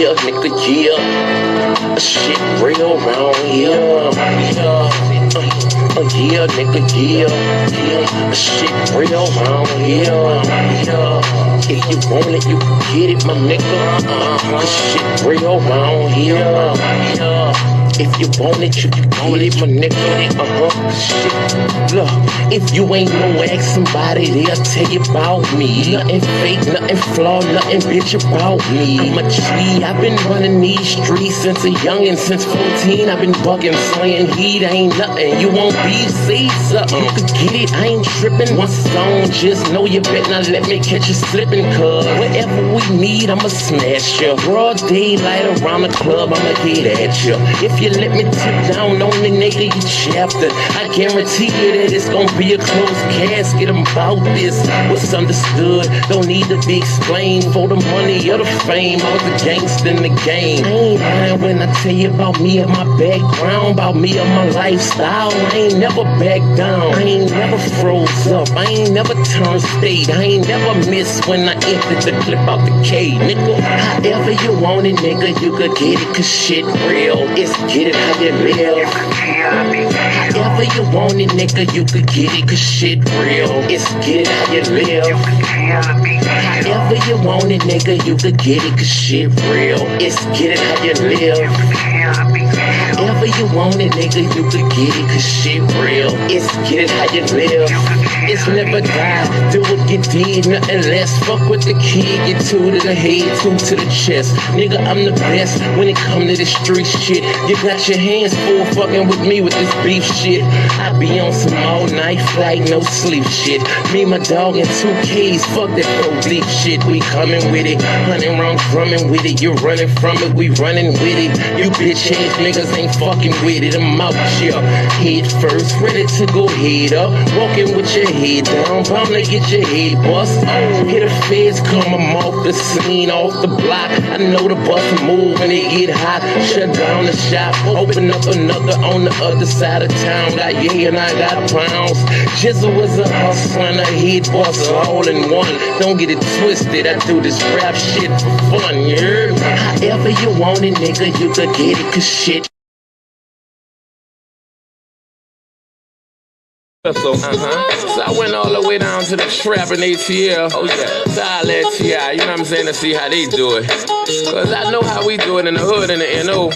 yeah, nigga, yeah. Shit real round here, yeah, nigga, yeah. Shit real round here, If you want it, you can get it, my nigga. Shit real round here, If you want it, you can get it, my nigga. Shit. Look, if you ain't no ask somebody, they'll tell you about me. Nothing fake, nothing flawed, nothing bitch about me. I'm a G, I've been running these streets since a youngin'. Since 14, I've been bugging, slaying heat, ain't nothing. You won't be, say something. You can get it, I ain't tripping. One song, just know you better not let me catch you slipping. Cause whatever we need, I'ma smash you. Broad daylight around the club, I'ma get at you. If you let me tip down on the nigga, you chapter, I guarantee you that it's gonna be a closed casket. I'm about this, what's understood don't need to be explained. For the money or the fame, I was a gangster in the game. I ain't lying when I tell you about me and my background, about me and my lifestyle. I ain't never back down, I ain't never froze up, I ain't never turned state, I ain't never missed when I emptied the clip out the K, nigga. However you want it, nigga, you could get it, cause shit real. It's get it how you live. However you want it, nigga, you could get it, cause shit real. It's get it how you live. However you want it, nigga, you could get it, cause shit real. It's get it how you live. However you want it, nigga, you could get it, cause shit real. It's get it how you live. It's never die, do what you did, nothing less. Fuck with the kid, get two to the head, two to the chest. Nigga, I'm the best when it come to this street shit. You got your hands full fucking with me with this beef shit. I be on some all night flight, no sleep shit. Me, my dog, and 2 Ks, fuck that pro-bleep shit. We coming with it, hunting round drumming with it. You running from it, we running with it. You bitch ass niggas ain't fucking with it. I'm out here, head first, ready to go head up. Walking with your head down, bound to get your head bust. Hit the feds, come, I'm off the scene, off the block. I know the bus move when it get hot. Shut down the shop, open up another on the other side of town. Got and I got pounds. Jizzle was a hustler and a head bust all in one. Don't get it twisted, I do this rap shit for fun, yeah. However you want it, nigga, you could get it, cause shit. So I went all the way down to the trap in ATL. Oh yeah, to I let T.I., you know what I'm saying, to see how they do it. Cause I know how we do it in the hood and the NO.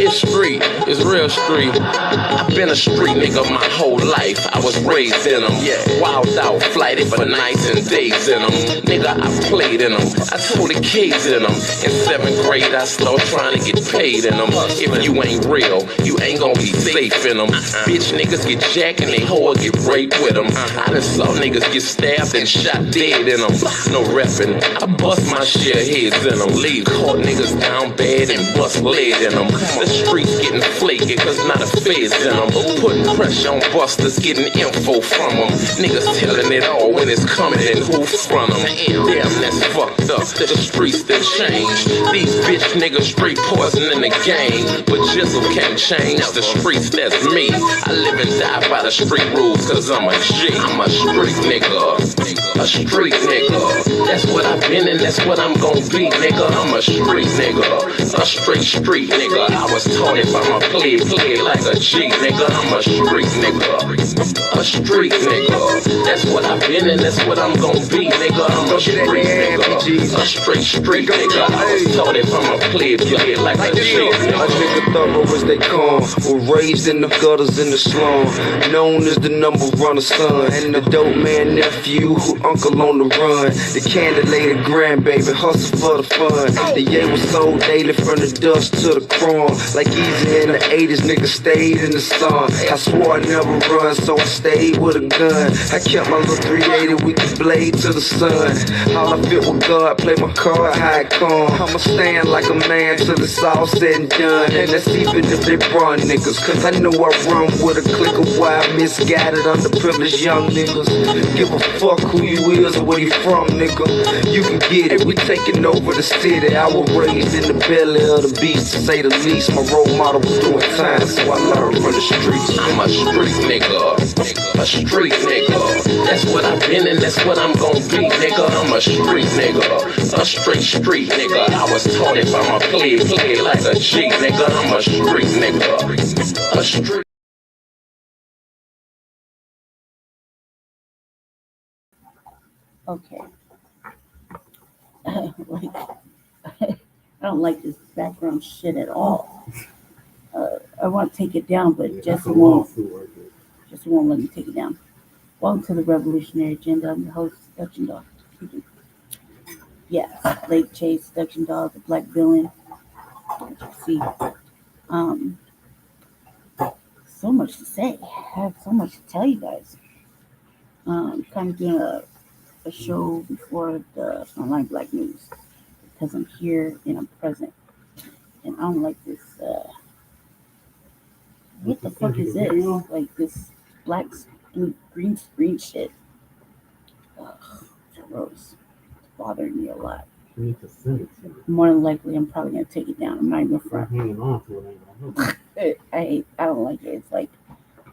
It's street, it's real street. I've been a street nigga my whole life. I was raised in them, wild out, flighted for nights and days in them. Nigga, I played in them, I told the kids in them. In 7th grade, I started trying to get paid in them. If you ain't real, you ain't gonna be safe in them. Bitch niggas get jacked and they hoe get raped with them. I done saw niggas get stabbed and shot dead in them. No reppin', I bust my share heads in them. Leave caught niggas down bad and bust lead in them. The streets getting flaky cause not a feds in them. Putting pressure on busters, getting info from them. Niggas telling it all when it's coming and who from them. Damn, that's fucked up, the streets that change. These bitch niggas straight poison in the game. But Jizzle can't change the streets, that's me. I live and die by the street rules cause I'm a G. I'm a street nigga, a street nigga. That's what I've been and that's what I'm gon' be, nigga. I'm a street nigga, a street nigga. I was taught it by my play like a G, nigga. I'm a street nigga, a street nigga. That's what I've been and that's what I'm gon' be, nigga. I'm a street nigga, a street nigga. I was taught it by my play like a G. A nigga thorough as they come, were raised in the gutters in the slum, known as the number runner son, and the dope man nephew who uncle on the run, the candidate grandbaby hustle for the fun. The yay was sold daily from the dust to the chrome. Like easy in the 80s, nigga stayed in the sun. I swore I'd never run, so I stayed with a gun. I kept my little 380 with the blade to the sun. All I fit with God, play my card, how it come. I'ma stand like a man till it's all said and done. And that's even if they run niggas, cause I know I run with a clique of wild, misguided, underprivileged young niggas. Give a fuck who you is or where you from, nigga. You can get it, we taking over the city. I was raised in the belly of the beast, to say the least. My my role model was doing time, so I learned from the streets. I'm a street nigga, a street nigga. That's what I've been and that's what I'm gonna be, nigga. I'm a street nigga, a street nigga. I was taught it by my play like a G, nigga. I'm a street nigga, a street. Okay. Like, I don't like this background shit at all. I want to take it down, but Jesse won't let me take it down. Welcome to the Revolutionary Agenda. I'm your host, Seduction Dog. Yeah, Lake Chase, Seduction Dog, the black villain. See, so much to say. I have so much to tell you guys. Kind of doing a show before the online black news because I'm here and I'm present. And I don't like this. What the fuck is this? Like this black green screen shit. Ugh, it's gross. It's bothering me a lot. You need to send it to me. More than likely, I'm probably gonna take it down. I'm not even front. Hanging on to it ain't gonna help. I don't like it. It's like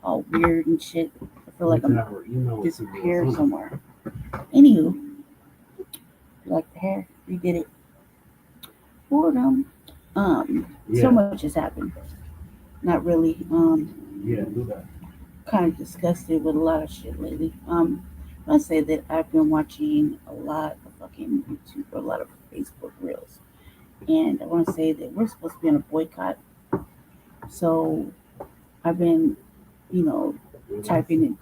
all weird and shit. I feel like I'm disappeared somewhere. Anywho, you like the hair? Redid it. Boredom. So much has happened. Not really. Yeah, do that. Kind of disgusted with a lot of shit lately. I say that I've been watching a lot of fucking YouTube or a lot of Facebook reels, and I want to say that we're supposed to be on a boycott. So I've been, typing in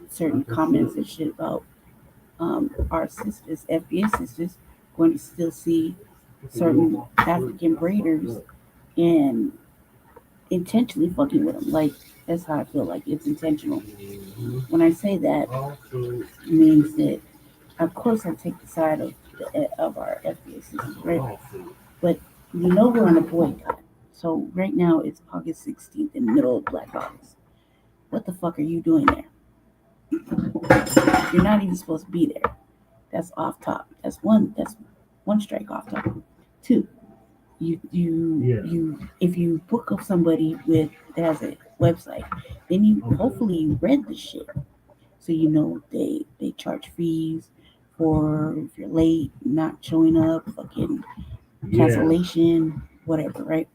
certain comments and shit about our sisters, FBA sisters, going to still see certain African braiders and intentionally fucking with them. Like, that's how I feel like it's intentional. When I say that, it means that, of course, I take the side of our FBA sisters, right? But we're on a boycott. So right now it's August 16th in the middle of Black August. What the fuck are you doing there? You're not even supposed to be there. That's off top. That's one strike off top. Two, you if you book up somebody that has a website, then you hopefully you read the shit. So they charge fees for if you're late, not showing up, fucking cancellation, whatever, right?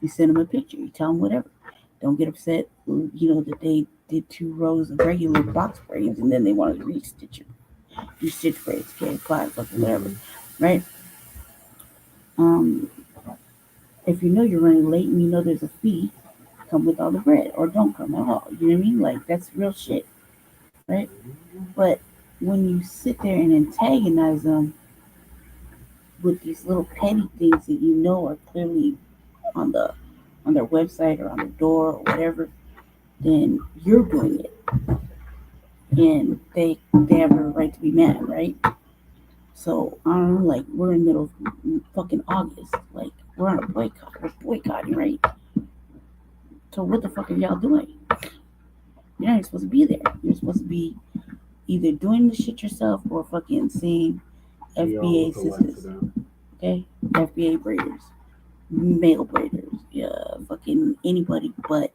You send them a picture, you tell them whatever. Don't get upset, that they did 2 rows of regular box braids and then they wanted to restitch it. You stitch braids, okay, fine, fucking whatever, right? If you're running late and there's a fee, come with all the bread or don't come at all. You know what I mean? Like, that's real shit, right? But when you sit there and antagonize them with these little petty things that are clearly on their website or on their door or whatever, then you're doing it. And they have a right to be mad, right? So, I don't know, like, we're in the middle of fucking August. Like, we're on a boycott. We're boycotting, right? So what the fuck are y'all doing? You're not even supposed to be there. You're supposed to be either doing the shit yourself or fucking seeing FBA sisters. Okay? FBA braiders. Male braiders. Yeah, fucking anybody but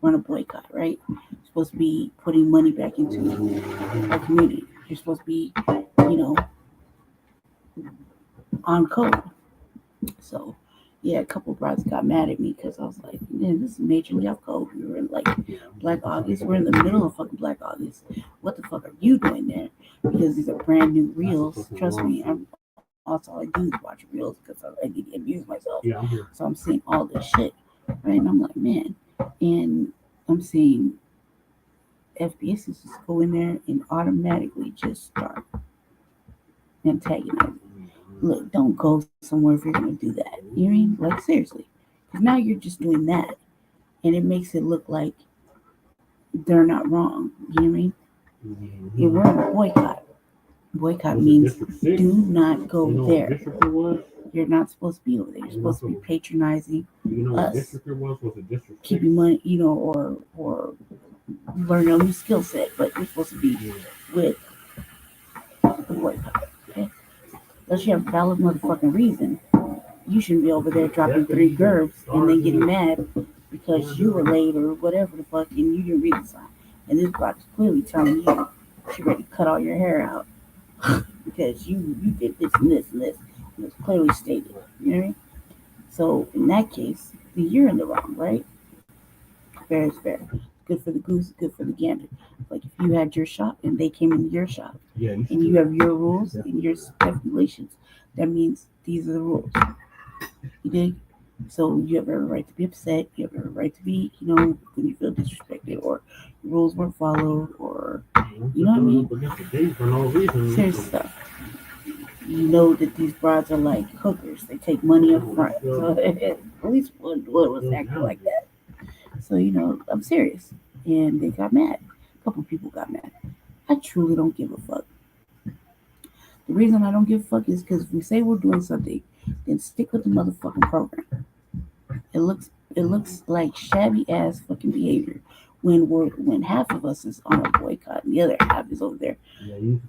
run a boycott, right? You're supposed to be putting money back into our community. You're supposed to be, on code. So, yeah, a couple of brothers got mad at me because I was like, man, this is majorly off code. We were in like Black August. We're in the middle of fucking Black August. What the fuck are you doing there? Because these are brand new reels. Trust me, all I do is watch reels because I need to amuse myself. So I'm seeing all this shit, right? And I'm like, man. And I'm seeing FBS just go in there and automatically just start antagonizing. Look, don't go somewhere if you're going to do that. You know what I mean? Like, seriously. Because now you're just doing that. And it makes it look like they're not wrong. You know what I mean? If we're in a boycott. Boycott means do not go there. You're not supposed to be over there. You're supposed to be patronizing us. Keeping money, or learn a new skill set. But you're supposed to be with the boycott. Okay? Unless you have a valid motherfucking reason. you shouldn't be over there dropping 3 gerbs and then getting mad because you were late or whatever the fuck and you didn't read the sign. And this box is clearly telling you she ready to cut all your hair out because you did this and this and this. And it's clearly stated. You know what I mean? So in that case, you're in the wrong, right? Fair is fair. Good for the goose, good for the gander. Like if you had your shop and they came into your shop and you have your rules and your stipulations, that means these are the rules. You dig? So you have every right to be upset. You have every right to be, when you feel disrespected or rules weren't followed or, you know what I mean? Serious stuff. You know that these broads are like hookers. They take money up front. So at least one was acting like that. So, I'm serious. And they got mad. A couple people got mad. I truly don't give a fuck. The reason I don't give a fuck is because if we say we're doing something, then stick with the motherfucking program. It looks like shabby ass fucking behavior when half of us is on a boycott and the other half is over there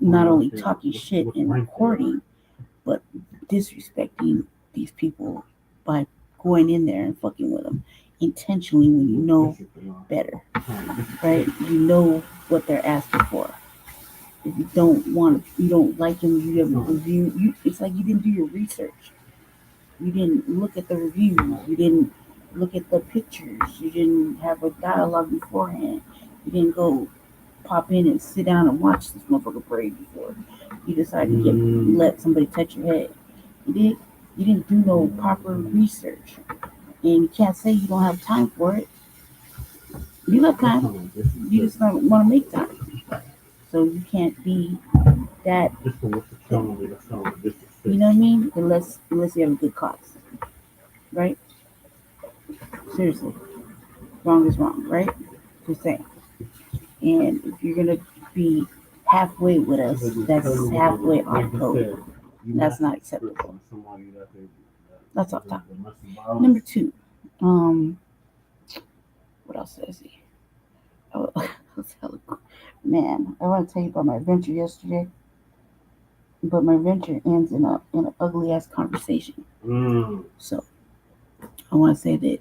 not only talking shit and recording, but disrespecting these people by going in there and fucking with them intentionally when you know better, right? You know what they're asking for. If you don't like them, you have a review. It's like you didn't do your research. You didn't look at the reviews. You didn't look at the pictures. You didn't have a dialogue beforehand. You didn't go pop in and sit down and watch this motherfucker parade before you decided to let somebody touch your head. You didn't do no proper research. And you can't say you don't have time for it. You have time. You just don't want to make time. So you can't be that. You know what I mean? Unless you have a good cause. Right? Seriously. Wrong is wrong, right? Just saying. And if you're going to be halfway with us, that's halfway off code. That's not acceptable. That's off topic. Number 2. What else did I see? Man, I want to tell you about my adventure yesterday. But my venture ends in an ugly ass conversation. So I want to say that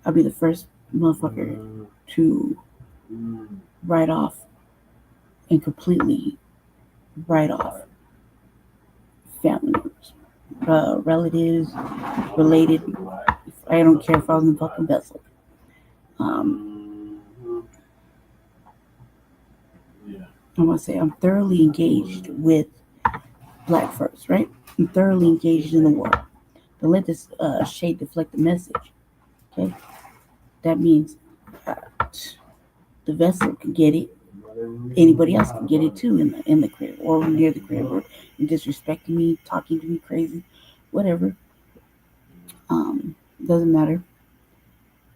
I'll be the first motherfucker to write off and completely write off family members, relatives, related. I don't care if I was in fucking Bethel. I want to say I'm thoroughly engaged with Black first, right? I'm thoroughly engaged in the war. Don't let this shade deflect the message. Okay? That means the vessel can get it. Anybody else can get it too in the crib or near the crib or disrespecting me, talking to me crazy, whatever. Doesn't matter.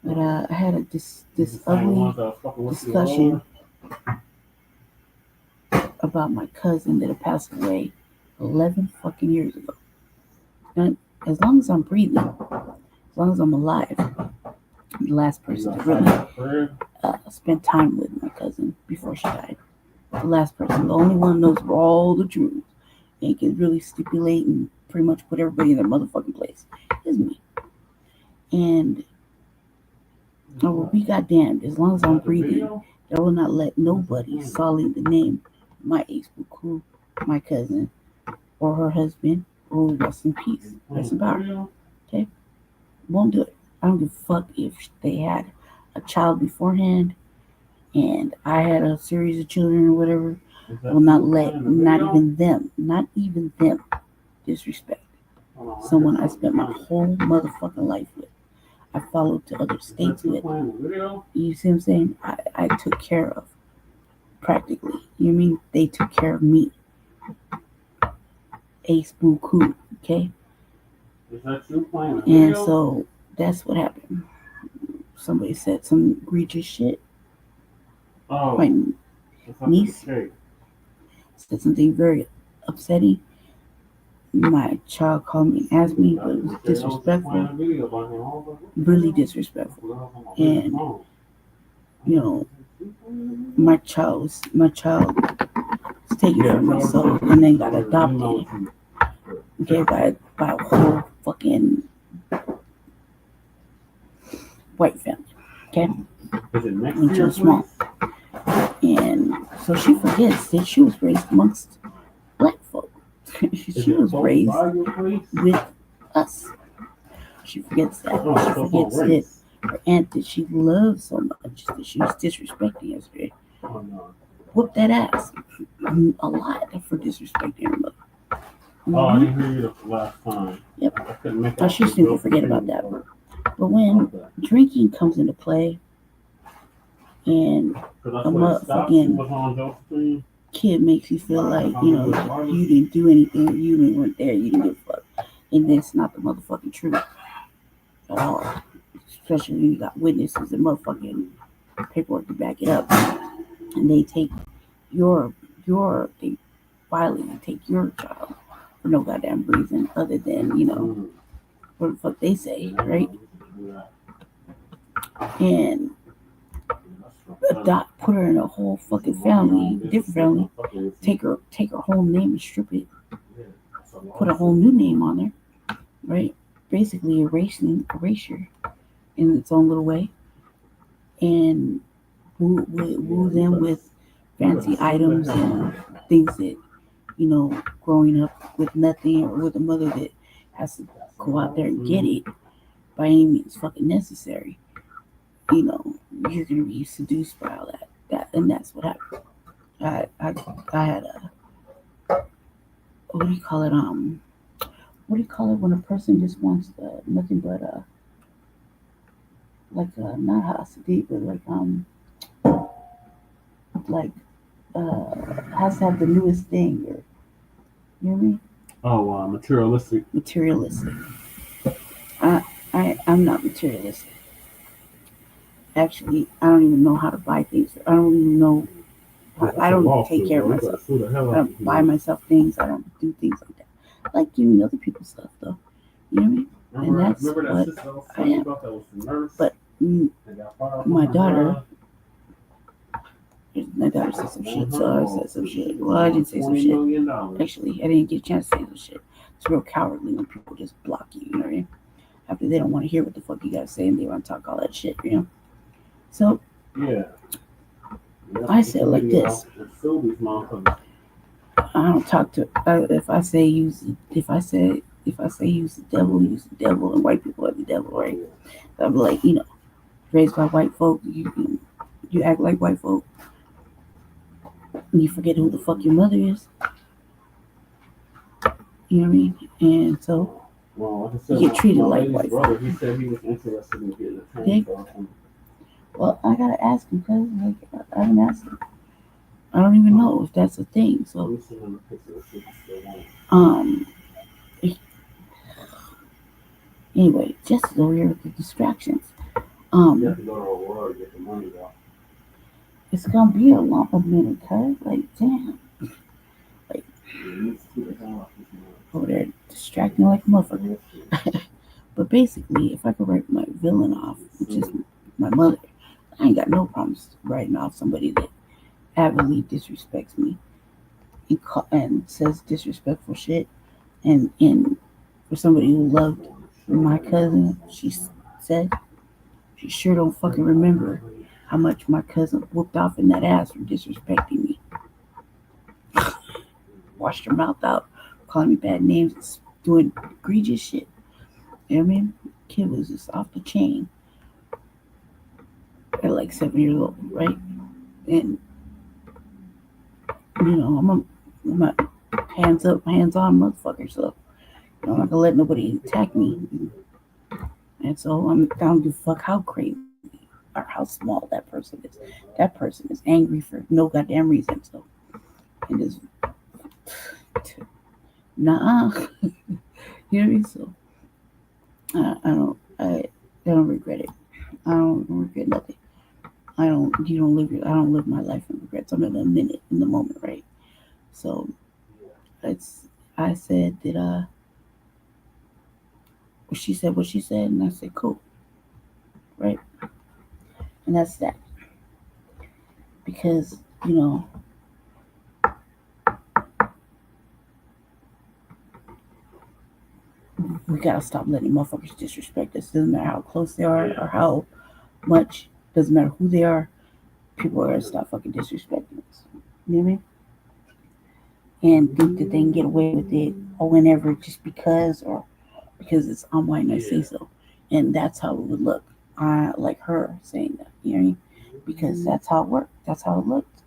But I had this ugly discussion about my cousin that had passed away 11 fucking years ago. And as long as I'm breathing, as long as I'm alive, I'm the last person to really spend time with my cousin before she died. The last person, the only one who knows all the truth and can really stipulate and pretty much put everybody in their motherfucking place is me. And well, be goddamned, as long as I'm breathing, I will not let nobody sully the name of my ex-boo, my cousin, or her husband, or rest in peace, rest in power. Okay? Won't do it. I don't give a fuck if they had a child beforehand and I had a series of children or whatever. I will not let not even them disrespect someone I spent my whole motherfucking life with. I followed to other states with. You see what I'm saying? I took care of practically. You know what I mean? They took care of me. Ace boo coo, okay? And so that's what happened. Somebody said some egregious shit. My niece said something very upsetting. My child called me and asked me, but it was disrespectful. Really disrespectful. And my child was taken from me, so and then got adopted. Okay, by a whole fucking white family. Okay, Is it next when to she your was small, place? and so she forgets that she was raised amongst black folk. Is She it was close raised by your place? with us. She forgets that. Oh, She so it's on forgets that race. her aunt that she loved so much that she was disrespecting yesterday. Oh, no. Whoop that ass a lot for disrespecting her mother. Oh, I didn't hear you the last time. Yep. I couldn't make I out should the simply joke forget thing. about that. But when Okay. drinking comes into play and Because a I swear, Stop motherfucking was on Josephine. kid makes you feel like, you know, you didn't do anything, you weren't there, you didn't give a fuck. And that's not the motherfucking truth at all. Especially when you got witnesses and motherfucking paperwork to back it up. And they take they violently take your child for no goddamn reason other than, you know, what the fuck they say, right? And adopt, put her in a whole fucking family, different family, take her whole name and strip it, put a whole new name on her, right? Basically erasure in its own little way, and woo them with fancy items and things that, you know, growing up with nothing or with a mother that has to go out there and get it by any means fucking necessary. You know, you're gonna be seduced by all that, and that's what happened. I had a, what do you call it? What do you call it when a person just wants nothing but not hostility, but has to have the newest thing, or you know what I mean? Oh, materialistic. Materialistic. I'm not materialistic. Actually, I don't even know how to buy things. I don't even know. I don't take care of myself. I don't buy myself things. I don't do things like that. I like giving other people stuff, though. You know what I mean? And that's what I am. But my daughter said some shit, so I said some shit. Well, I didn't say some shit. Actually, I didn't get a chance to say some shit. It's real cowardly when people just block you, you know what I mean? After they don't want to hear what the fuck you gotta say and they want to talk all that shit, you know? So, yeah. I said like this. I don't talk to if I say use the devil, and white people are the devil, right? So I'm like, you know, raised by white folk, you act like white folk, and you forget who the fuck your mother is. You know what I mean? And so you get treated like white folk. He said he was interested in getting a transfer. Well, I gotta ask him because I haven't asked him. I don't even know if that's a thing. So, anyway, just over here with the distractions. You have to go to Aurora to get the money though. It's gonna be a minute, cuz like damn. Like over there distracting like a motherfucker. But basically, if I could write my villain off, which is my mother, I ain't got no problems writing off somebody that avidly disrespects me and says disrespectful shit. And for somebody who loved my cousin, she said she sure don't fucking remember how much my cousin whooped off in that ass for disrespecting me. Washed her mouth out, calling me bad names, doing egregious shit. You know what I mean? Kid was just off the chain at like 7 years old, right? And you know, I'm a hands up, hands on motherfucker, so I'm not gonna let nobody attack me. And so I don't give a fuck how crazy or how small that person is. That person is angry for no goddamn reason. So it is nah. You know what I mean? So I don't regret it. I don't regret nothing. I don't live my life in regrets. I'm in a minute, in the moment, right? So I said that she said what she said, and I said cool, right? And that's that. Because, you know, we gotta stop letting motherfuckers disrespect us. Doesn't matter how close they are or how much. Doesn't matter who they are. People are gonna stop fucking disrespecting us. You know what I mean? And think that they can get away with it or whenever just because it's I'm white and I say so. And that's how it would look. Like her saying that, you know what I mean? Because that's how it worked. That's how it looked.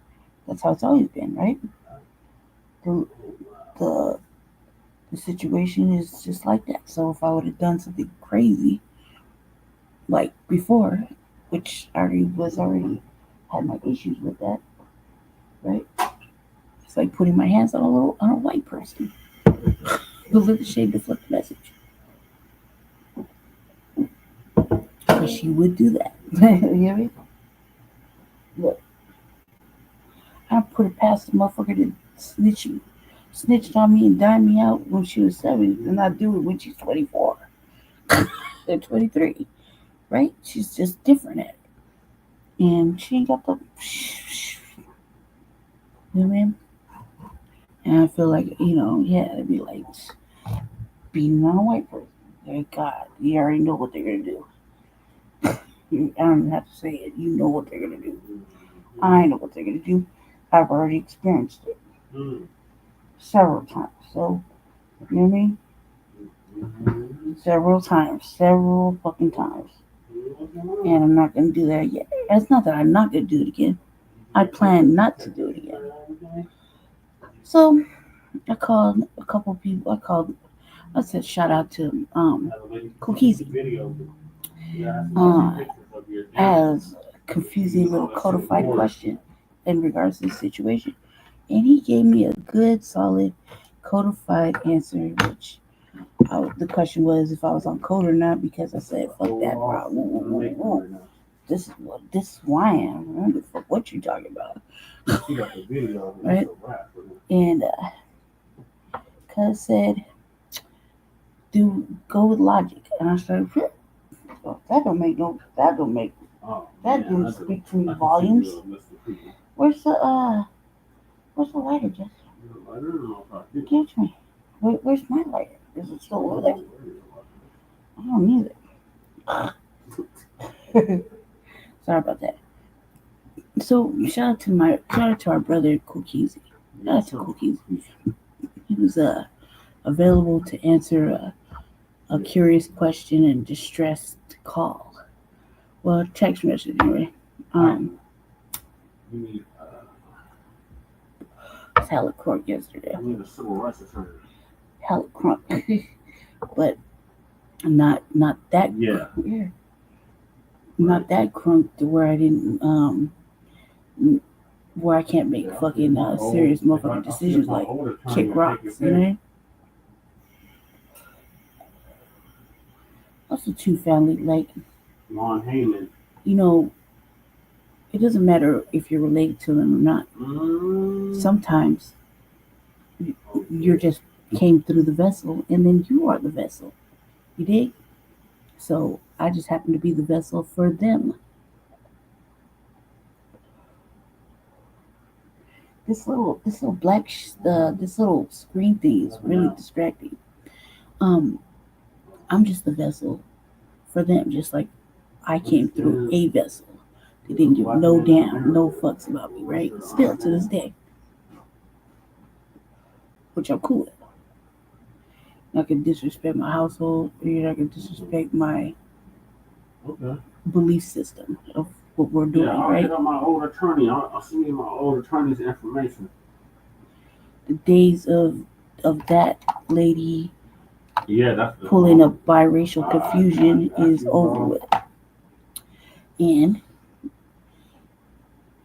That's how it's always been, right? The situation is just like that. So if I would have done something crazy like before, which I already had my issues with that, right? It's like putting my hands on a white person. The little shade deflect the message. Because she would do that. You hear me? Look, I put it past the motherfucker to snitched on me and dined me out when she was 7, and I do it when she's 24 and 23, right? She's just different at it. And she ain't got the, you know what I mean? And I feel like, it'd be like beating on a white person. Thank God, you already know what they're going to do. I don't even have to say it. You know what they're going to do. I know what they're going to do. I've already experienced it several times. So, you know what I mean? Several fucking times. And I'm not going to do that again. It's not that I'm not going to do it again. I plan not to do it again. So, I called a couple people. I said shout out to Cookiesy. As a confusing little codified question in regards to the situation. And he gave me a good, solid, codified answer, which the question was if I was on code or not, because I said, fuck that, bro. This is who I am. I don't give a fuck what you're talking about. Right? And cuz said, go with logic. And I started, that don't make that didn't speak to me volumes. Where's the lighter, Jess? Give it to me. Where's my lighter? Is it still over there? I don't need it. Sorry about that. So shout out to our brother Cookiesy. Shout out to Cookiesy. He was available to answer a curious question and distressed call. Well, text message anyway. I was hella crunk yesterday. Hella crunk. But not that crunk. Not that crunk to where I didn't where I can't make fucking serious motherfucking decisions like kick rocks, you know? Also too, family, like, it doesn't matter if you're related to them or not. Sometimes you just came through the vessel and then you are the vessel. You dig? So I just happen to be the vessel for them. This little black this little screen thing is really distracting. I'm just the vessel for them, just like I came through a vessel. They didn't give no fucks about me, right? Still to this day. Which I'm cool with. I can disrespect my household, or I can disrespect my belief system of what we're doing, right? I'll get my old attorney. I'll send you my old attorney's information. The days of that lady that's pulling up biracial confusion is over with. And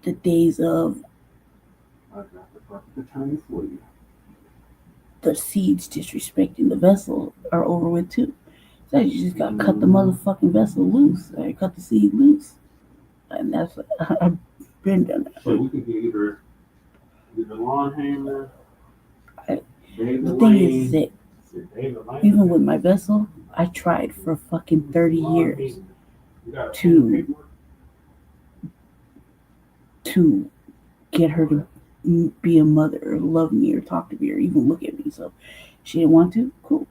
the days of I got the perfect attorney for you. The seeds disrespecting the vessel are over with too. So you just gotta cut the motherfucking vessel loose. Cut the seed loose. And that's what I've been done that. So we can get either lawn hanger. The thing is that even with my vessel, I tried for fucking 30 years to get her to be a mother or love me or talk to me or even look at me. So she didn't want to. Cool.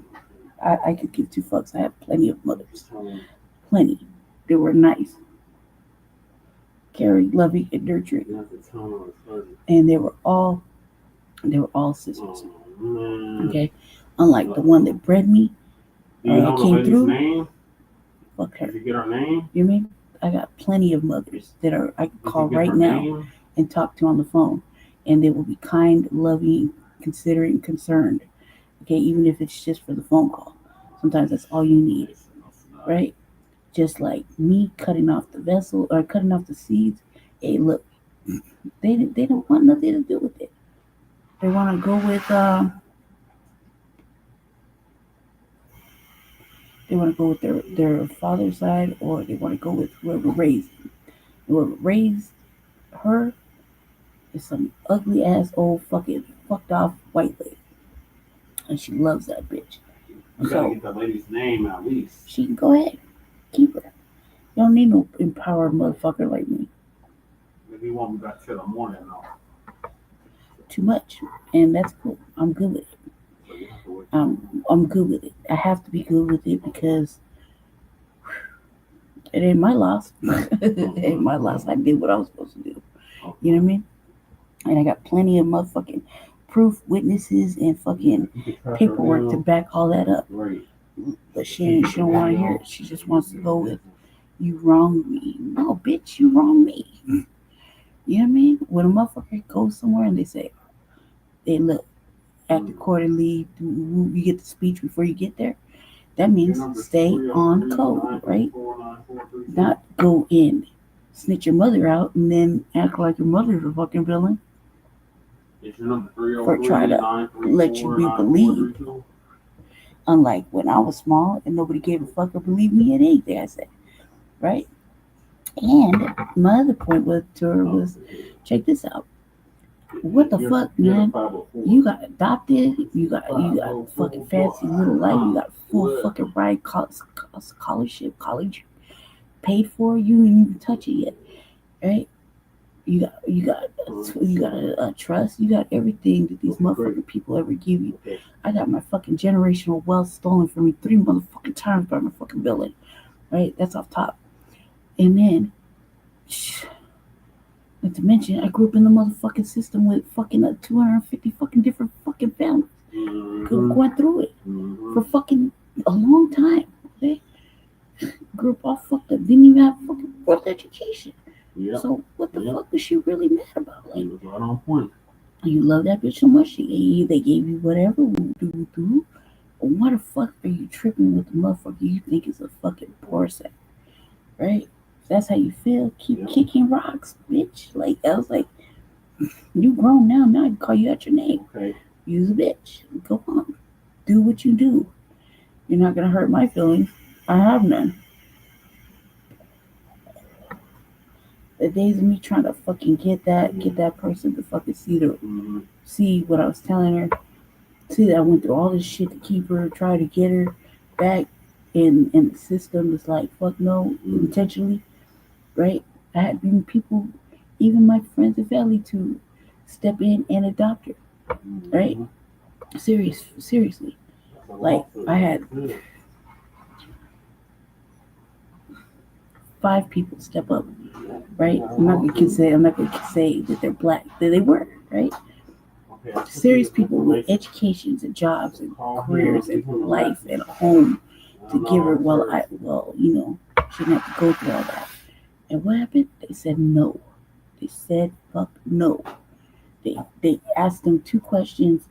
I could give two fucks. I have plenty of mothers. Plenty. They were nice. caring, loving, and nurturing. That's the tone of his cousin. And they were all sisters. Oh, man. Okay, unlike the one that bred me, Do you know the came lady's through. name? Fuck her. Did you get her name? You mean? I got plenty of mothers that I can Did call you get right her now name? and talk to on the phone, and they will be kind, loving, considerate, and concerned. Okay, even if it's just for the phone call. Sometimes that's all you need, right? Just like me cutting off the vessel or cutting off the seeds. Hey, look, they don't want nothing to do with it. They want to go with their father's side, or they want to go with whoever raised her is some ugly ass old fucking fucked off white lady, and she loves that bitch. You gotta get the lady's name at least. She can go ahead, keep her. You don't need no empowered motherfucker like me. Maybe you want me back till the morning though. Too much, and that's cool. I'm good with it. So you have to wait. I'm good with it. I have to be good with it because it ain't my loss. It ain't my loss. I did what I was supposed to do. You know what I mean? And I got plenty of motherfucking proof, witnesses, and fucking paperwork to back all that up. Right. But she don't want to hear it. She just wants to go with, you wronged me. No, bitch, you wronged me. You know what I mean? When a motherfucker goes somewhere and they say, hey, look, act accordingly, you get the speech before you get there, that means stay on code, right? Not go in, snitch your mother out, and then act like your mother's a fucking villain. Or try to let you be believed. Unlike when I was small and nobody gave a fuck or believed me in anything I said, right? And my other point was to her was, check this out. What the fuck, man? You got adopted. You got fucking fancy little life. You got full fucking ride, scholarship, college paid for. You didn't even touch it yet, right? You got a trust. You got everything that these motherfucking people ever give you. I got my fucking generational wealth stolen from me 3 motherfucking times by my fucking villain, right? That's off top. And then, not to mention, I grew up in the motherfucking system with fucking 250 fucking different fucking families. Going through it for fucking a long time, okay? Grew up all fucked up. Didn't even have a fucking fourth education. Yep. So what the fuck was she really mad about? Like, right on point. You love that bitch so much, they gave you whatever. Why the fuck are you tripping with the motherfucker you think is a fucking poor set, right? If that's how you feel, keep kicking rocks, bitch. Like, I was like, you grown now. Now I can call you out your name. Okay. You's a bitch. Go on. Do what you do. You're not gonna hurt my feelings. I have none. The days of me trying to fucking get that person to fucking see what I was telling her, see that I went through all this shit to keep her, try to get her back in the system. It's like, fuck no, intentionally, right? I had been people, even my friends and family, to step in and adopt her, right? Seriously. Like, I had 5 people step up, right? I'm not gonna say that they're black, that they were, right? Serious people with educations and jobs and careers and life and a home to give her. She didn't have to go through all that. And what happened? They said no. They said fuck no. They asked them 2 questions,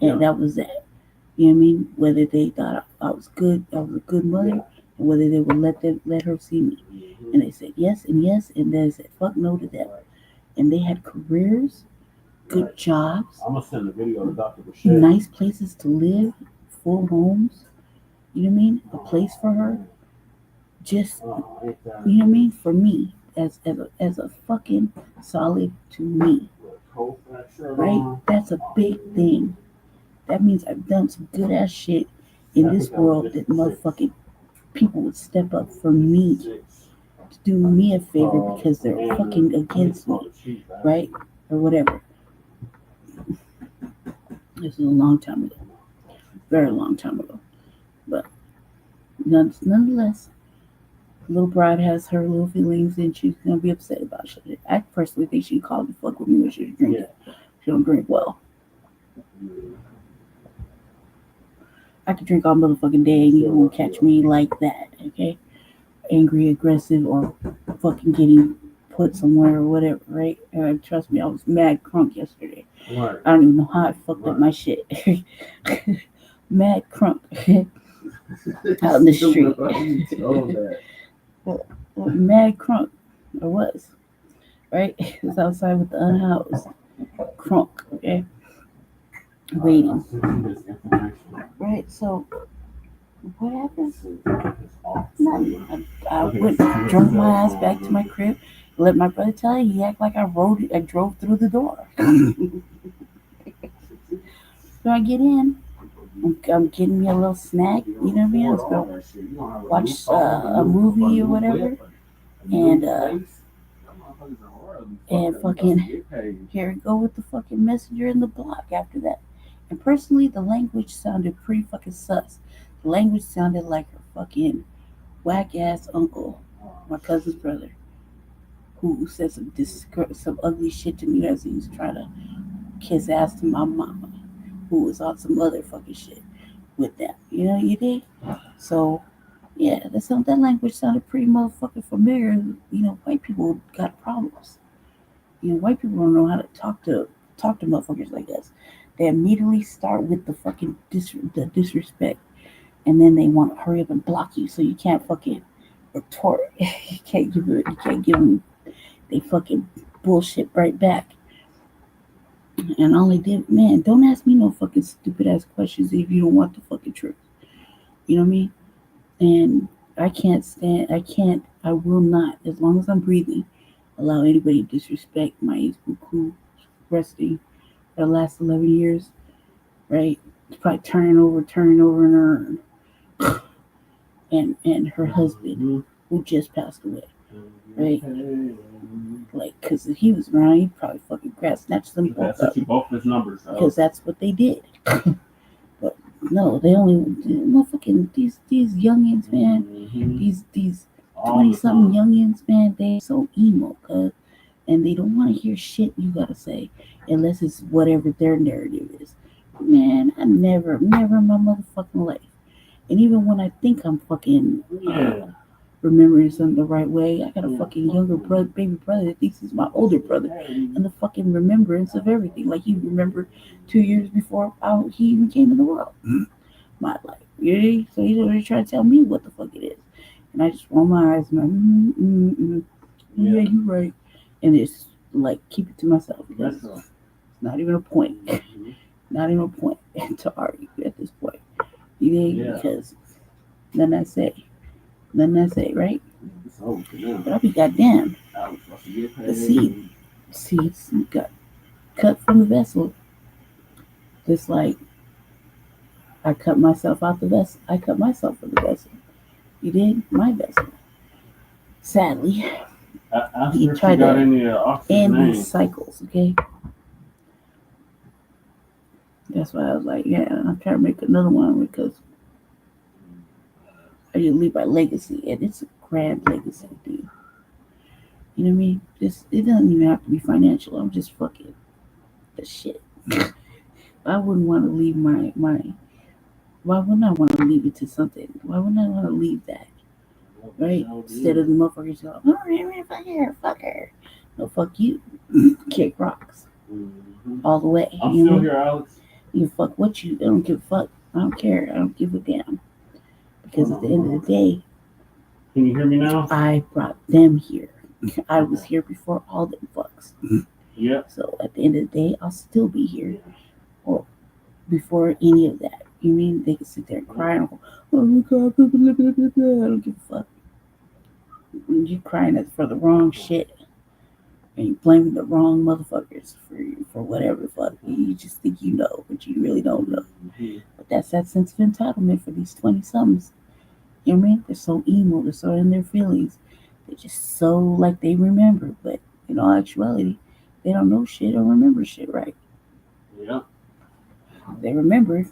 and that was that. You know what I mean? Whether they thought I was good, I was a good mother, and whether they would let her see me. And they said yes and yes, and then they said fuck no to them. And they had careers, good jobs, I'm gonna send a video to Dr. Bashir. Nice places to live, full homes. You know what I mean? A place for her. Just, you know what I mean? For me, as a fucking solid to me, right? That's a big thing. That means I've done some good ass shit in this world that motherfucking people would step up for me to do me a favor because they're fucking against me, right? Or whatever. This is a long time ago. Very long time ago. But nonetheless, Little bride has her little feelings and she's gonna be upset about shit. I personally think she called to fuck with me when she was drinking. She don't drink well. I could drink all motherfucking day and you won't catch me like that, okay? Angry, aggressive, or fucking getting put somewhere or whatever, right? Trust me, I was mad crunk yesterday. Right. I don't even know how I fucked up my shit. Mad crunk out in the street. Mad crunk. I was. Right? It was outside with the unhoused. Crunk, okay? Waiting. Right, so what happened? Nothing. I went, drove my ass back to my crib. Let my brother tell you, he act like I drove through the door. So I get in. I'm getting me a little snack, you know what I mean? I was gonna watch a movie or whatever, and fucking here we go with the fucking messenger in the block after that. And personally, the language sounded pretty fucking sus. The language sounded like her fucking whack ass uncle, my cousin's brother, who said some ugly shit to me as he was trying to kiss ass to my mama, who was on some other fucking shit with them. You know, you did? So, yeah, that language sounded pretty motherfucking familiar. You know, white people got problems. You know, white people don't know how to talk to motherfuckers like us. They immediately start with the fucking disrespect, and then they want to hurry up and block you so you can't fucking retort. You can't give them they fucking bullshit right back. And all they did, man, don't ask me no fucking stupid ass questions if you don't want the fucking truth. You know what I mean? And I will not, as long as I'm breathing, allow anybody to disrespect my Ace Buku resting for the last 11 years, right? It's probably turning over and over. And her husband, who just passed away, right? Like, because if he was around, he'd probably fucking snatch them both up. Both his numbers, because that's what they did. But no, they only motherfucking these youngins, man. These 20-something youngins, man. They so emo, cuz, and they don't want to hear shit you gotta say unless it's whatever their narrative is. Man, I never in my motherfucking life. And even when I think I'm fucking remembering something the right way, I got a fucking younger baby brother that thinks he's my older brother, and the fucking remembrance of everything. Like, he remembered 2 years before he even came in the world. My life, yeah. So he's already trying to tell me what the fuck it is, and I just roll my eyes and yeah, you're right, and it's like, keep it to myself because it's not even a point. Not even a point to argue at this point. You know, because nothing I say, right? But I'll be goddamn. The seeds got cut from the vessel. Just like I cut myself out the vessel. I cut myself from the vessel. You did? My vessel. Sadly, he tried to end these cycles, okay? That's why I was like, yeah, I'm trying to make another one because I just leave my legacy, and it's a grand legacy, dude. You know what I mean? It doesn't even have to be financial. I'm just fucking the shit. I wouldn't want to leave my. Why wouldn't I want to leave it to something? Why wouldn't I want to leave that? Right? Instead of the motherfuckers going, oh, fuck her. No, fuck you. Kick rocks. All the way. I'm still here, Alex. You fuck what you. I don't give a fuck. I don't care. I don't give a damn. Because at the end of the day, can you hear me now? I brought them here. I was here before all them fucks. Yeah. So at the end of the day, I'll still be here. Or before any of that. You mean they can sit there and cry and go, oh my god, I don't give a fuck. You crying for the wrong shit. And you blaming the wrong motherfuckers for whatever the fuck. You just think you know, but you really don't know. But that's that sense of entitlement for these 20-somethings. You know what I mean? They're so emo, they're so in their feelings. They're just so like they remember. But in all actuality, they don't know shit or remember shit right. Yeah. If they remember,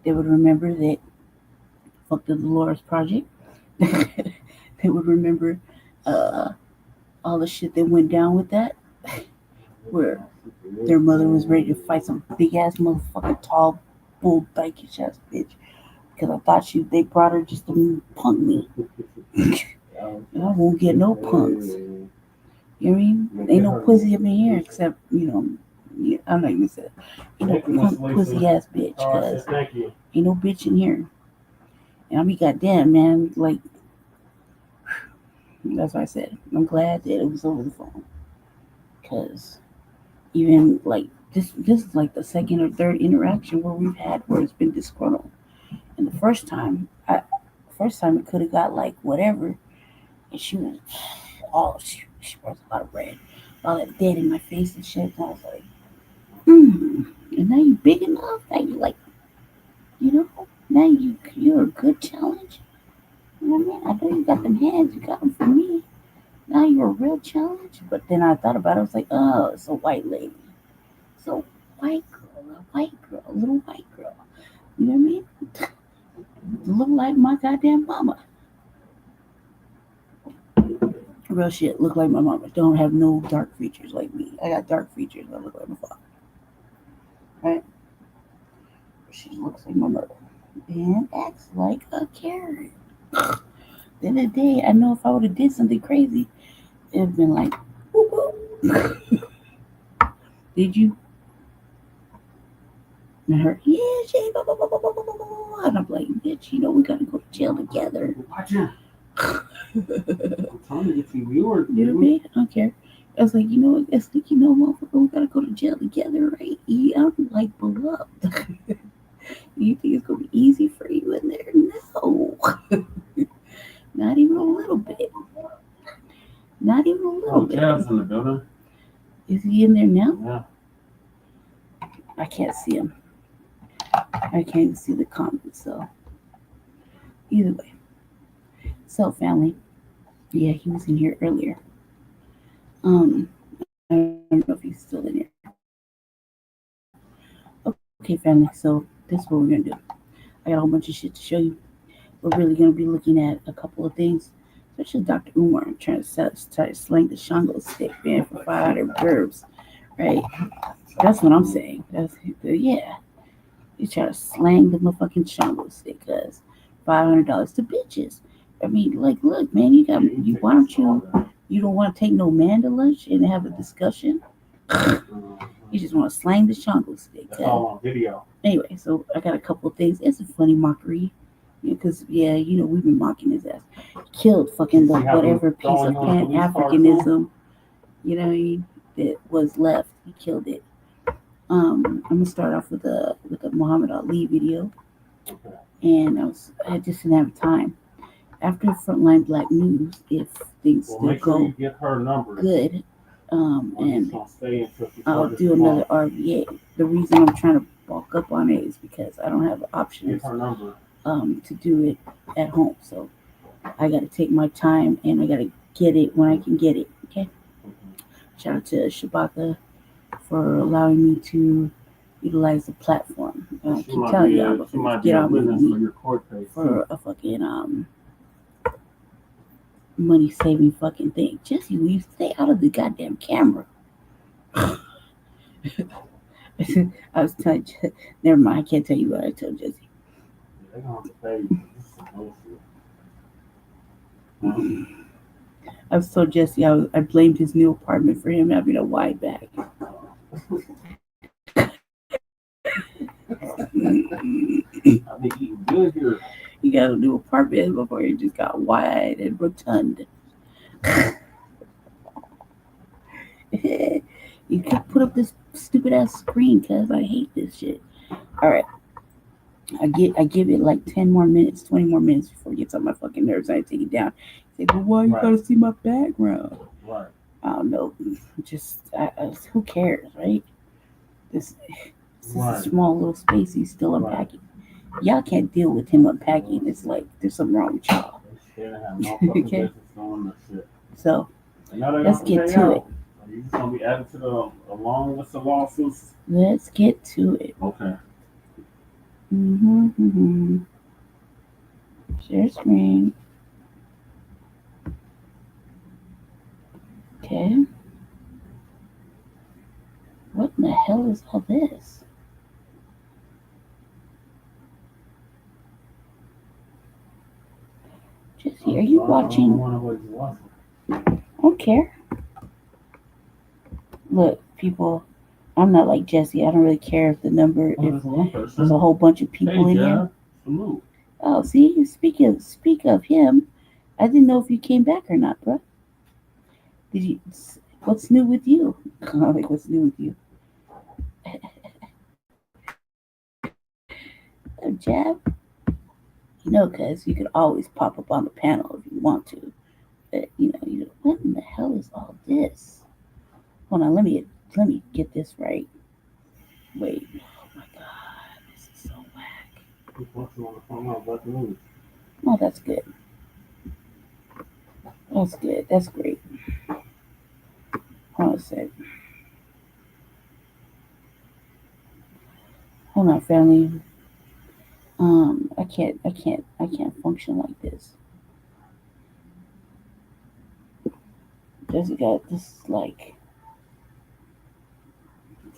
they would remember that fuck the Dolores Project. they would remember all the shit that went down with that, where their mother was ready to fight some big ass motherfucking tall bull dykish ass bitch because I thought they brought her just to punk me. I won't get no punks. You know what I mean? Ain't no pussy up in here except, I'm not even saying ain't no punk pussy ass bitch because ain't no bitch in here. And I mean, goddamn, man, like, that's what I said. I'm glad that it was over the phone because even like this is like the second or third interaction where we've had where it's been disgruntled. And the first time it could have got like whatever, and she was she was a lot of red, all that dead in my face and shit. And I was like, and now you big enough, now you like, now you're a good challenge. You know what I mean? I know you got them hands, you got them for me. Now you're a real challenge. But then I thought about it, I was like, oh, it's a white lady. It's a white girl, a little white girl. You know what I mean? Look like my goddamn mama. Real shit, look like my mama. Don't have no dark features like me. I got dark features, I look like my father. Right? She looks like my mother. And acts like a Karen. The other day, I know if I would have did something crazy, it would have been like, whoop, whoop. Did you? And her, yeah, she, blah, blah, blah, blah, blah, blah, blah. And I'm like, bitch, we gotta go to jail together. Watch out. I'm trying to get you viewers. You know what I mean? I don't care. I was like, it's like, motherfucker, we gotta go to jail together, right? I'm like beloved. You think it's gonna be easy for you in there? No. Not even a little bit. Not even a little bit. Jazz in the building. Is he in there now? Yeah. I can't see him. I can't even see the comments, so either way. So family, yeah, he was in here earlier. I don't know if he's still in here. Okay, family, so this is what we're gonna do. I got a whole bunch of shit to show you. We're really gonna be looking at a couple of things, especially Dr. Umar trying to slang the Shango stick, man, for 500 verbs, right? That's what I'm saying. Yeah. You try to slang the motherfucking Shango stick because $500 to bitches. I mean, like, look, man, why don't you don't want to take no man to lunch and have a discussion? You just want to slang the Shango stick. That's all on video. Anyway, so I got a couple of things. It's a funny mockery. Because, we've been mocking his ass. Killed fucking the whatever piece of Pan-Africanism, you know what I mean, that was left. He killed it. I'm gonna start off with the Muhammad Ali video. Okay. And I just didn't have time. After Frontline Black News, if things still go get her number good, and I'll do another RVA. The reason I'm trying to bulk up on it is because I don't have options to do it at home. So I got to take my time and I got to get it when I can get it. Okay. Shout out to Shabaka for allowing me to utilize the platform. I keep telling y'all, but get on me for a fucking money saving fucking thing. Jesse, will you stay out of the goddamn camera? I was telling you, never mind, I can't tell you what I told Jesse. I was told Jesse I blamed his new apartment for him having a wide bag. I've been eating good here. You got a new apartment before you just got wide and rotund. You could put up this stupid ass screen because I hate this shit. Alright. I give it like 10 more minutes, 20 more minutes before it gets on my fucking nerves. I take it down. Say, but why you gotta see my background? Right. I don't know. Just who cares, right? This is a small little space he's still unpacking. Y'all can't deal with him unpacking. It's like there's something wrong with y'all. Okay. So let's get to it. Are you just gonna be added to the long list of lawsuits? Let's get to it. Okay. Share screen. is all this? Jesse, are you watching? I don't care. Look, people, I'm not like Jesse. I don't really care if the number, if there's a whole bunch of people in here. Oh, see, speak of him. I didn't know if you came back or not, bro. Did you? What's new with you? Like, what's new with you? A jab? You know, cuz you could always pop up on the panel if you want to. But what in the hell is all this? Hold on, let me get this right. Wait. Oh my god, this is so whack. Oh, that's good. That's good. That's great. Hold on a sec. Hold on, family. I can't function like this. Jessica, this is like.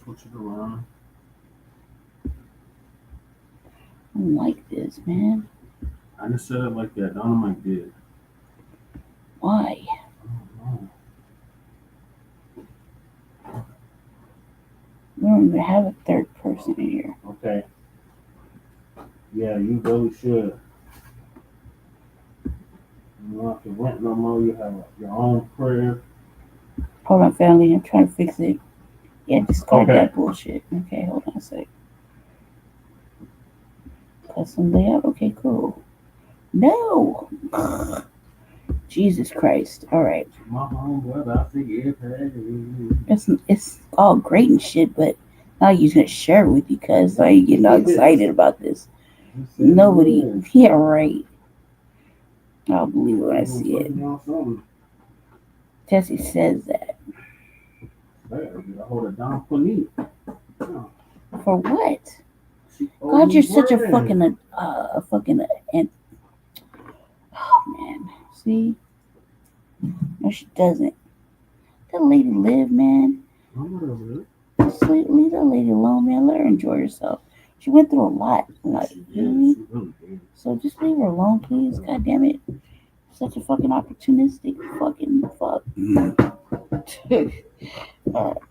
Switch it around. I don't like this, man. I just said it like that. Dynamite did. Why? We don't even have a third person in here. Okay. Yeah, you really should. You don't have to rent no more. You have your own prayer. Hold on, family. I'm trying to fix it. Yeah, discard that bullshit. Okay, hold on a sec. Custom layout. Okay, cool. No. Jesus Christ. All right. It's all great and shit, but now you're gonna share it with you because I get all excited about this. Nobody. Yeah, right. I'll believe it when I see it. Tessie says that. For what? God, you're such a fucking oh man. See? No, she doesn't. That lady live, man. Just leave that lady alone, man. Let her enjoy herself. She went through a lot. Like, so just leave her alone, please. God damn it. Such a fucking opportunistic fucking fuck. Alright.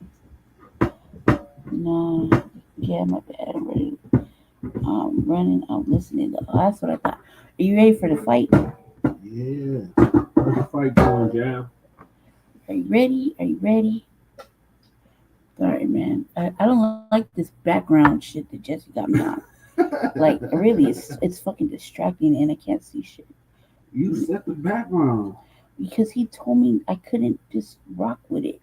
No. Yeah, my bad. I'm ready. I'm running. I'm listening. That's what I thought. Are you ready for the fight? Yeah. How's the fight going, Jam? Are you ready? Are you ready? Sorry, man. I don't like this background shit that Jesse got me on. Like, really, it's fucking distracting and I can't see shit. You set the background. Because he told me I couldn't just rock with it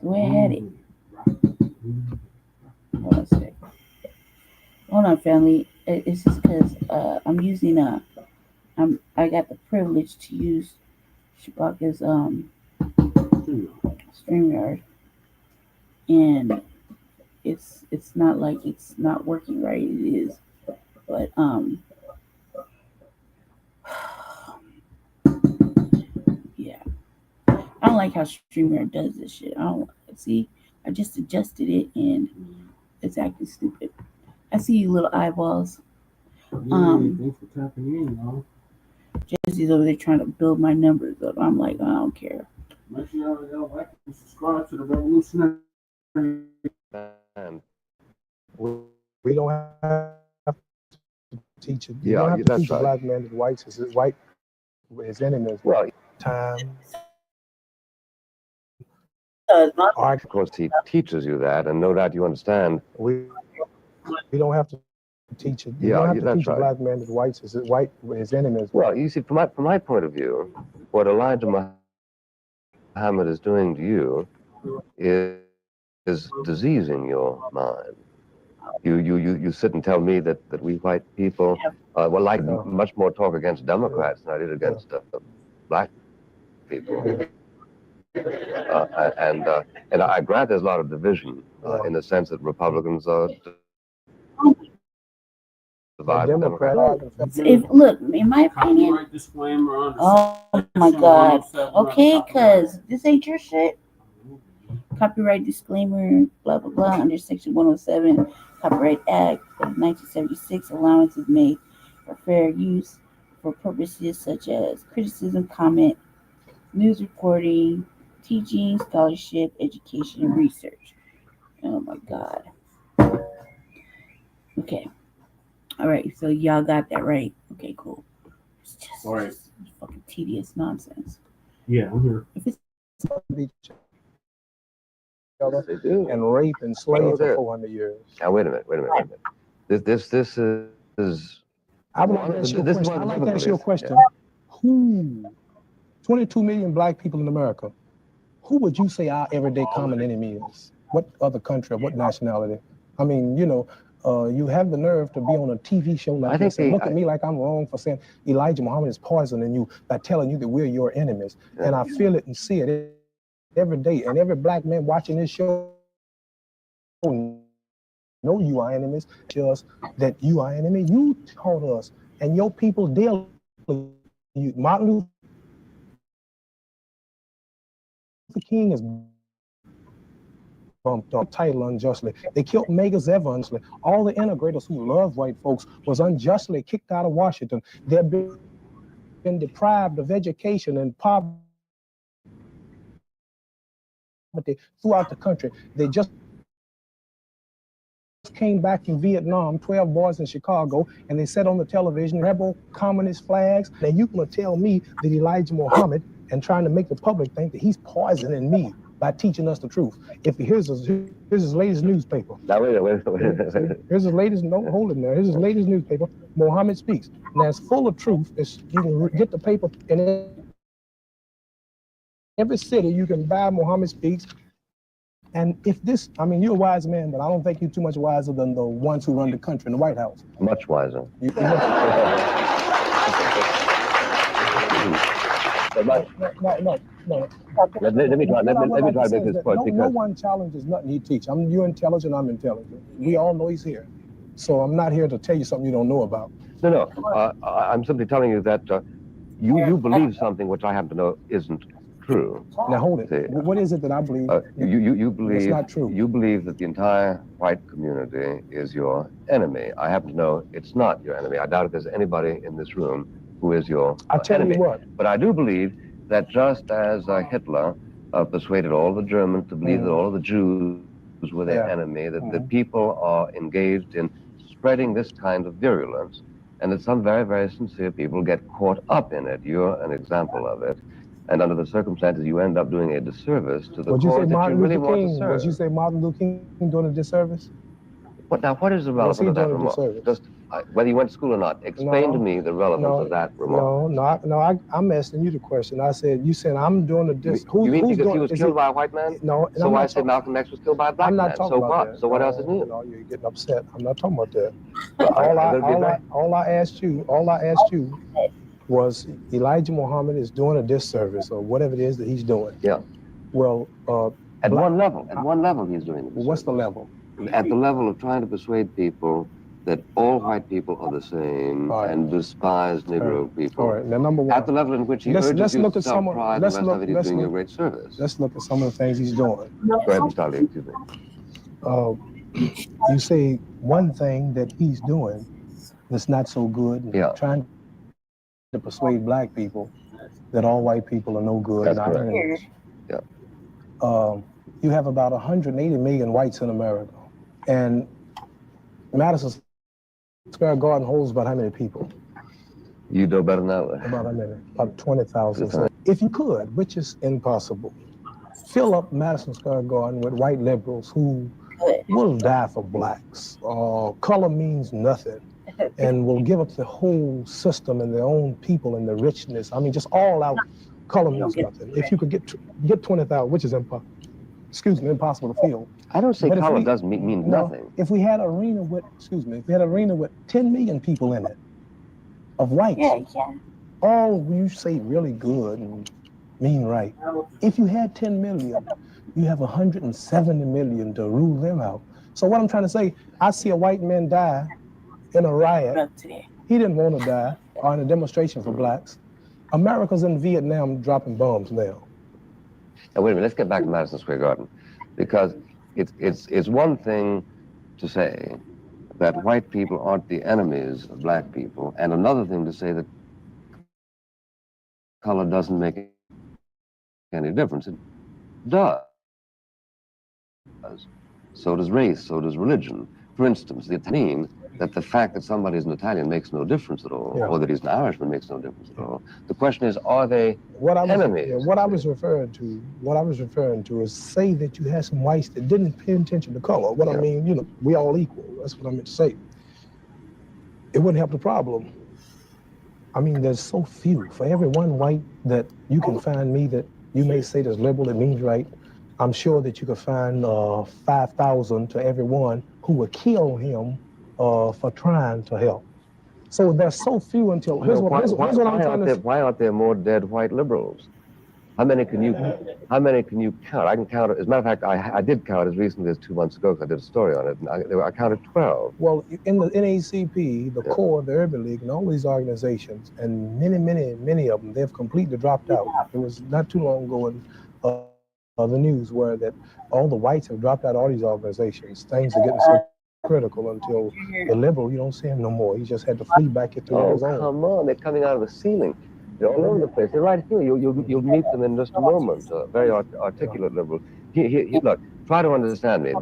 the way I had it. Hold on a sec. Hold on, family. It's just because I'm using I got the privilege to use Shabaka's StreamYard, and it's not like it's not working right. It is, but yeah, I don't like how StreamYard does this shit. I don't see. I just adjusted it and it's acting stupid. I see you little eyeballs. Thanks for tapping in, y'all. Jesse's over there trying to build my numbers up. I'm like, I don't care. Make sure y'all like and subscribe to the Revolutionary. And we don't have to teach it. Yeah, we don't have to that's teach a right. black man that whites is his white, his enemies. Well, Time. of course, he teaches you that, and no doubt you understand. We don't have to teach it. We Yeah, don't have to that's teach right. a black man that whites is his white, his enemies. Well, you see, from my point of view, what Elijah Muhammad is doing to you is diseasing your mind. You sit and tell me that we white people like much more talk against Democrats than I did against black people. And I grant there's a lot of division in the sense that Republicans are divided. Look, in my opinion, oh my god. Okay, cuz this ain't your shit. Copyright disclaimer, blah, blah, blah, under Section 107, Copyright Act of 1976, allowance is made for fair use for purposes such as criticism, comment, news reporting, teaching, scholarship, education, and research. Oh my God. Okay. All right. So y'all got that right. Okay, cool. It's just, All right. just fucking tedious nonsense. Yeah, I'm here. If it's Each other They do. and rape and slave Oh, for there. 400 years. Now wait a minute. This is I would like to ask you a This is question. one I'd of like the to ask you a difficulties. question. Who, 22 million black people in America, who would you say our everyday common enemy is? What other country or what nationality? I mean, you know, you have the nerve to be on a TV show like this and look at me like I'm wrong for saying Elijah Muhammad is poisoning you by telling you that we're your enemies. Yeah. And I feel it and see it every day. And every black man watching this show know you are enemies, just that you are enemy. You taught us, and your people deal with you. Martin Luther King is bumped up title unjustly. They killed Megas unjustly. All the integrators who love white folks was unjustly kicked out of Washington. They've been deprived of education and poverty throughout the country. They just came back from Vietnam, 12 boys in Chicago, and they said on the television, rebel communist flags. Now you gonna tell me that Elijah Muhammad and trying to make the public think that he's poisoning me by teaching us the truth. If here's his latest newspaper. Now wait a minute. Here's his latest, no, hold it there. Here's his latest newspaper, Muhammad Speaks. Now it's full of truth. You can get the paper in every city. You can buy Muhammad Speaks. And if this, I mean, you're a wise man, but I don't think you're too much wiser than the ones who run the country in the White House. Much wiser. No. Let me try to make this point. No one challenges nothing he teaches. You're intelligent, I'm intelligent. We all know he's here. So I'm not here to tell you something you don't know about. No. I'm simply telling you that you believe something which I happen to know isn't true. Now hold it. See, What is it that I believe? You believe it's not true. You believe that the entire white community is your enemy. I happen to know it's not your enemy. I doubt if there's anybody in this room who is your I tell enemy. you what. But I do believe that just as Hitler persuaded all the Germans to believe that all of the Jews were their enemy, that the people are engaged in spreading this kind of virulence, and that some very, very sincere people get caught up in it. You're an example of it. And under the circumstances, you end up doing a disservice to the cause that you really want to serve. Would you say Martin Luther King doing a disservice? What is the relevance of that remark? Just whether you went to school or not, explain to me the relevance of that remark. No, I'm asking you the question. I said, you said I'm doing a disservice. You mean because he was killed by a white man? No. So I said Malcolm X was killed by a black man. I'm not talking about that. So what else is new? No, you're getting upset. I'm not talking about that. All I asked you was Elijah Muhammad is doing a disservice or whatever it is that he's doing. Yeah. Well, at one level he's doing it. What's the level? At the level of trying to persuade people that all white people are the same and despise Negro people. All right, now number one. At the level in which he urges you to self-pride, the rest of it he's doing a great service. Let's look at some of the things he's doing. Go ahead, Mr. Ali, excuse me. You say one thing that he's doing that's not so good, trying to persuade black people that all white people are no good. That's correct. Yeah. You have about 180 million whites in America, and Madison Square Garden holds about how many people? You know better than that. About how many? About 20,000. So if you could, which is impossible, fill up Madison Square Garden with white liberals who will die for blacks. Color means nothing. And will give up the whole system and their own people and the richness. I mean, just all out color means nothing. If you could get 20,000, which is impossible to fill. I don't say color doesn't mean nothing. If we had an arena with, if we had an arena with 10 million people in it, of whites, all you say really good and mean right. If you had 10 million, you have 170 million to rule them out. So what I'm trying to say, I see a white man die in a riot. He didn't want to die, or in a demonstration for blacks. America's in Vietnam dropping bombs now. Now, wait a minute, let's get back to Madison Square Garden. Because it's one thing to say that white people aren't the enemies of black people, and another thing to say that color doesn't make any difference. It does. So does race, so does religion. For instance, the Italian, that the fact that somebody's an Italian makes no difference at all, or that he's an Irishman makes no difference at all. The question is, are they enemies? What I was referring to is say that you had some whites that didn't pay attention to color. What I mean, you know, we all equal. That's what I meant to say. It wouldn't help the problem. I mean, there's so few. For every one white that you can find me that you may say that's liberal, it means right, I'm sure that you could find 5,000 to every one who would kill him for trying to help. So there's so few until, here's what I'm trying to say. Why aren't there more dead white liberals? How many can you count? I can count it. As a matter of fact, I did count as recently as 2 months ago, because I did a story on it, and I counted 12. Well, in the NACP, the core of the Urban League, and all these organizations, and many of them, they've completely dropped out. It was not too long ago in the news where that all the whites have dropped out of all these organizations. Things are getting so critical until the liberal, you don't see him no more. He just had to flee back into his own. Oh, come on, they're coming out of the ceiling. They're all over the place. They're right here. You'll meet them in just a moment. Very articulate liberal. Look, try to understand me.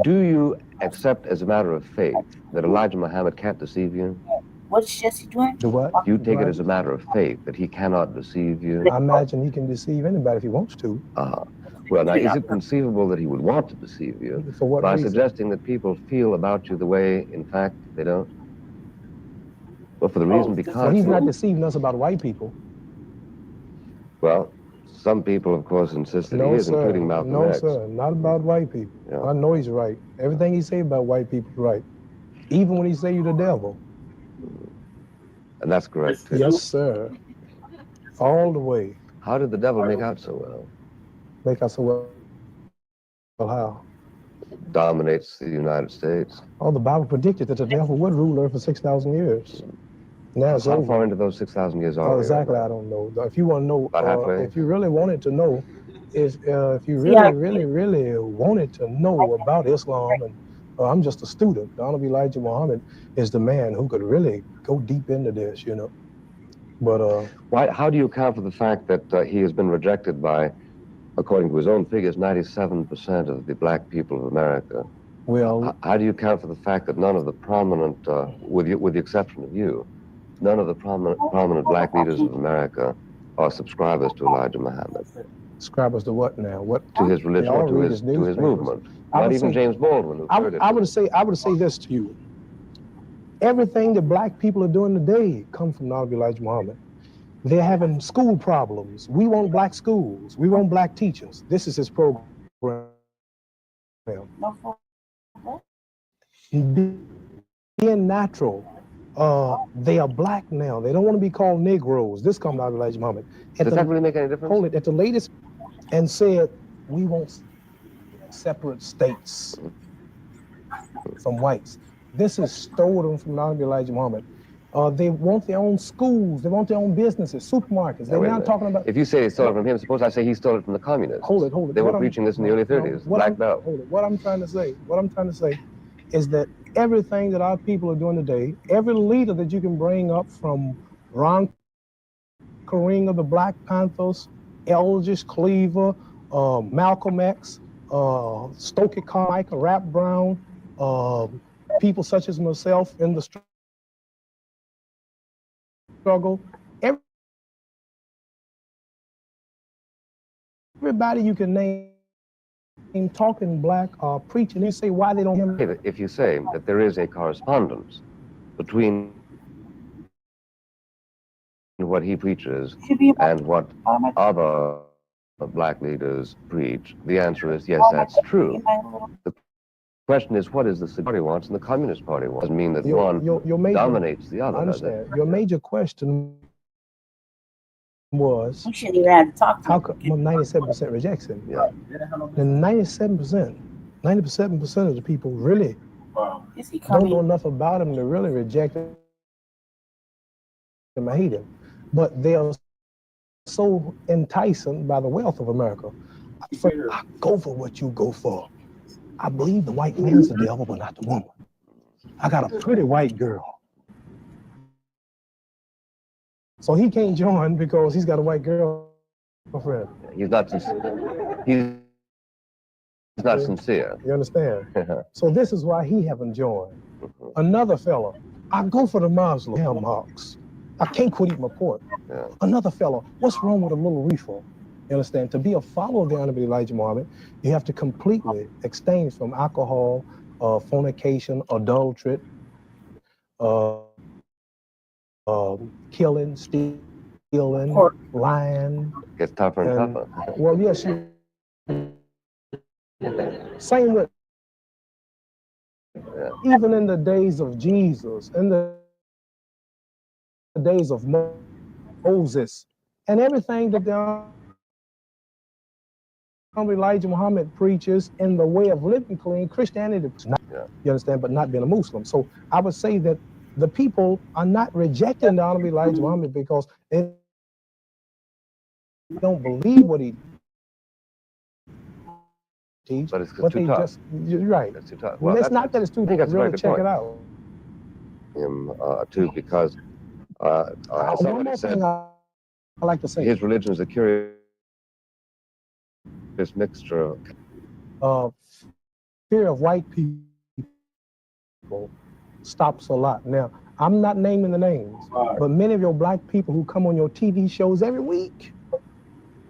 Do you accept as a matter of faith that Elijah Muhammad can't deceive you? What's Jesse doing? The what? Do you take it as a matter of faith that he cannot deceive you? I imagine he can deceive anybody if he wants to. Well, now, is it conceivable that he would want to deceive you For what by reason? suggesting that people feel about you the way, in fact, they don't? Well, for the reason because... Well, he's not deceiving us about white people. Well, some people, of course, insist that he is, including Malcolm X. No, sir, not about white people. Yeah. I know he's right. Everything he say about white people is right. Even when he say you're the devil. And that's correct, too. Yes, sir. All the way. How did the devil make out so well? Make out so well? Well, how? Dominates the United States. Oh, the Bible predicted that the devil would rule Earth for 6,000 years. Now it's How over. far into those 6,000 years are we? Exactly, I don't know. If you want to know, About halfway. if you really wanted to know, if you really wanted to know about Islam, and I'm just a student, Donald Elijah Muhammad is the man who could really go deep into this, you know. But how do you account for the fact that he has been rejected by, according to his own figures, 97% of the black people of America? Well, how do you account for the fact that none of the prominent, with the exception of you, none of the prominent black leaders of America are subscribers to Elijah Muhammad? Subscribers to what now? What to his religion, or to his movement? Not even James Baldwin. I would say this to you. Everything that black people are doing today comes from Donald Elijah Muhammad. They're having school problems. We want black schools. We want black teachers. This is his program. Being natural. They are black now. They don't want to be called Negroes. This comes out of Elijah Muhammad. Does that really make any difference? Hold it. At the latest, and said, we want separate states from whites. This is stolen from Elijah Muhammad. They want their own schools. They want their own businesses, supermarkets. They're not talking about... If you say they stole it from him, suppose I say he stole it from the communists. Hold it. They were preaching this in the early 30s, black belt. Hold it. What I'm trying to say is that everything that our people are doing today, every leader that you can bring up from Ron Kareem of the Black Panthers, Eldridge Cleaver, Malcolm X, Stokely Carmichael, Rap Brown, people such as myself in the struggle. Everybody you can name talking black or preaching, they say why they don't hear me. If you say that there is a correspondence between what he preaches and what other black leaders preach, the answer is yes, that's true. The question is, what is the party wants and the Communist Party wants? Doesn't mean that one dominates the other. I understand. Your major question was, we shouldn't even have to talk to how come 97% rejects him? Yeah. And 97% of the people really don't know enough about him to really reject him and hate him. But they'll so enticing by the wealth of America. I go for what you go for. I believe the white man's the devil, but not the woman. I got a pretty white girl. So he can't join because he's got a white girlfriend. He's not sincere. He's not sincere. You understand? So this is why he haven't joined. Another fella, I go for the Muslim. Damn Hawks. I can't quit eating my pork. Yeah. Another fella, what's wrong with a little reefer? You understand? To be a follower of the Honorable Elijah Muhammad, you have to completely abstain from alcohol, fornication, adultery, killing, stealing, lying. Gets tougher and tougher. Well, yes. Same with, even in the days of Jesus, in the days of Moses, and everything that the Elijah Muhammad preaches in the way of living clean, Christianity, you understand, but not being a Muslim. So I would say that the people are not rejecting the Honorable Elijah Muhammad because they don't believe what he teaches. But it's too tough. You're right. It's too tough. Well, it's not that it's too tough. Really check it out. Him too, because one more thing I like to say. His religion is a curious mixture of fear of white people stops a lot. Now, I'm not naming the names, but many of your black people who come on your TV shows every week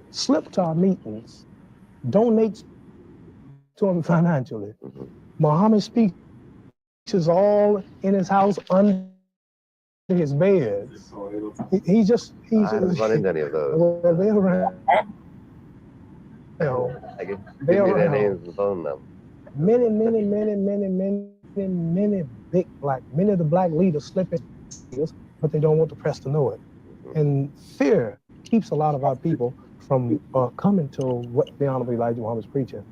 slip to our meetings, donate to them financially. Muhammad speaks all in his house under his bed. He just I haven't run into any of those. Well, they're around. I give me their names and phone numbers. Many big black, many of the black leaders slip in, but they don't want the press to know it. And fear keeps a lot of our people from coming to what the Honorable Elijah Muhammad is preaching.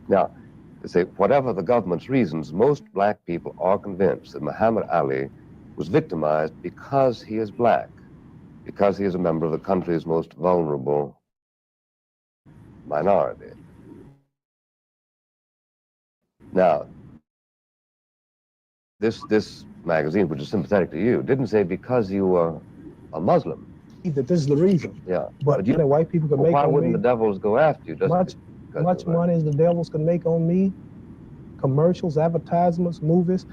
Now, to say, whatever the government's reasons, most black people are convinced that Muhammad Ali was victimized because he is black, because he is a member of the country's most vulnerable minority. Now, this magazine, which is sympathetic to you, didn't say because you were a Muslim. That this is the reason. Yeah. But you know, white people can make why on wouldn't me the devils go after you? Much money as the devils can make on me. Commercials, advertisements, movies,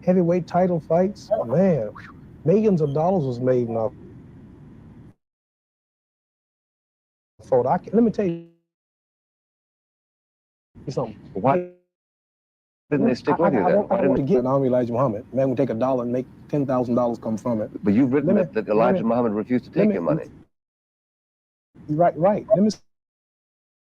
heavyweight title fights. Man, millions of dollars was made in our photo. Let me tell you something. Why didn't they stick with you then? I want to get an Elijah Muhammad. Man, we take $1 and make $10,000 come from it. But you've written that Elijah Muhammad refused to take your money. Right. Let me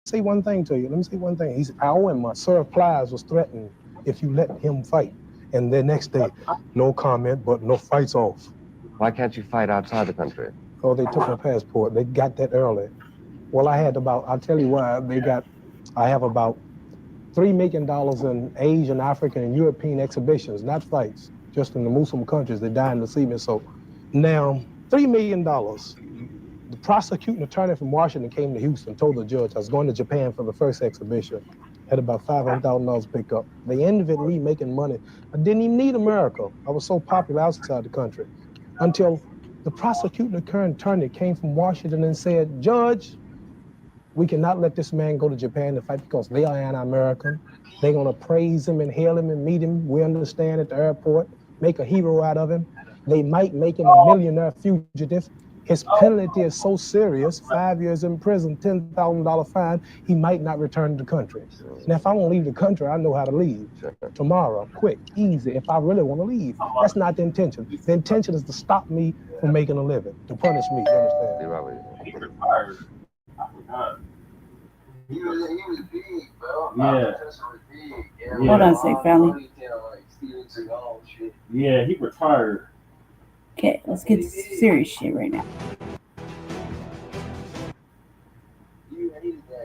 say one thing to you. Let me say one thing. I owe him. My Sir Plies was threatened if you let him fight. And the next day, no comment, but no fights off. Why can't you fight outside the country? Oh, they took my passport. They got that early. Well, I'll tell you why. I have about $3 million in Asian, African, and European exhibitions, not fights, just in the Muslim countries. They're dying to see me. So now, $3 million. The prosecuting attorney from Washington came to Houston, told the judge I was going to Japan for the first exhibition. Had about $500,000 pick up. They ended me making money. I didn't even need America. I was so popular outside the country. Until the prosecuting attorney came from Washington and said, Judge, we cannot let this man go to Japan to fight because they are anti-American. They're gonna praise him and hail him and meet him, we understand, at the airport, make a hero out of him. They might make him a millionaire fugitive. His penalty is so serious, 5 years in prison, $10,000 fine, he might not return to the country. Now, if I want to leave the country, I know how to leave. Tomorrow, quick, easy, if I really want to leave. That's not the intention. The intention is to stop me from making a living, to punish me, you understand? You're right. He retired. I forgot. He was big, bro. Yeah. Hold on a sec, family. Yeah, he retired. Okay, let's get to serious shit right now.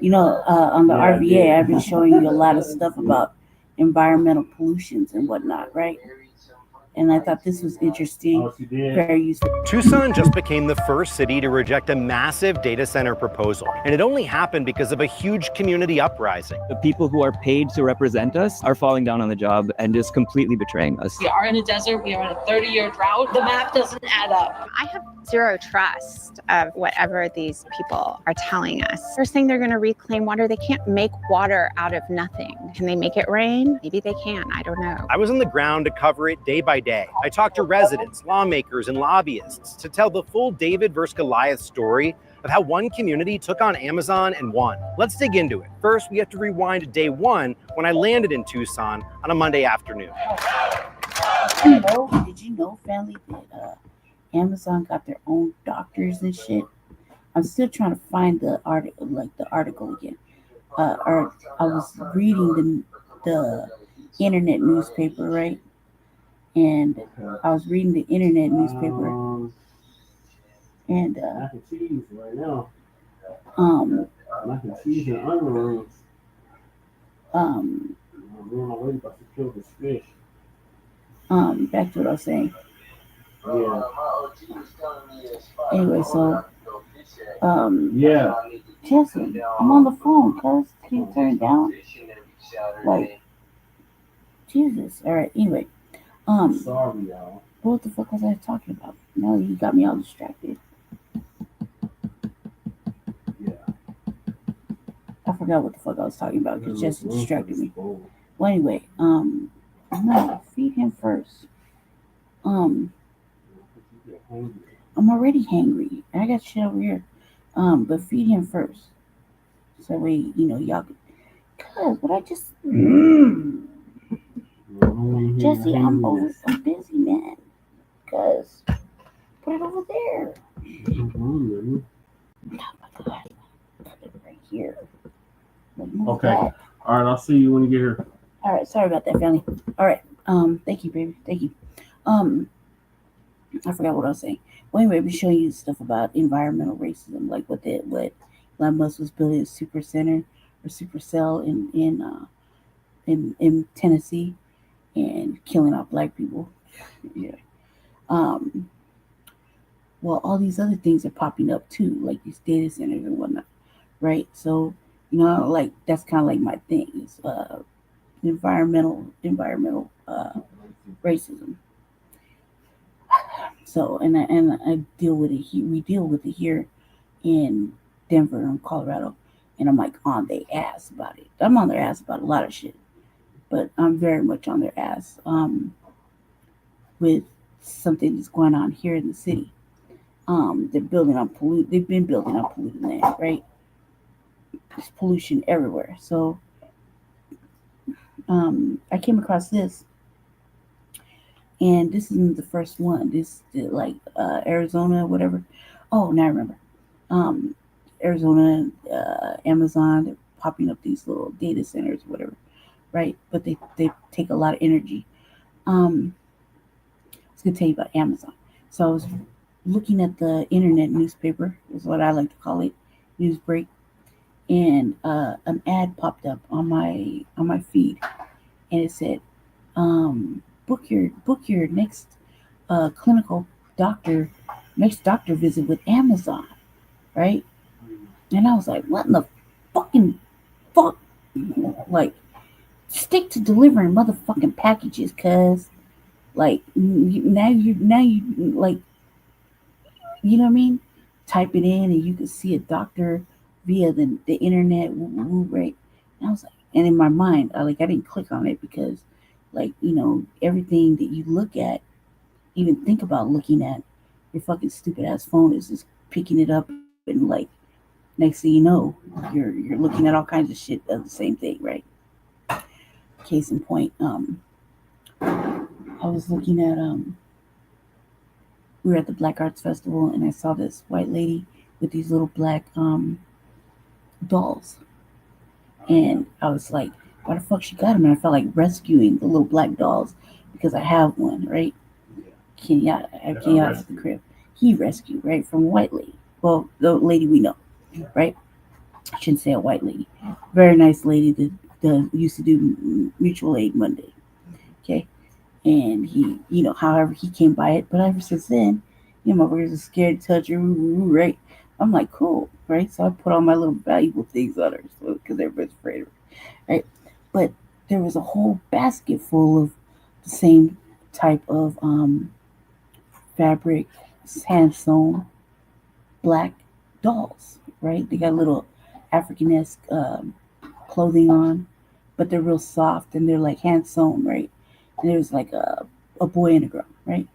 You know, on the RVA, I've been showing you a lot of stuff about environmental pollutions and whatnot, right? And I thought this was interesting, very useful. Tucson just became the first city to reject a massive data center proposal, and it only happened because of a huge community uprising. The people who are paid to represent us are falling down on the job and just completely betraying us. We are in a desert. We are in a 30-year drought. The map doesn't add up. I have zero trust of whatever these people are telling us. They're saying they're going to reclaim water. They can't make water out of nothing. Can they make it rain? Maybe they can. I don't know. I was on the ground to cover it day by day. I talked to residents, lawmakers, and lobbyists to tell the full David versus Goliath story of how one community took on Amazon and won. Let's dig into it. First, we have to rewind to day one when I landed in Tucson on a Monday afternoon. Did you know, family, that Amazon got their own doctors and shit? I'm still trying to find the article again. Or I was reading the internet newspaper, right? And I was reading the internet newspaper, and mac and cheese right now. Mac and cheese and onion rings. I'm on my way about to kill this fish. Back to what I was saying. Yeah. Anyway, so Yeah. Jesse, I'm on the phone, cuz. Can you turn it down? Like, Jesus. All right. Anyway, Sorry, y'all. what the fuck was I talking about? No, you got me all distracted. Yeah. I forgot what the fuck I was talking about because Jesse distracted me. Well, anyway, no, feed him first. I'm already hangry. I got shit over here. But feed him first. So we, y'all can. Cuz, what I just. Jesse, I'm busy, man. Cuz, put it over there. Oh my God. Put it right here. Okay. All right, I'll see you when you get here. All right, sorry about that, family. All right, thank you, baby. Thank you. I forgot what I was saying. Well, anyway, I'll be showing you stuff about environmental racism, like what Elon Musk was building a super center or super cell in Tennessee and killing off black people. Yeah. Well, all these other things are popping up too, like these data centers and whatnot, right? So, like that's kind of like my thing is environmental racism. So, and I deal with it. We deal with it here in Denver and Colorado, and I'm like on their ass about it. I'm on their ass about a lot of shit, but I'm very much on their ass with something that's going on here in the city. They've been building on polluted land, right? There's pollution everywhere. So, I came across this. And this isn't the first one. This like Arizona, whatever. Oh, now I remember. Arizona, Amazon, they're popping up these little data centers, whatever, right? But they take a lot of energy. I was gonna tell you about Amazon. So I was looking at the internet newspaper, is what I like to call it, news break, and an ad popped up on my feed, and it said, book your next next doctor visit with Amazon, right? And I was like, what in the fucking fuck? Like, stick to delivering motherfucking packages, cuz like now you like, you know what I mean? Type it in and you can see a doctor via the internet, right? And I was like, and in my mind, I didn't click on it because, like, everything that you look at, even think about looking at, your fucking stupid ass phone is just picking it up, and like next thing you know, you're looking at all kinds of shit of the same thing, right? Case in point, I was looking at we were at the Black Arts Festival, and I saw this white lady with these little black dolls, and I was like, why the fuck she got them? And I felt like rescuing the little black dolls because I have one, right? Kenyatta at the crib. He rescued, right, from a white lady. Well, the lady we know, right? I shouldn't say a white lady. Very nice lady that used to do Mutual Aid Monday. Okay. And he, however he came by it. But ever since then, motherfuckers are scared to touch her, right? I'm like, cool, right? So I put all my little valuable things on her, because everybody's afraid of her, right? But there was a whole basket full of the same type of fabric, hand sewn black dolls, right? They got little African-esque clothing on, but they're real soft and they're like hand sewn, right? And there's like a boy and a girl, right?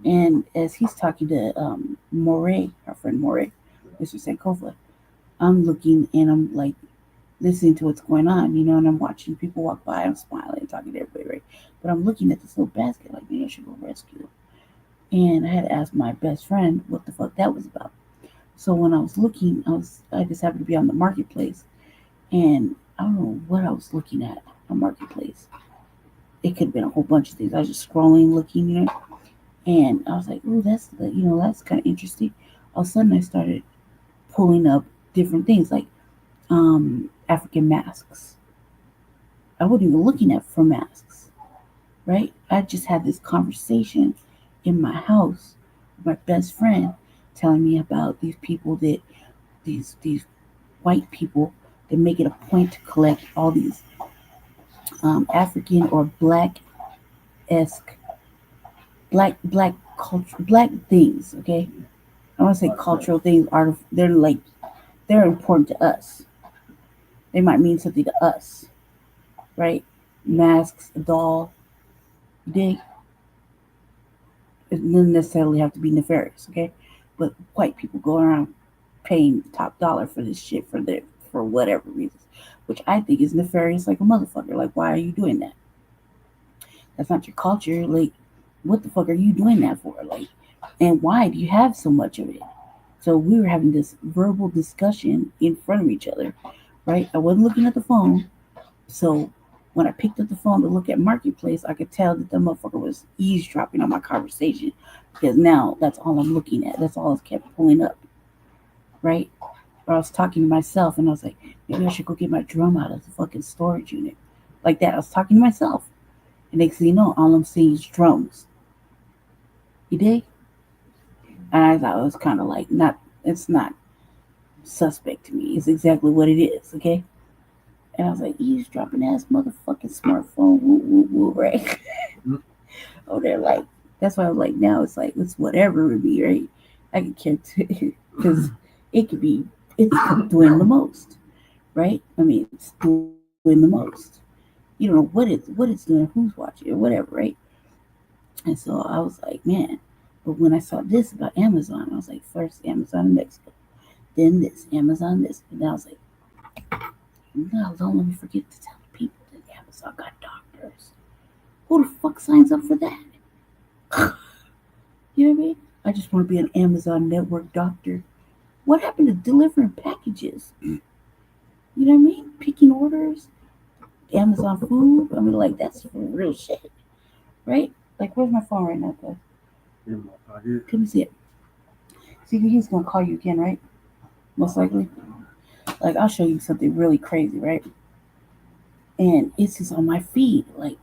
And as he's talking to Moray, our friend Moray, Mr. Sankofa, I'm looking and I'm like listening to what's going on, and I'm watching people walk by. I'm smiling and talking to everybody, right? But I'm looking at this little basket like, maybe I should go rescue it. And I had to ask my best friend what the fuck that was about. So when I was looking, I just happened to be on the marketplace, and I don't know what I was looking at on marketplace. It could have been a whole bunch of things. I was just scrolling, looking, and I was like, "Oh, that's kind of interesting." All of a sudden, I started pulling up different things like African masks. I wasn't even looking at for masks, right? I just had this conversation in my house with my best friend, telling me about these people that these white people that make it a point to collect all these African or black-esque black culture, black things. Okay, I want to say cultural things are they're important to us. They might mean something to us, right? Masks, a doll, you dig? It doesn't necessarily have to be nefarious, okay? But white people go around paying top dollar for this shit for whatever reasons, which I think is nefarious like a motherfucker. Like, why are you doing that? That's not your culture. Like, what the fuck are you doing that for? Like, and why do you have so much of it? So we were having this verbal discussion in front of each other, right? I wasn't looking at the phone, so when I picked up the phone to look at Marketplace, I could tell that the motherfucker was eavesdropping on my conversation, because now that's all I'm looking at. That's all I kept pulling up, right? Or I was talking to myself and I was like, maybe I should go get my drum out of the fucking storage unit. Like that. I was talking to myself. And next thing you know, all I'm seeing is drums. You dig? And I thought it was kind of like, it's not suspect to me. It's exactly what it is, okay? And I was like, eavesdropping ass motherfucking smartphone, woo, woo, woo, right? Oh, they're like, that's why I was like, now it's like, it's whatever it would be, right? I could care too, because it's doing the most, right? I mean, it's doing the most. You don't know what it's doing, who's watching, or whatever, right? And so I was like, man. But when I saw this about Amazon, I was like, first Amazon in Mexico, then this, Amazon this. And then I was like, no, don't let me forget to tell the people that Amazon got doctors. Who the fuck signs up for that? You know what I mean? I just want to be an Amazon network doctor. What happened to delivering packages? You know what I mean? Picking orders, Amazon food. I mean, like, that's real shit, right? Like, where's my phone right now, guys? Let me see it. See, he's gonna call you again, right? Most likely. Like, I'll show you something really crazy, right? And it's just on my feed, like,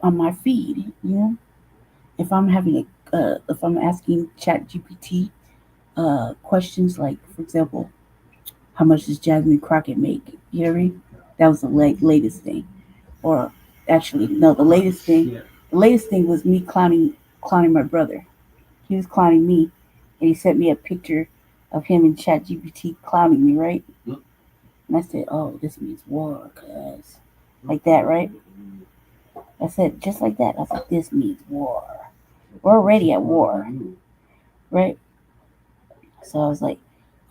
on my feed, you know? If I'm having if I'm asking ChatGPT questions, like, for example, how much does Jasmine Crockett make? You know what I mean? That was the latest thing. Or, actually, no, the latest thing was me clowning my brother. He was clowning me, and he sent me a picture of him in ChatGPT clowning me, right? And I said, oh, this means war, cuz. Like that, right? I said, just like that. I was like, this means war. We're already at war, right? So I was like,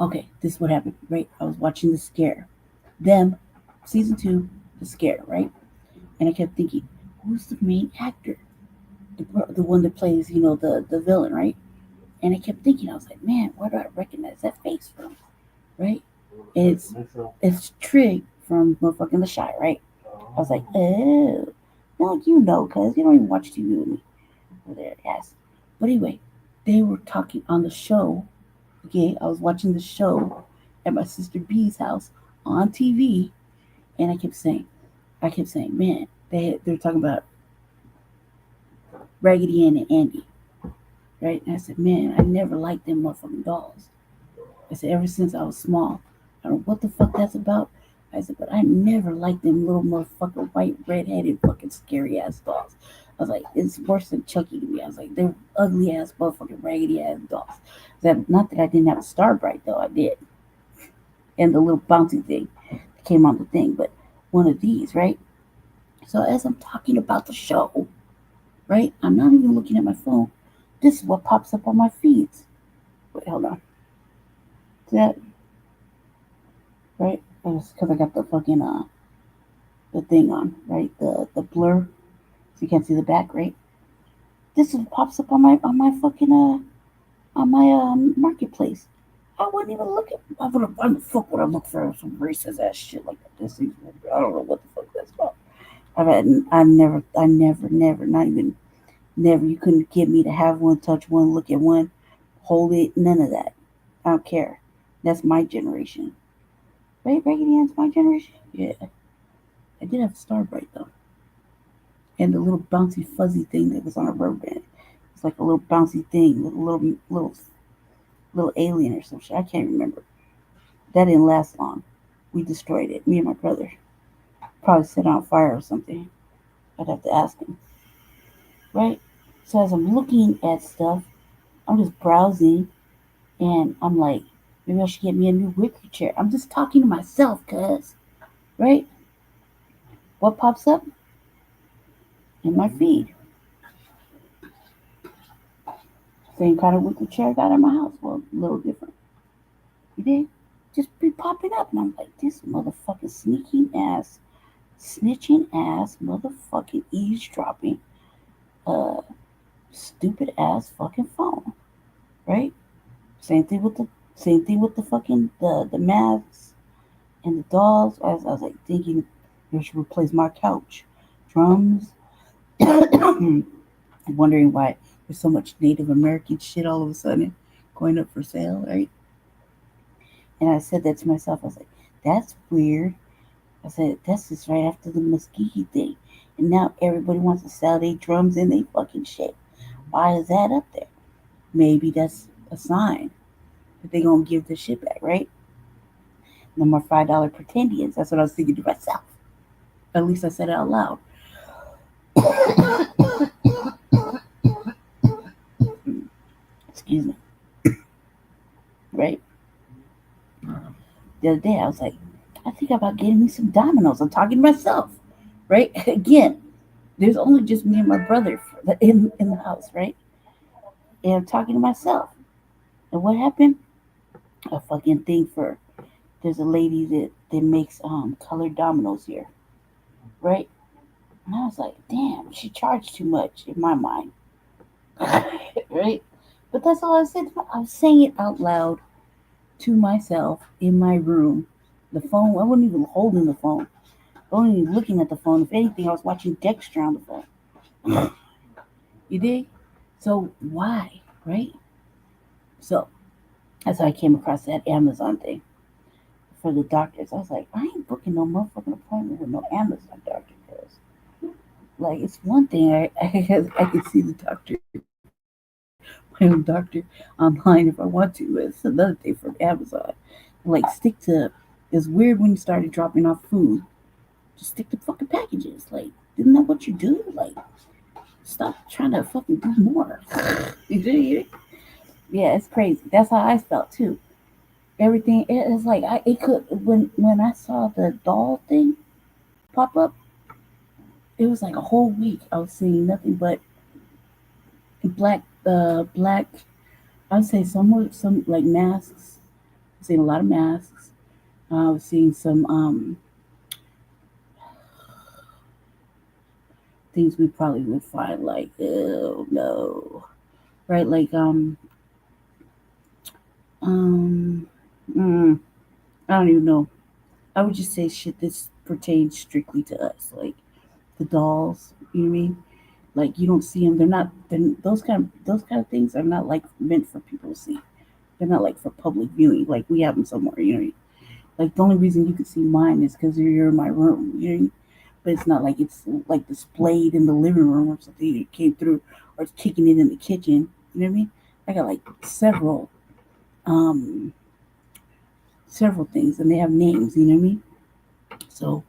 okay, this is what happened, right? I was watching The Scare. Season 2, The Scare, right? And I kept thinking, who's the main actor? The one that plays, the villain, right? And I kept thinking, I was like, man, where do I recognize that face from? Right? It's Trig from motherfucking The Shy, right? I was like, oh, well, cuz you don't even watch TV with me. There, yes. But anyway, they were talking on the show. Okay, I was watching the show at my sister B's house on TV, and I kept saying, man, they were talking about Raggedy Ann and Andy, right? And I said, man, I never liked them motherfucking dolls. I said, ever since I was small, I don't know what the fuck that's about. I said, but I never liked them little motherfucking white, red-headed, fucking scary ass dolls. I was like, it's worse than Chucky to me. I was like, they're ugly ass motherfucking raggedy ass dolls. Not that I didn't have a Starbright though, I did. And the little bouncy thing that came on the thing, but one of these, right? So as I'm talking about the show, right, I'm not even looking at my phone. This is what pops up on my feeds. Wait, hold on. See that? Right? It's because I got the fucking the thing on, right? The blur, so you can't see the back, right? This is what pops up on my fucking on my marketplace. I wouldn't even look at. Why the fuck would I look for some racist ass shit like that? This thing, I don't know what the fuck that's about. I never, not even, never. You couldn't get me to have one, touch one, look at one, hold it, none of that. I don't care. That's my generation. Right? Raggedy Ann's my generation? Yeah. I did have a Starbright though. And the little bouncy fuzzy thing that was on a rubber band. It's like a little bouncy thing with a little alien or some shit. I can't remember. That didn't last long. We destroyed it. Me and my brother. Probably set it on fire or something. I'd have to ask him. Right? So as I'm looking at stuff, I'm just browsing and I'm like, maybe I should get me a new wicker chair. I'm just talking to myself, cuz. Right? What pops up? In my feed. Same kind of wicker chair I got in my house. Well, a little different. You did? Just be popping up. And I'm like, this motherfucking snitching ass, motherfucking eavesdropping, stupid ass fucking phone. Right? Same thing with the fucking the masks and the dolls. I was like thinking they should replace my couch. Drums. I'm wondering why there's so much Native American shit all of a sudden going up for sale, right? And I said that to myself. I was like, that's weird. I said, that's just right after the Muskegee thing. And now everybody wants to sell their drums and they fucking shit. Why is that up there? Maybe that's a sign that they're going to give the shit back, right? No more $5 pretendians. That's what I was thinking to myself. At least I said it out loud. Excuse me. Right? The other day I was like, I think about getting me some dominoes. I'm talking to myself. Right? Again, there's only just me and my brother in the house, right? And I'm talking to myself. And what happened? A fucking thing for, there's a lady that makes colored dominoes here. Right? And I was like, damn, she charged too much in my mind. Right? But that's all I said. I was saying it out loud to myself in my room. The phone, I wasn't even holding the phone. I wasn't even looking at the phone. If anything, I was watching Dexter on the phone. You dig? So why? Right? So that's how I came across that Amazon thing for the doctors. I was like, I ain't booking no motherfucking appointment with no Amazon doctor. Like, it's one thing I can see the doctor, my own doctor, online if I want to. It's another thing from Amazon. Like, stick to. It's weird when you started dropping off food. Just stick to fucking packages. Like, isn't that what you do? Like, stop trying to fucking do more. You do? Yeah, it's crazy. That's how I felt too. Everything it's like it could when I saw the doll thing pop up. It was like a whole week I was seeing nothing but black. I would say some like masks. I was seeing a lot of masks. I was seeing some things we probably would find like, oh no, right? Like I don't even know. I would just say shit this pertains strictly to us, like the dolls. You know what I mean? Like, you don't see them. Those kind of things are not like meant for people to see. They're not like for public viewing. Like, we have them somewhere. You know, like the only reason you can see mine is because you're in my room. You know, but it's not like it's like displayed in the living room or something. It came through or kicking it in the kitchen. You know what I mean? I got like several things, and they have names. You know what I mean? So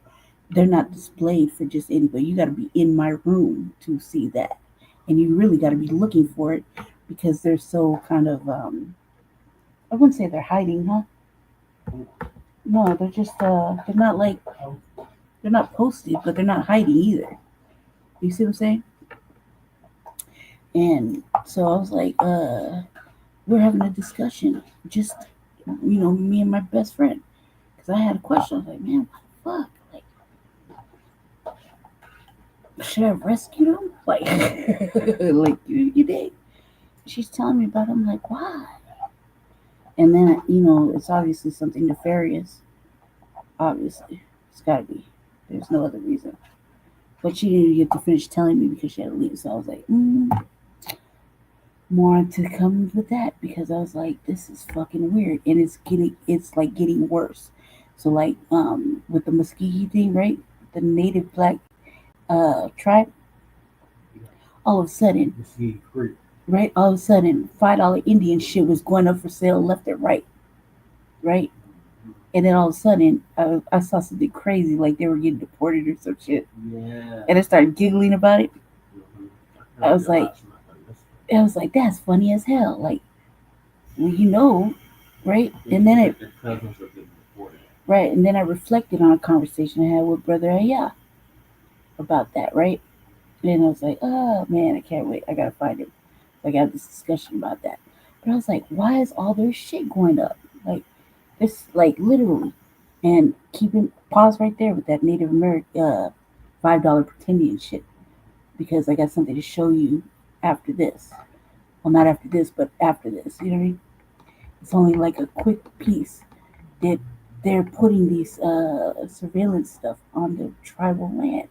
they're not displayed for just anybody. You got to be in my room to see that, and you really got to be looking for it because they're so kind of I wouldn't say they're hiding, huh? No, they're just they're not like they're not posted, but they're not hiding either. You see what I'm saying? And so I was like, we're having a discussion, just me and my best friend, because I had a question. I was like, man, what the fuck? Like, should I rescue them? Like, like you did. She's telling me about it. I'm like, why? And then it's obviously something nefarious. Obviously, it's got to be. There's no other reason. But she didn't get to finish telling me because she had to leave. So I was like, more to come with that, because I was like, this is fucking weird, and it's getting worse. So like with the Muskegee thing, right? The native black tribe, all of a sudden, right? All of a sudden, $5 Indian shit was going up for sale left and right, right? And then all of a sudden, I saw something crazy, like they were getting deported or some shit. Yeah. And I started giggling about it. I was like, that's funny as hell. Like, well, right? And then and then I reflected on a conversation I had with Brother Aya about that, right? And I was like, oh man, I can't wait. I gotta find it. So I got this discussion about that. But I was like, why is all their shit going up? Like, it's like literally. And pause right there with that Native American $5 pretendian shit, because I got something to show you after this. Well, not after this, but after this. You know what I mean? It's only like a quick piece that they're putting these surveillance stuff on the tribal land.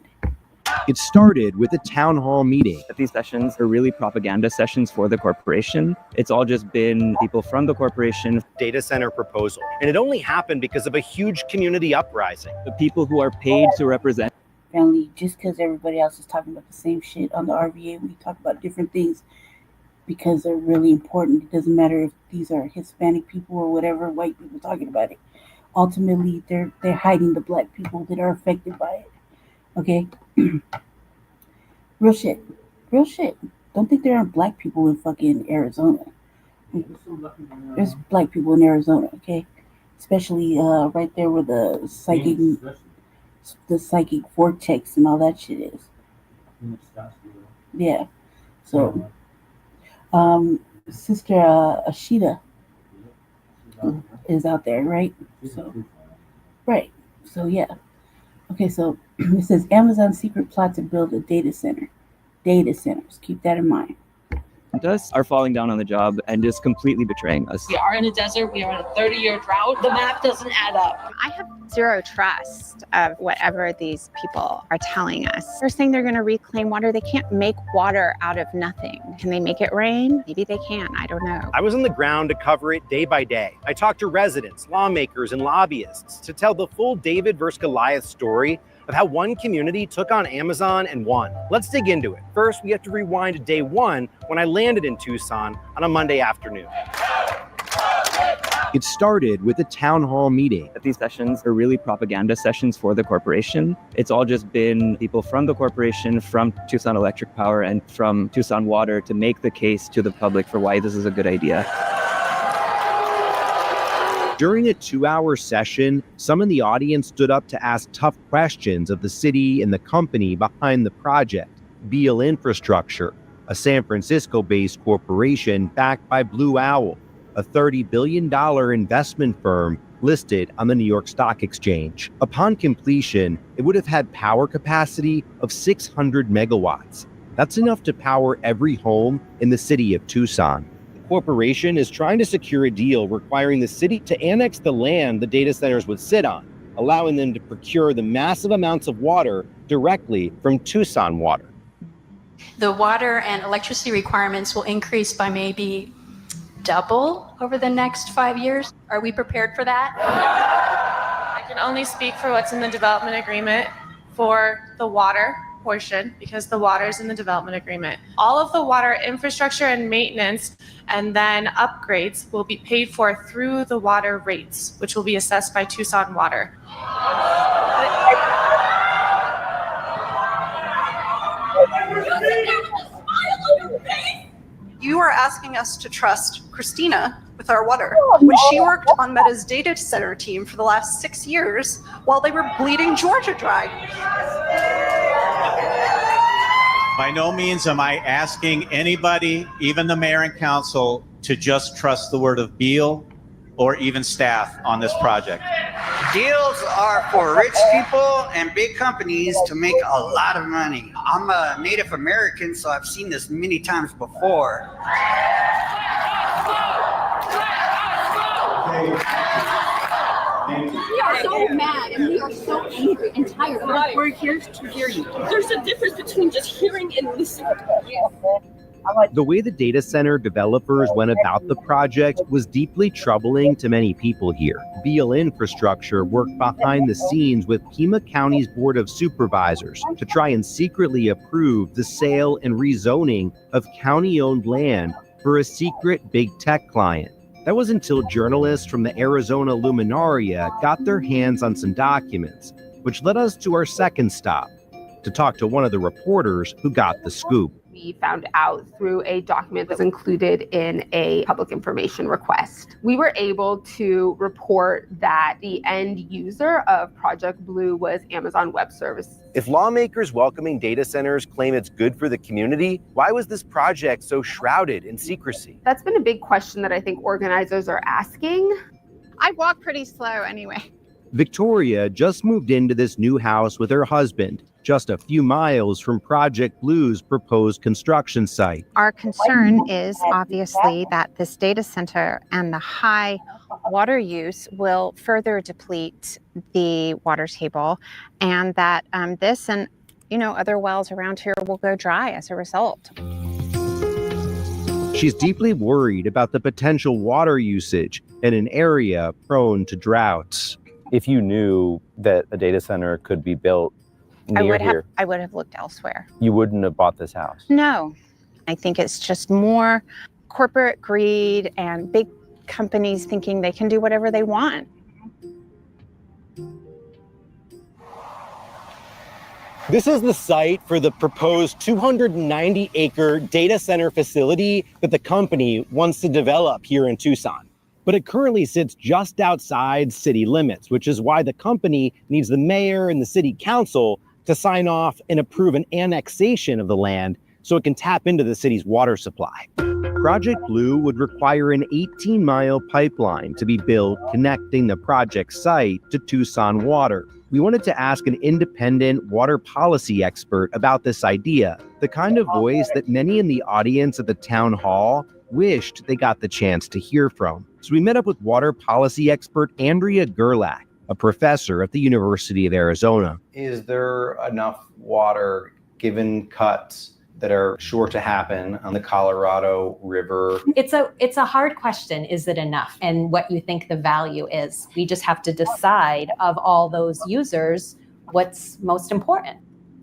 It started with a town hall meeting. These sessions are really propaganda sessions for the corporation. It's all just been people from the corporation. Data center proposal. And it only happened because of a huge community uprising. The people who are paid to represent. Family, just because everybody else is talking about the same shit on the RVA, we talk about different things because they're really important. It doesn't matter if these are Hispanic people or whatever, white people talking about it. Ultimately, they're hiding the black people that are affected by it. Okay? Real shit. Don't think there aren't black people in fucking Arizona. There's black people in Arizona, okay? Especially right there where the psychic vortex and all that shit is. Yeah. So Sister Ashita is out there, right? So right. So yeah. Okay, so it says Amazon secret plot to build a data center. Data centers. Keep that in mind. Us are falling down on the job and just completely betraying us. We are in a desert. We are in a 30-year drought. The map doesn't add up. I have zero trust of whatever these people are telling us. They're saying they're going to reclaim water. They can't make water out of nothing. Can they make it rain? Maybe they can. I don't know. I was on the ground to cover it day by day. I talked to residents, lawmakers, and lobbyists to tell the full David versus Goliath story of how one community took on Amazon and won. Let's dig into it. First, we have to rewind to day one when I landed in Tucson on a Monday afternoon. It started with a town hall meeting. These sessions are really propaganda sessions for the corporation. It's all just been people from the corporation, from Tucson Electric Power, and from Tucson Water to make the case to the public for why this is a good idea. During a 2-hour session, some in the audience stood up to ask tough questions of the city and the company behind the project, Beale Infrastructure, a San Francisco-based corporation backed by Blue Owl, a $30 billion investment firm listed on the New York Stock Exchange. Upon completion, it would have had power capacity of 600 megawatts. That's enough to power every home in the city of Tucson. Corporation is trying to secure a deal requiring the city to annex the land the data centers would sit on, allowing them to procure the massive amounts of water directly from Tucson Water. The water and electricity requirements will increase by maybe double over the next 5 years. Are we prepared for that? I can only speak for what's in the development agreement for the water. portion because the water is in the development agreement. All of the water infrastructure and maintenance and then upgrades will be paid for through the water rates, which will be assessed by Tucson Water. You are asking us to trust Christina with our water when she worked on Meta's data center team for the last 6 years while they were bleeding Georgia dry. By no means am I asking anybody, even the mayor and council, to just trust the word of Beal or even staff on this project. Deals are for rich people and big companies to make a lot of money. I'm a Native American, so I've seen this many times before. We are so mad and we are so angry and tired. We're here to hear you. There's a difference between just hearing and listening. The way the data center developers went about the project was deeply troubling to many people here. Beal Infrastructure worked behind the scenes with Pima County's Board of Supervisors to try and secretly approve the sale and rezoning of county-owned land for a secret big tech client. That was until journalists from the Arizona Luminaria got their hands on some documents, which led us to our second stop, to talk to one of the reporters who got the scoop. We found out through a document that's included in a public information request. We were able to report that the end user of Project Blue was Amazon Web Services. If lawmakers welcoming data centers claim it's good for the community, why was this project so shrouded in secrecy? That's been a big question that I think organizers are asking. I walk pretty slow anyway. Victoria just moved into this new house with her husband, just a few miles from Project Blue's proposed construction site. Our concern is obviously that this data center and the high water use will further deplete the water table, and that this and other wells around here will go dry as a result. She's deeply worried about the potential water usage in an area prone to droughts. If you knew that a data center could be built near here, I would have looked elsewhere. you wouldn't have bought this house. No, I think it's just more corporate greed and big companies thinking they can do whatever they want. This is the site for the proposed 290-acre data center facility that the company wants to develop here in Tucson. But it currently sits just outside city limits, which is why the company needs the mayor and the city council to sign off and approve an annexation of the land so it can tap into the city's water supply. Project Blue would require an 18-mile pipeline to be built connecting the project site to Tucson Water. We wanted to ask an independent water policy expert about this idea, the kind of voice that many in the audience at the town hall wished they got the chance to hear from. So we met up with water policy expert Andrea Gerlach, a professor at the University of Arizona. Is there enough water given cuts that are sure to happen on the Colorado River? It's a hard question. Is it enough? And what you think the value is. We just have to decide of all those users, what's most important.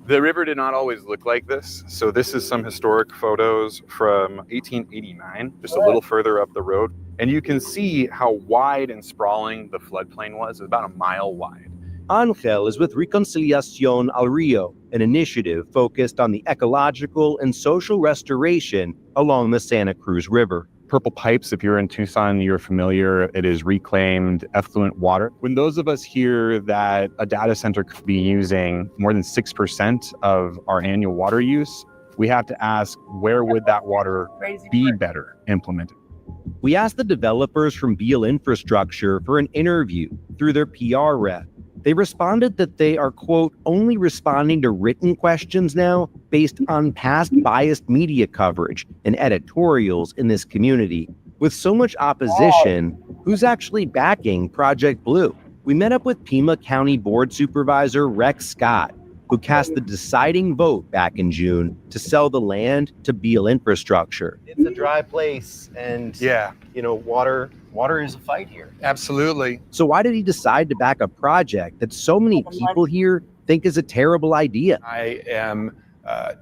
The river did not always look like this. So this is some historic photos from 1889, just a little further up the road. And you can see how wide and sprawling the floodplain was. It was about a mile wide. Angel is with Reconciliación al Río, an initiative focused on the ecological and social restoration along the Santa Cruz River. Purple pipes, if you're in Tucson, you're familiar, it is reclaimed effluent water. When those of us hear that a data center could be using more than 6% of our annual water use, we have to ask, where would that water be better implemented? We asked the developers from Beal Infrastructure for an interview through their PR rep. They responded that they are, quote, only responding to written questions now based on past biased media coverage and editorials in this community. With so much opposition, who's actually backing Project Blue? We met up with Pima County Board Supervisor Rex Scott, who cast the deciding vote back in June to sell the land to Beal Infrastructure. It's a dry place, and water is a fight here. Absolutely. So why did he decide to back a project that so many people here think is a terrible idea. I am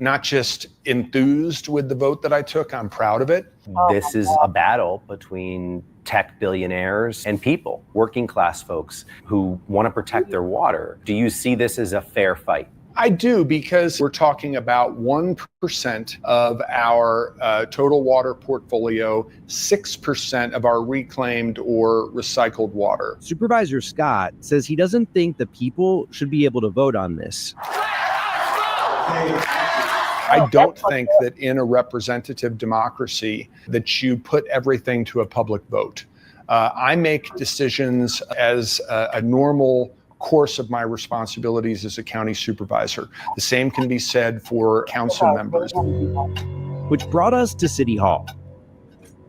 not just enthused with the vote that I took, I'm proud of it. This is a battle between tech billionaires and people, working class folks who want to protect their water. Do you see this as a fair fight? I do, because we're talking about 1% of our total water portfolio, 6% of our reclaimed or recycled water. Supervisor Scott says he doesn't think the people should be able to vote on this. I don't think that in a representative democracy that you put everything to a public vote. I make decisions as a normal course of my responsibilities as a county supervisor. The same can be said for council members. Which brought us to City Hall.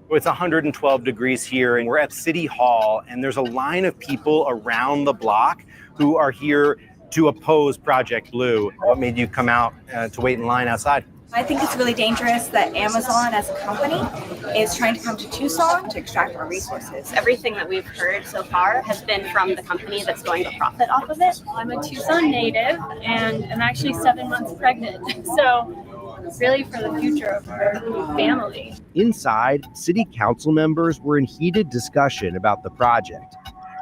It's 112 degrees here, and we're at City Hall, and there's a line of people around the block who are here to oppose Project Blue. What made you come out to wait in line outside? I think it's really dangerous that Amazon as a company is trying to come to Tucson to extract our resources. Everything that we've heard so far has been from the company that's going to profit off of it. I'm a Tucson native and I'm actually 7 months pregnant. So really for the future of our family. Inside, city council members were in heated discussion about the project.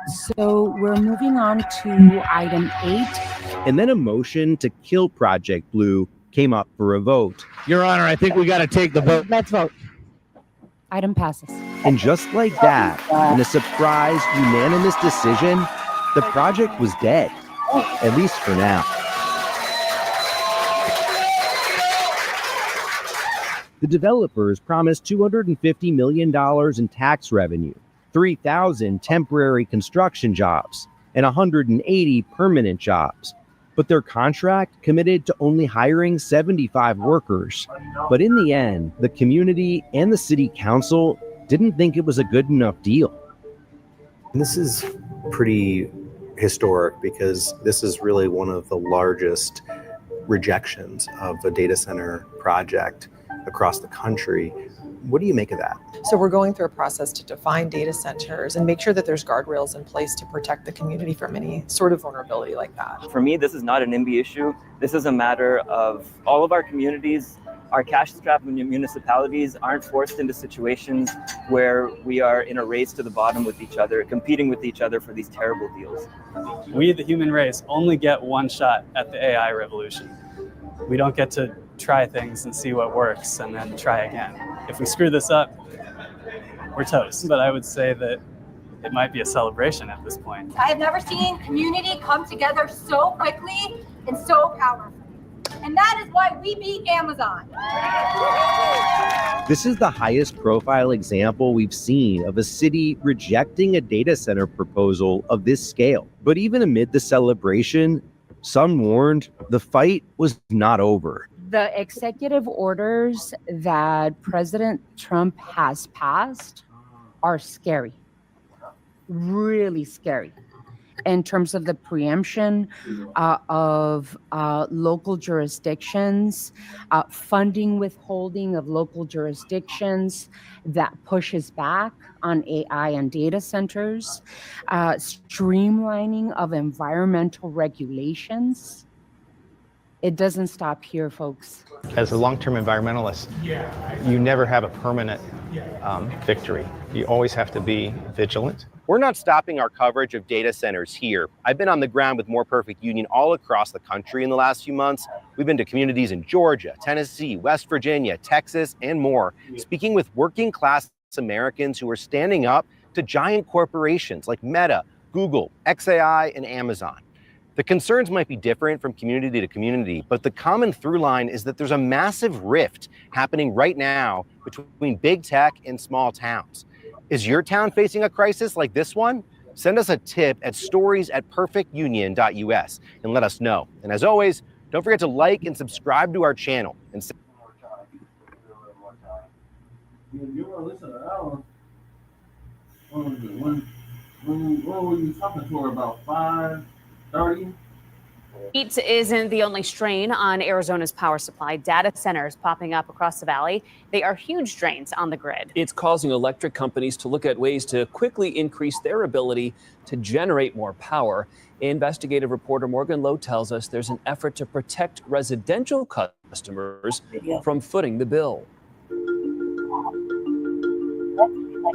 So we're moving on to item 8. And then a motion to kill Project Blue came up for a vote. Your Honor, I think we got to take the vote. Let's vote. Item passes. And just like that, in a surprise, unanimous decision, the project was dead, at least for now. The developers promised $250 million in tax revenue, 3,000 temporary construction jobs, and 180 permanent jobs. But their contract committed to only hiring 75 workers. But in the end, the community and the city council didn't think it was a good enough deal. This is pretty historic because this is really one of the largest rejections of a data center project across the country. What do you make of that? So we're going through a process to define data centers and make sure that there's guardrails in place to protect the community from any sort of vulnerability like that. For me, this is not an NIMBY issue. This is a matter of all of our communities, our cash-strapped municipalities aren't forced into situations where we are in a race to the bottom with each other, competing with each other for these terrible deals. We, the human race, only get one shot at the AI revolution. We don't get to try things and see what works and then try again. If we screw this up, we're toast. But I would say that it might be a celebration at this point. I have never seen community come together so quickly and so powerfully. And that is why we beat Amazon. This is the highest profile example we've seen of a city rejecting a data center proposal of this scale. But even amid the celebration, some warned the fight was not over. The executive orders that President Trump has passed are scary, really scary, in terms of the preemption of local jurisdictions, funding withholding of local jurisdictions that pushes back on AI and data centers, streamlining of environmental regulations. It doesn't stop here, folks. As a long-term environmentalist, you never have a permanent victory. You always have to be vigilant. We're not stopping our coverage of data centers here. I've been on the ground with More Perfect Union all across the country in the last few months. We've been to communities in Georgia, Tennessee, West Virginia, Texas, and more, speaking with working class Americans who are standing up to giant corporations like Meta, Google, XAI, and Amazon. The concerns might be different from community to community, but the common through line is that there's a massive rift happening right now between big tech and small towns. Is your town facing a crisis like this one? Send us a tip at stories@perfectunion.us and let us know. And as always, don't forget to like and subscribe to our channel. And when were you talking to her about 5:30? Heat isn't the only strain on Arizona's power supply. Data centers popping up across the valley. They are huge drains on the grid. It's causing electric companies to look at ways to quickly increase their ability to generate more power. Investigative reporter Morgan Lowe tells us there's an effort to protect residential customers from footing the bill.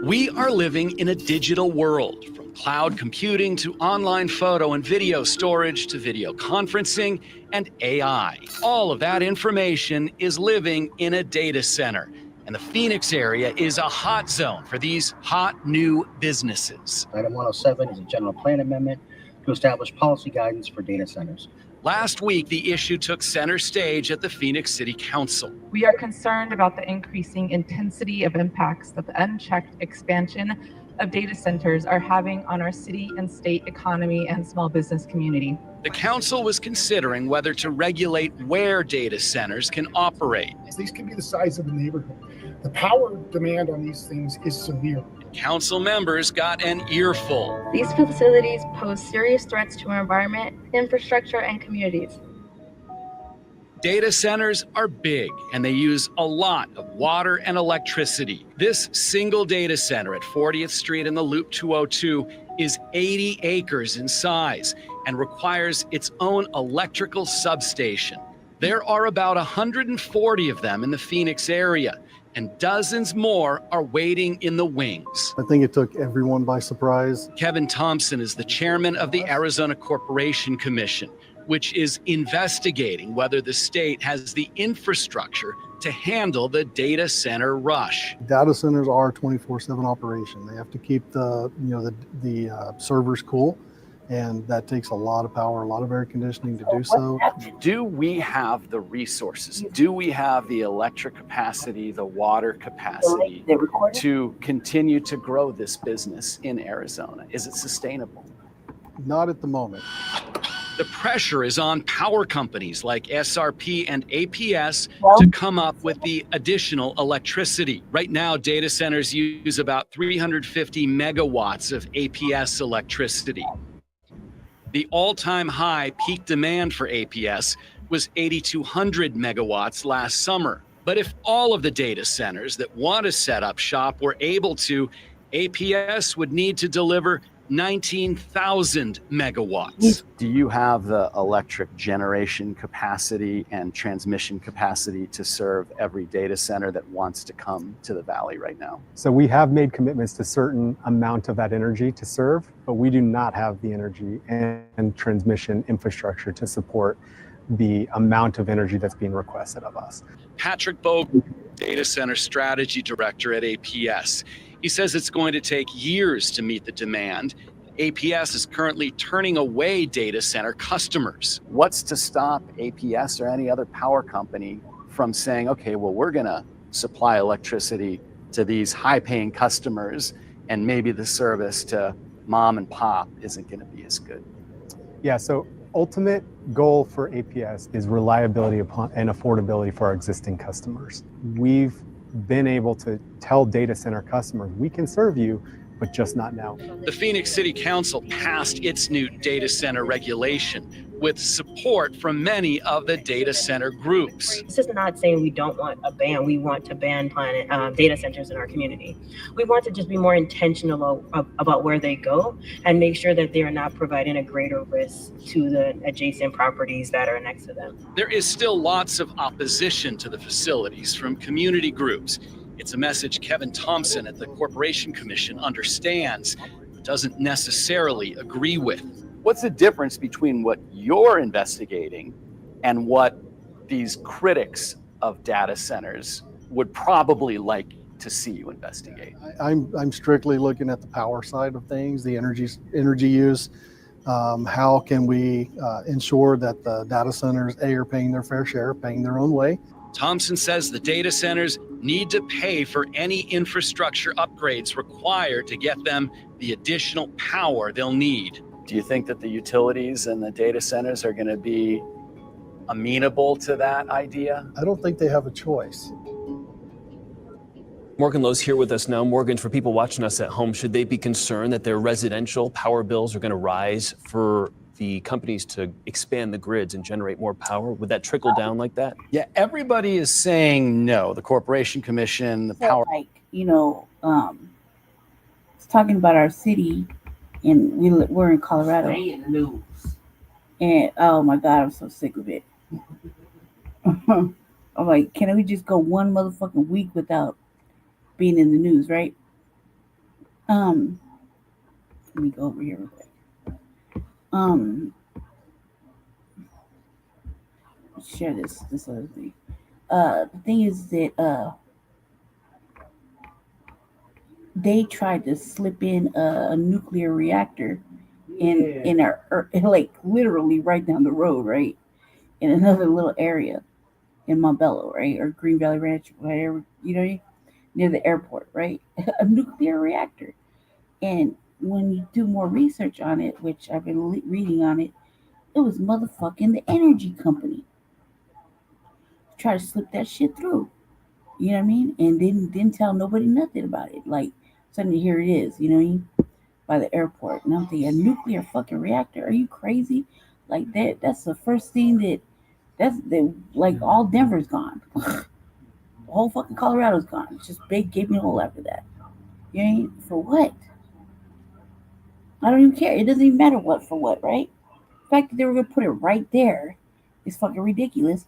We are living in a digital world, from cloud computing to online photo and video storage to video conferencing and AI. All of that information is living in a data center, and the Phoenix area is a hot zone for these hot new businesses. Item 107 is a general plan amendment to establish policy guidance for data centers. Last week, the issue took center stage at the Phoenix City Council. We are concerned about the increasing intensity of impacts that the unchecked expansion of data centers are having on our city and state economy and small business community. The council was considering whether to regulate where data centers can operate. These can be the size of the neighborhood. The power demand on these things is severe. Council members got an earful. These facilities pose serious threats to our environment, infrastructure, and communities. Data centers are big and they use a lot of water and electricity. This single data center at 40th Street in the Loop 202 is 80 acres in size and requires its own electrical substation. There are about 140 of them in the Phoenix area, and dozens more are waiting in the wings. I think it took everyone by surprise. Kevin Thompson is the chairman of the Arizona Corporation Commission, which is investigating whether the state has the infrastructure to handle the data center rush. Data centers are a 24/7 operation. They have to keep the servers cool, and that takes a lot of power, a lot of air conditioning to do so. Do we have the resources? Do we have the electric capacity, the water capacity to continue to grow this business in Arizona? Is it sustainable? Not at the moment. The pressure is on power companies like SRP and APS to come up with the additional electricity. Right now, data centers use about 350 megawatts of APS electricity. The all-time high peak demand for APS was 8,200 megawatts last summer. But if all of the data centers that want to set up shop were able to, APS would need to deliver 19,000 megawatts. Do you have the electric generation capacity and transmission capacity to serve every data center that wants to come to the valley right now? So we have made commitments to certain amount of that energy to serve, but we do not have the energy and transmission infrastructure to support the amount of energy that's being requested of us. Patrick Bogue, Data Center Strategy Director at APS. He says it's going to take years to meet the demand. APS is currently turning away data center customers. What's to stop APS or any other power company from saying, okay, well, we're going to supply electricity to these high-paying customers, and maybe the service to mom and pop isn't going to be as good? Yeah, so ultimate goal for APS is reliability and affordability for our existing customers. We've been able to tell data center customers, we can serve you, but just not now. The Phoenix City Council passed its new data center regulation with support from many of the data center groups. This is not saying we don't want a ban. We want to ban data centers in our community. We want to just be more intentional about where they go and make sure that they are not providing a greater risk to the adjacent properties that are next to them. There is still lots of opposition to the facilities from community groups. It's a message Kevin Thompson at the Corporation Commission understands, but doesn't necessarily agree with. What's the difference between what you're investigating and what these critics of data centers would probably like to see you investigate? I'm strictly looking at the power side of things, the energy use. How can we ensure that the data centers, are paying their fair share, paying their own way? Thompson says the data centers need to pay for any infrastructure upgrades required to get them the additional power they'll need. Do you think that the utilities and the data centers are going to be amenable to that idea? I don't think they have a choice. Morgan Lowe's here with us now. Morgan, for people watching us at home, should they be concerned that their residential power bills are going to rise for the companies to expand the grids and generate more power? Would that trickle down like that? Yeah, everybody is saying no. The Corporation Commission, the So, power. like, it's talking about our city, and we're in Colorado. And oh my God, I'm so sick of it. I'm like, can we just go one motherfucking week without being in the news, right? Let me go over here real quick. Share this other thing. The thing is that they tried to slip in a nuclear reactor in our like literally right down the road, right? In another little area in Montbello, right? Or Green Valley Ranch, whatever, near the airport, right? A nuclear reactor. And when you do more research on it, which I've been reading on it, it was motherfucking the energy company. Try to slip that shit through. You know what I mean? And didn't tell nobody nothing about it. Like, suddenly here it is, you know what I mean? By the airport. And I'm thinking, a nuclear fucking reactor? Are you crazy? Like that's the first thing like all Denver's gone. The whole fucking Colorado's gone. It's just big gaping hole after that. You know what I mean? For what? I don't even care. It doesn't even matter for what, right? The fact that they were gonna put it right there is fucking ridiculous.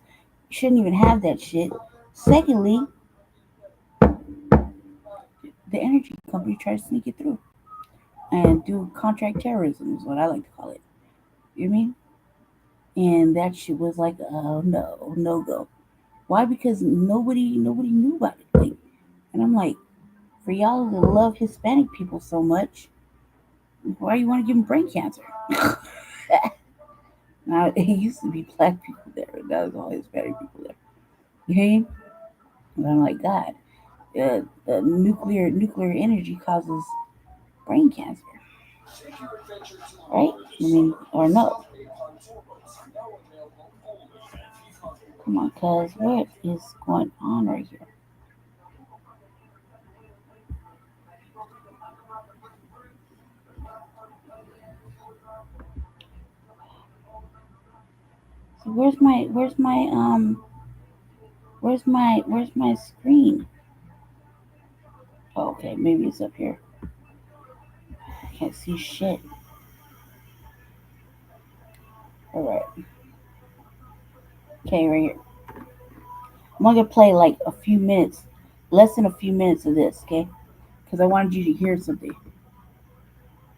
You shouldn't even have that shit. Secondly, the energy company tried to sneak it through and do contract terrorism is what I like to call it. You know what I mean? And that shit was like, oh no go. Why? Because nobody knew about it. Like, and I'm like, for y'all to love Hispanic people so much, why you want to give them brain cancer? Now it used to be black people there. That was all Hispanic people there. You know? And I'm like, God, the nuclear energy causes brain cancer, right? I mean, or no? Come on, cuz, what is going on right here? So where's my screen? Oh, okay, maybe it's up here. I can't see shit. All right. Okay, right here. I'm gonna play like a few minutes, less than a few minutes of this, okay? Because I wanted you to hear something.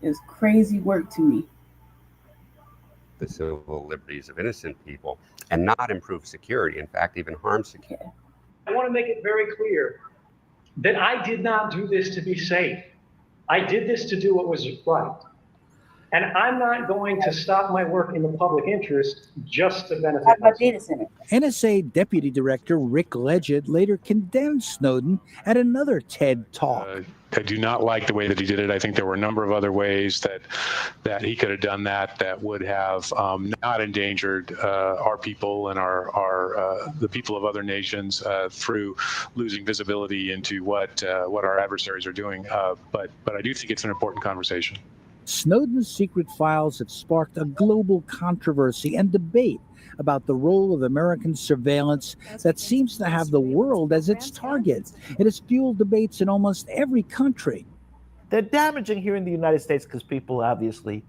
It was crazy work to me. The civil liberties of innocent people and not improve security, in fact, even harm security. I want to make it very clear that I did not do this to be safe. I did this to do what was right. And I'm not going to stop my work in the public interest just to benefit myself. Data center. NSA Deputy Director Rick Legend later condemned Snowden at another TED Talk. I do not like the way that he did it. I think there were a number of other ways that he could have done that would have not endangered our people and the people of other nations through losing visibility into what our adversaries are doing. But I do think it's an important conversation. Snowden's secret files have sparked a global controversy and debate about the role of American surveillance that seems to have the world as its target. It has fueled debates in almost every country. They're damaging here in the United States because people obviously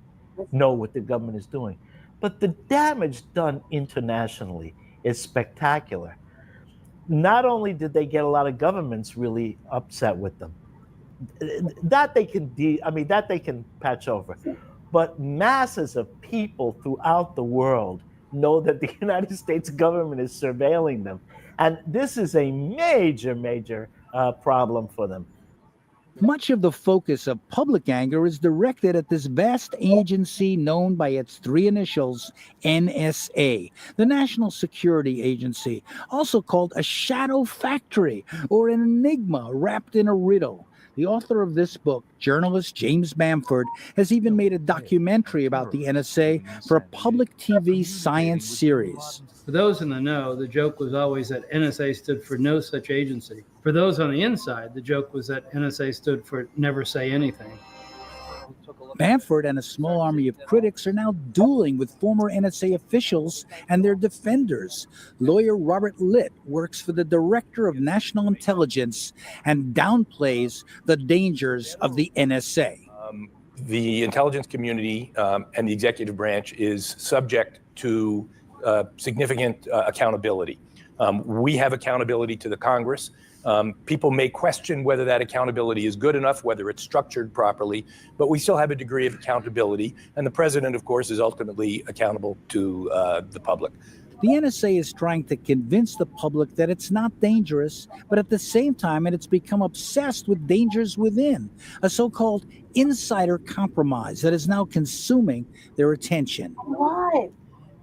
know what the government is doing. But the damage done internationally is spectacular. Not only did they get a lot of governments really upset with them, that they can patch over. But masses of people throughout the world know that the United States government is surveilling them. And this is a major problem for them. Much of the focus of public anger is directed at this vast agency known by its three initials, NSA, the National Security Agency, also called a shadow factory or an enigma wrapped in a riddle. The author of this book, journalist James Bamford, has even made a documentary about the NSA for a public TV science series. For those in the know, the joke was always that NSA stood for no such agency. For those on the inside, the joke was that NSA stood for never say anything. Manford and a small army of critics are now dueling with former NSA officials and their defenders. Lawyer Robert Litt works for the Director of National Intelligence and downplays the dangers of the NSA. The intelligence community and the executive branch is subject to significant accountability. We have accountability to the Congress. People may question whether that accountability is good enough, whether it's structured properly, but we still have a degree of accountability. And the president, of course, is ultimately accountable to the public. The NSA is trying to convince the public that it's not dangerous, but at the same time, it's become obsessed with dangers within, a so-called insider compromise that is now consuming their attention. Why?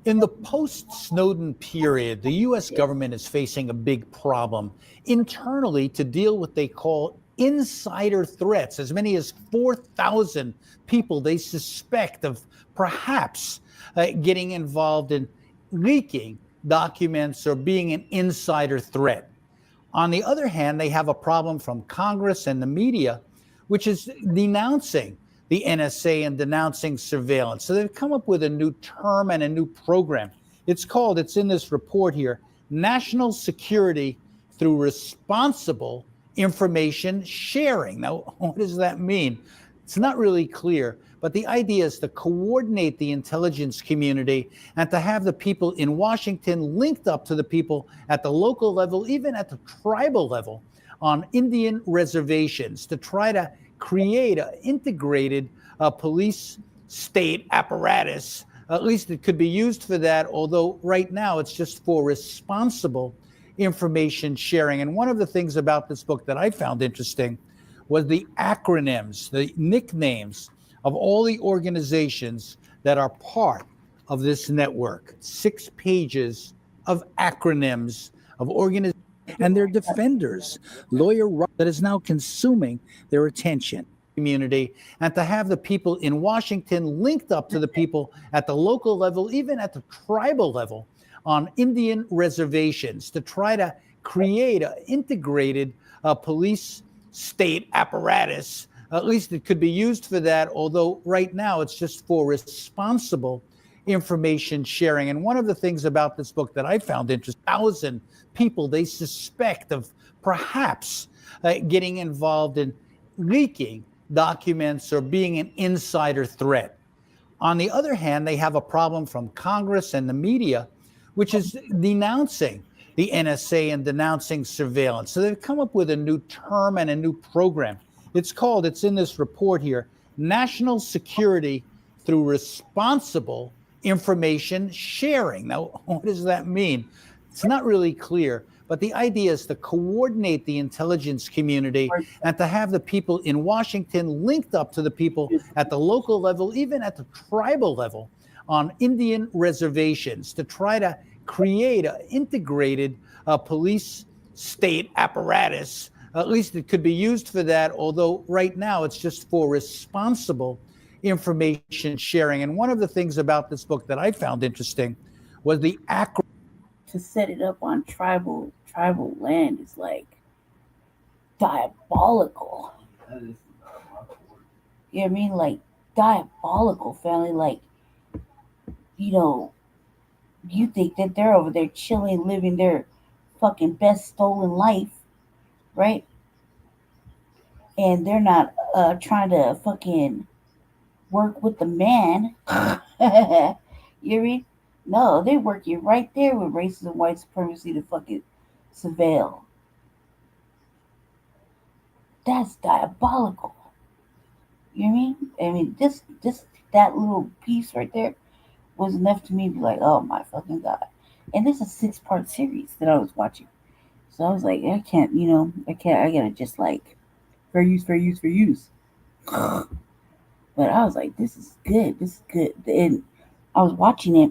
In the post-Snowden period, the U.S. government is facing a big problem internally to deal with what they call insider threats. As many as 4,000 people they suspect of perhaps getting involved in leaking documents or being an insider threat. On the other hand, they have a problem from Congress and the media, which is denouncing the NSA and denouncing surveillance. So they've come up with a new term and a new program. It's in this report here, National Security Through Responsible Information Sharing. Now, what does that mean? It's not really clear, but the idea is to coordinate the intelligence community and to have the people in Washington linked up to the people at the local level, even at the tribal level, on Indian reservations to try to create an integrated police state apparatus. At least it could be used for that, although right now it's just for responsible information sharing. And one of the things about this book that I found interesting was the acronyms, the nicknames of all the organizations that are part of this network. 6 pages of acronyms of organizations and their defenders, lawyer that is now consuming their attention. Community, and to have the people in Washington linked up to the people at the local level, even at the tribal level, on Indian reservations to try to create an integrated police state apparatus. At least it could be used for that, although right now it's just for responsible information sharing. And one of the things about this book that I found interesting, 1,000 people they suspect of perhaps getting involved in leaking documents or being an insider threat. On the other hand, they have a problem from Congress and the media, which is denouncing the NSA and denouncing surveillance. So they've come up with a new term and a new program. It's in this report here, National Security Through Responsible Information Sharing. Now, what does that mean? It's not really clear, but the idea is to coordinate the intelligence community and to have the people in Washington linked up to the people at the local level, even at the tribal level, on Indian reservations to try to create an integrated police state apparatus. At least it could be used for that, although right now it's just for responsible information sharing. And one of the things about this book that I found interesting was the acronym. To set it up on tribal land is like diabolical. You know what I mean? Like diabolical, family. Like, you know, you think that they're over there chilling, living their fucking best stolen life, right? And they're not trying to fucking work with the man. You know what I mean? No, they work you right there with racism and white supremacy to fucking surveil. That's diabolical. You know what I mean? I mean, that little piece right there was enough to me to be like, oh my fucking God. And this is a 6-part series that I was watching. So I was like, I gotta just like, fair use. But I was like, this is good. And I was watching it.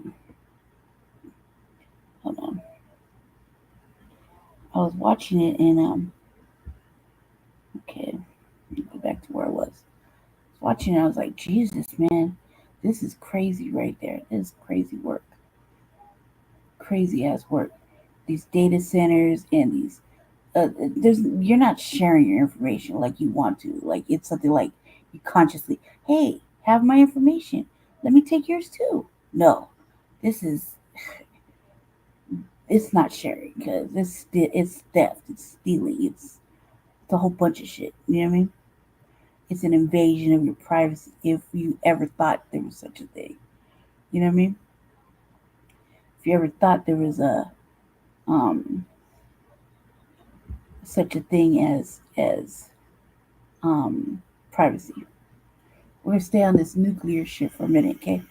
Hold on. I was watching it and okay, let me go back to where I was. Watching it, I was like, Jesus, man, this is crazy right there. This is crazy work. Crazy ass work. These data centers and these you're not sharing your information like you want to. Like it's something like You consciously, hey, have my information. Let me take yours too. No, it's not sharing because it's theft, it's stealing, it's a whole bunch of shit. You know what I mean? It's an invasion of your privacy if you ever thought there was such a thing. You know what I mean? If you ever thought there was a such a thing as privacy. We're gonna stay on this nuclear shit for a minute, okay?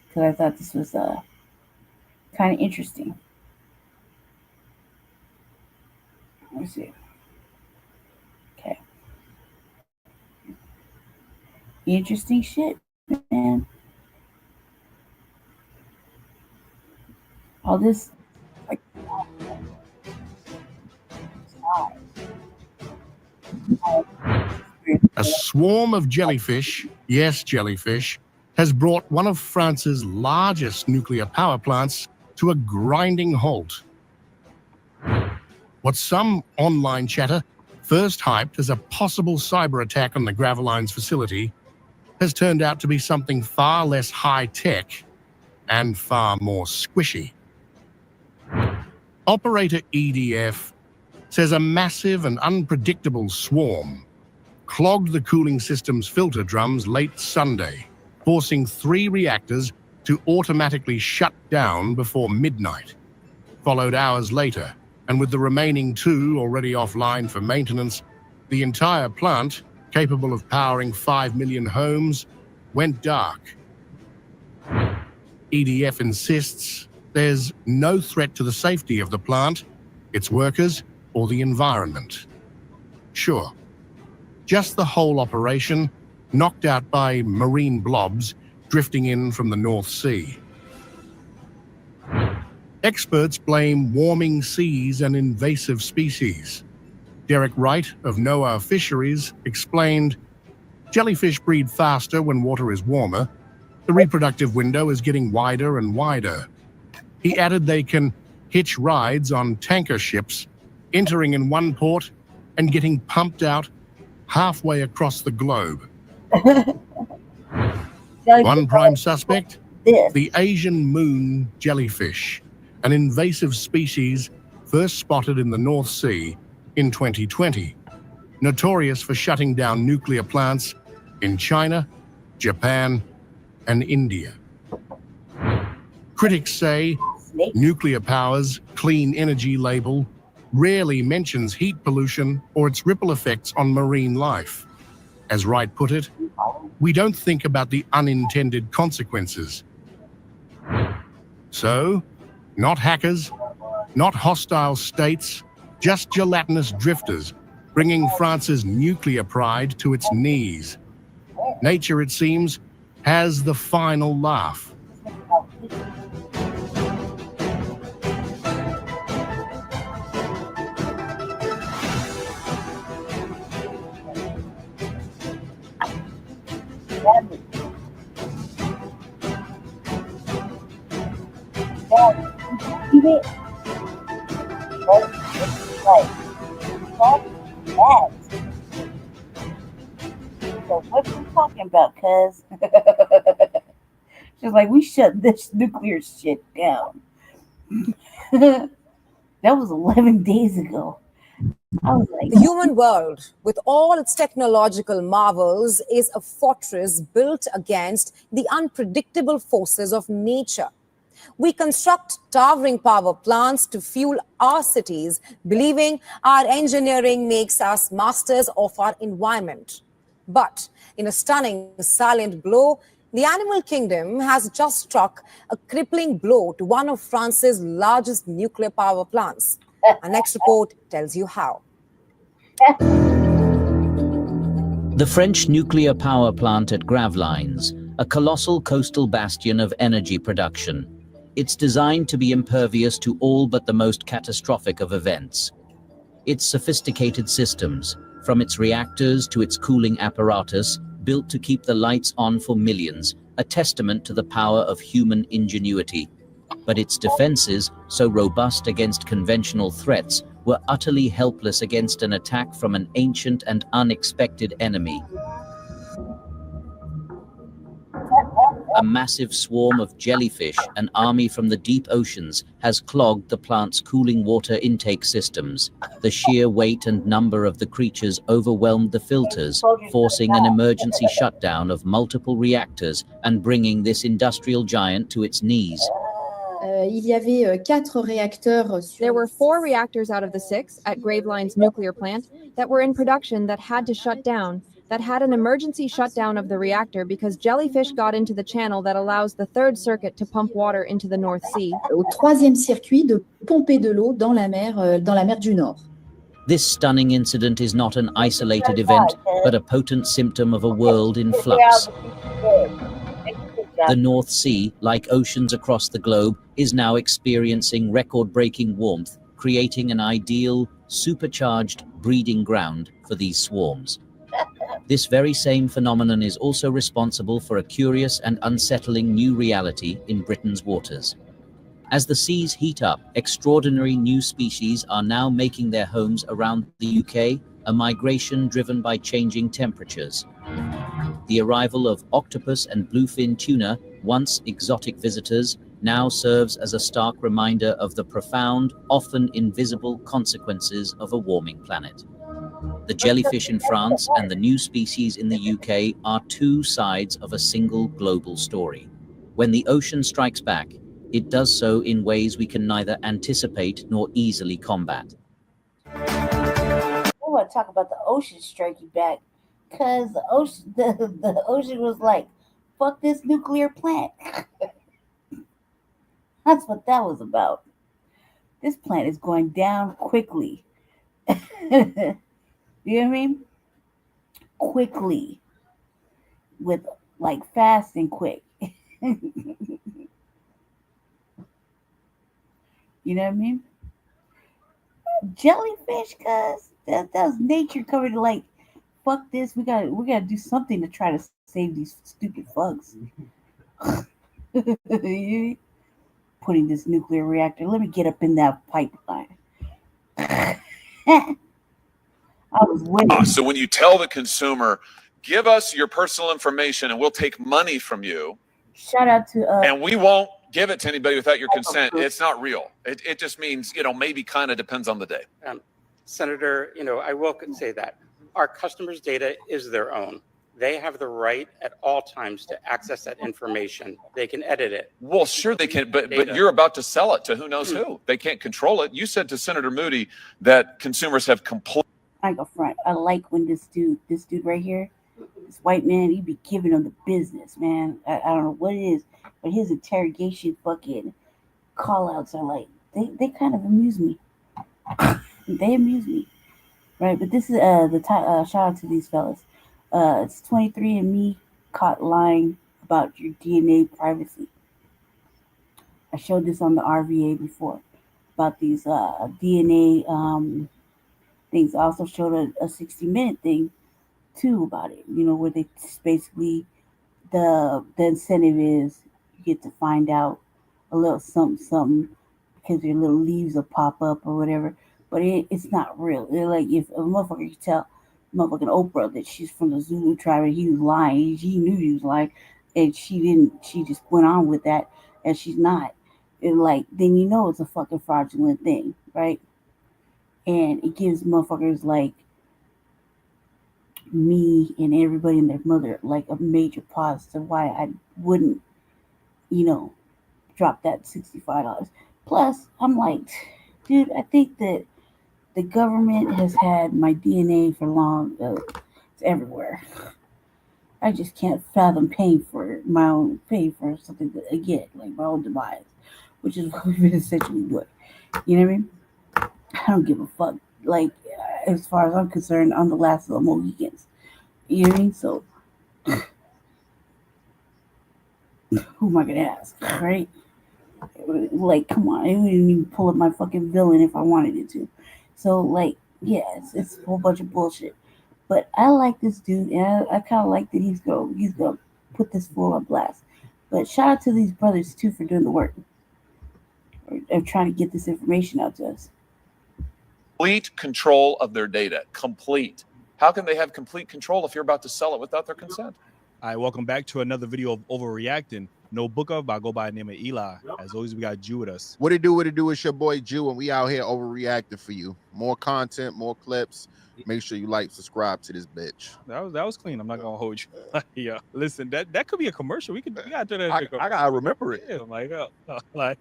Because I thought this was kind of interesting. Let's see. Okay. Interesting shit, man. All this, like, a swarm of jellyfish, yes, jellyfish, has brought one of France's largest nuclear power plants to a grinding halt. What some online chatter first hyped as a possible cyber attack on the Graveline's facility has turned out to be something far less high-tech and far more squishy. Operator EDF says a massive and unpredictable swarm clogged the cooling system's filter drums late Sunday, forcing 3 reactors to automatically shut down before midnight. Followed hours later, and with the remaining 2 already offline for maintenance, the entire plant, capable of powering 5 million homes, went dark. EDF insists there's no threat to the safety of the plant, its workers, or the environment. Sure, just the whole operation knocked out by marine blobs drifting in from the North Sea. Experts blame warming seas and invasive species. Derek Wright of NOAA Fisheries explained, jellyfish breed faster when water is warmer. The reproductive window is getting wider and wider. He added they can hitch rides on tanker ships, entering in one port and getting pumped out halfway across the globe. One prime suspect, the Asian moon jellyfish, an invasive species first spotted in the North Sea in 2020, notorious for shutting down nuclear plants in China, Japan, and India. Critics say nuclear power's clean energy label rarely mentions heat pollution or its ripple effects on marine life. As Wright put it, we don't think about the unintended consequences. So, not hackers, not hostile states, just gelatinous drifters, bringing France's nuclear pride to its knees. Nature, it seems, has the final laugh. So what you talking about, cuz? She's like, we shut this nuclear shit down. That was 11 days ago. I was like, the human world, with all its technological marvels, is a fortress built against the unpredictable forces of nature. We construct towering power plants to fuel our cities, believing our engineering makes us masters of our environment. But in a stunning silent blow, the animal kingdom has just struck a crippling blow to one of France's largest nuclear power plants. Our next report tells you how. The French nuclear power plant at Gravelines, a colossal coastal bastion of energy production. It's designed to be impervious to all but the most catastrophic of events. Its sophisticated systems, from its reactors to its cooling apparatus, built to keep the lights on for millions, a testament to the power of human ingenuity. But its defenses, so robust against conventional threats, were utterly helpless against an attack from an ancient and unexpected enemy. a massive swarm of jellyfish, an army from the deep oceans, has clogged the plant's cooling water intake systems. The sheer weight and number of the creatures overwhelmed the filters, forcing an emergency shutdown of multiple reactors and bringing this industrial giant to its knees. There were 4 reactors out of the 6 at Graveline's nuclear plant that were in production that had to shut down, that had an emergency shutdown of the reactor because jellyfish got into the channel that allows the 3rd circuit to pump water into the North Sea. Au 3e circuit de pomper de l'eau dans la mer du Nord. This stunning incident is not an isolated event, but a potent symptom of a world in flux. The North Sea, like oceans across the globe, is now experiencing record-breaking warmth, creating an ideal, supercharged breeding ground for these swarms. This very same phenomenon is also responsible for a curious and unsettling new reality in Britain's waters. As the seas heat up, extraordinary new species are now making their homes around the UK, a migration driven by changing temperatures. The arrival of octopus and bluefin tuna, once exotic visitors, now serves as a stark reminder of the profound, often invisible consequences of a warming planet. The jellyfish in France and the new species in the UK are 2 sides of a single global story. When the ocean strikes back, it does so in ways we can neither anticipate nor easily combat. I want to talk about the ocean striking back, because the ocean was like, fuck this nuclear plant. That's what that was about. This plant is going down quickly. You know what I mean? Quickly. With like fast and quick. You know what I mean? Jellyfish, cuz that was nature coming to like, fuck this. We gotta do something to try to save these stupid fucks. Putting this nuclear reactor. Let me get up in that pipeline. I was winning. So when you tell the consumer, give us your personal information and we'll take money from you. Shout out to and we won't give it to anybody without your consent. It's not real. It just means, maybe kind of depends on the day. Senator, I will say that our customers' data is their own. They have the right at all times to access that information. They can edit it. Well, sure they can, but you're about to sell it to who knows who. They can't control it. You said to Senator Moody that consumers have complete. I go front. I like when this dude right here, this white man, he be giving them the business, man. I don't know what it is, but his interrogation fucking call outs are like, they kind of amuse me. They amuse me. Right, but this is shout out to these fellas. It's 23andMe caught lying about your DNA privacy. I showed this on the RVA before about these DNA things. I also showed a 60-minute thing too about it, where they basically the incentive is you get to find out a little something because your little leaves will pop up or whatever. But it's not real. They're like, if a motherfucker could tell motherfucking Oprah that she's from the Zulu tribe and he was lying, she knew he was lying, and she just went on with that, and she's not. And like, then it's a fucking fraudulent thing, right? And it gives motherfuckers like me and everybody and their mother like a major pause to why I wouldn't, drop that $65. Plus, I'm like, dude, I think that the government has had my DNA for long. It's everywhere. I just can't fathom paying for something that I get, like my own demise, which is what we've been essentially doing. You know what I mean? I don't give a fuck. Like, as far as I'm concerned, I'm the last of the Mohicans. You know what I mean? So, who am I gonna ask, right? Like, come on, I wouldn't even pull up my fucking villain if I wanted it to. So, like, yeah, it's a whole bunch of bullshit. But I like this dude, and I kind of like that he's gonna put this fool on blast. But shout out to these brothers too for doing the work of trying to get this information out to us. Complete control of their data. Complete. How can they have complete control if you're about to sell it without their consent? All right, welcome back to another video of Overreacting. No book of, but I go by the name of Eli. As always, we got Jew with us. What it do? It's your boy Jew, and we out here overreacting for you. More content, more clips. Make sure you like, subscribe to this bitch. That was clean. I'm not gonna hold you. Yeah, listen, that could be a commercial. We gotta do that. I gotta remember it.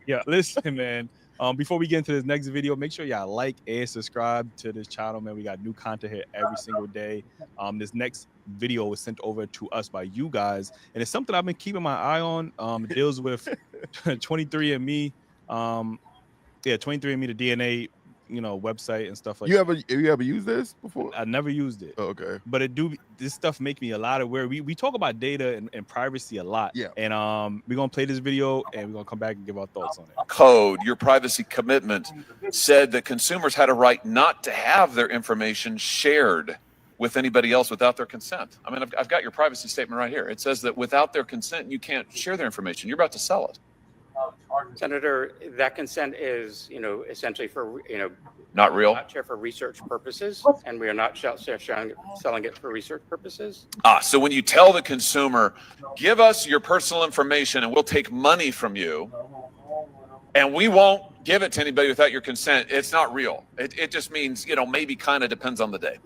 Yeah, listen, man. Before we get into this next video, make sure y'all like and subscribe to this channel, man. We got new content here every single day. This next video was sent over to us by you guys, and it's something I've been keeping my eye on. It deals with 23andMe. 23andMe, the DNA, website and stuff like that. You ever used this before? I never used it. Oh, okay. But this stuff make me a lot of where we talk about data and privacy a lot. Yeah. And we're gonna play this video and we're gonna come back and give our thoughts on it. Code, your privacy commitment, said that consumers had a right not to have their information shared with anybody else without their consent. I mean, I've got your privacy statement right here. It says that without their consent, you can't share their information. You're about to sell it. Senator, that consent is, essentially for, not real. Not share for research purposes, and we are not selling it for research purposes. So when you tell the consumer, give us your personal information and we'll take money from you, and we won't give it to anybody without your consent, it's not real. It just means, maybe kind of depends on the day.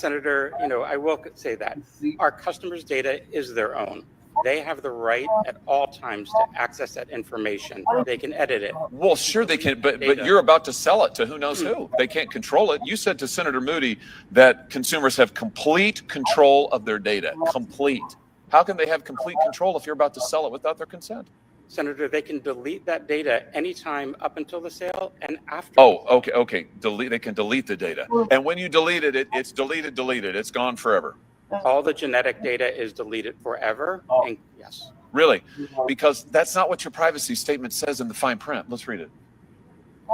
Senator, I will say that our customers' data is their own. They have the right at all times to access that information. They can edit it. Well, sure they can, but you're about to sell it to who knows who. They can't control it. You said to Senator Moody that consumers have complete control of their data. Complete. How can they have complete control if you're about to sell it without their consent? Senator, they can delete that data anytime up until the sale and after. Oh, okay. They can delete the data. And when you delete it, it's deleted. It's gone forever. All the genetic data is deleted forever. And yes. Really? Because that's not what your privacy statement says in the fine print. Let's read it.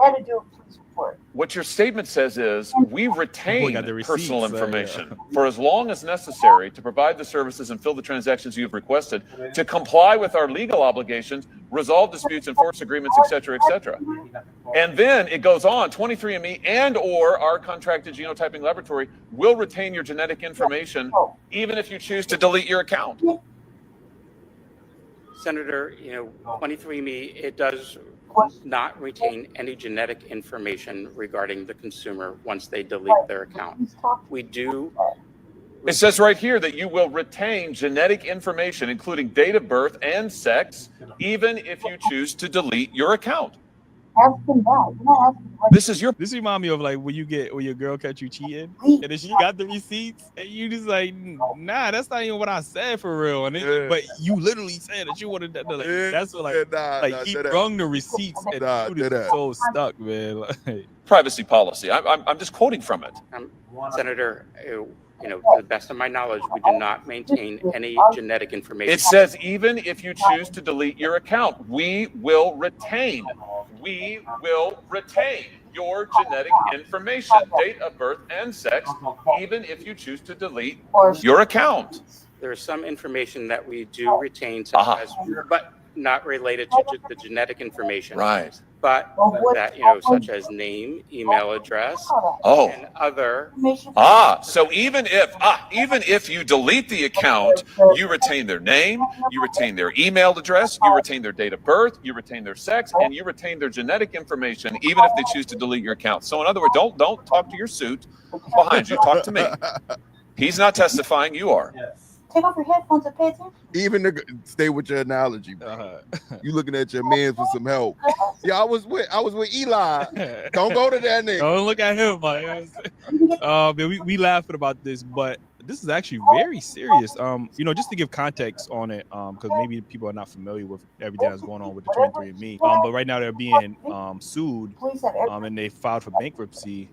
I had to do a police report. What your statement says is, we retain personal receipts, information for as long as necessary to provide the services and fill the transactions you've requested, to comply with our legal obligations, resolve disputes, enforce agreements, etc., etc. And then it goes on, 23andMe and or our contracted genotyping laboratory will retain your genetic information even if you choose to delete your account. Senator, 23andMe, it does not retain any genetic information regarding the consumer once they delete their account. We do. It says right here that you will retain genetic information, including date of birth and sex, even if you choose to delete your account. This reminds me of like when your girl catch you cheating and then she got the receipts and you just like, nah, that's not even what I said for real. And but you literally said that you wanted that. That's what he brung the receipts and dude is so stuck, man. Privacy policy. I'm just quoting from it. Senator, to the best of my knowledge, we do not maintain any genetic information. It says even if you choose to delete your account, we will retain your genetic information, date of birth and sex, even if you choose to delete your account. There is some information that we do retain, but not related to the genetic information. Right. But that, such as name, email address, and other. So even if you delete the account, you retain their name, you retain their email address, you retain their date of birth, you retain their sex, and you retain their genetic information, even if they choose to delete your account. So in other words, don't talk to your suit behind you. Talk to me. He's not testifying. You are. Take off your headphones and pay attention. Even stay with your analogy, bro. You looking at your man for some help. Yeah, I was with Eli. Don't go to that nigga. Don't look at him, man. We laughing about this, but this is actually very serious. Just to give context on it, because maybe people are not familiar with everything that's going on with the 23andMe. But right now they're being sued, and they filed for bankruptcy.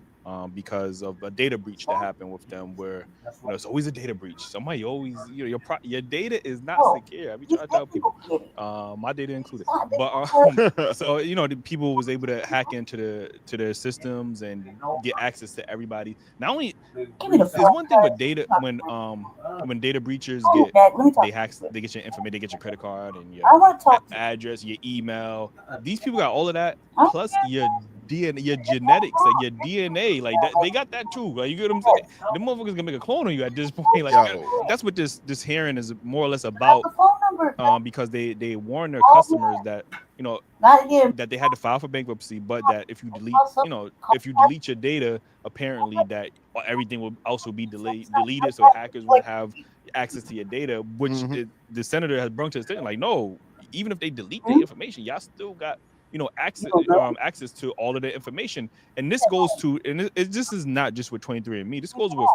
Because of a data breach that happened with them, where it's always a data breach. Somebody always, your data is not secure. I be trying to tell people, my data included. But so the people was able to hack into their systems and get access to everybody. Not only there's one thing with data when data breachers they get your information, they get your credit card and your address, your email. These people got all of that plus your DNA, your genetics, like your DNA, like that, they got that too. Like, you get what I'm saying? The motherfuckers gonna make a clone of you at this point. Like, that's what this hearing is more or less about. Because they warn their customers that, you know, that they had to file for bankruptcy, but that if you delete, you know, if you delete your data, apparently that everything will also be deleted, so hackers will have access to your data, which the senator has brought to the state. Like, no, even if they delete the information, y'all still got, you know, access to all of the information. And this goes to, and this is not just with 23andMe. This goes with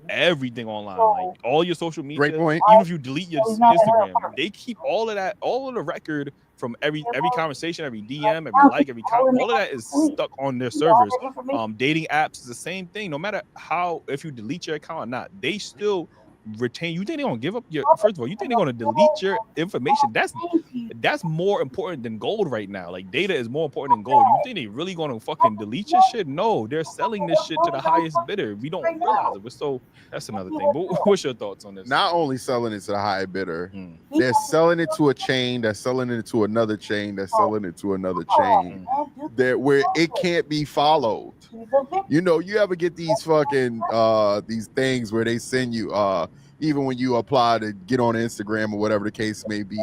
everything online, like all your social media. Even if you delete your Instagram, they keep all of that, all of the record from every conversation, every DM, every like, every comment. All of that is stuck on their servers. Dating apps is the same thing. No matter how, if you delete your account or not, they still retain. You think they're gonna give up your, first of all, you think they're gonna delete your information? That's more important than gold right now. Like, data is more important than gold. You think they really gonna fucking delete your shit? No, they're selling this shit to the highest bidder. We don't realize it. So that's another thing. But what's your thoughts on this? Not only selling it to the high bidder, they're selling it to a chain, they're selling it to another chain, they're selling it to another chain, that where it can't be followed. You know, you ever get these fucking these things where they send you even when you apply to get on Instagram or whatever the case may be,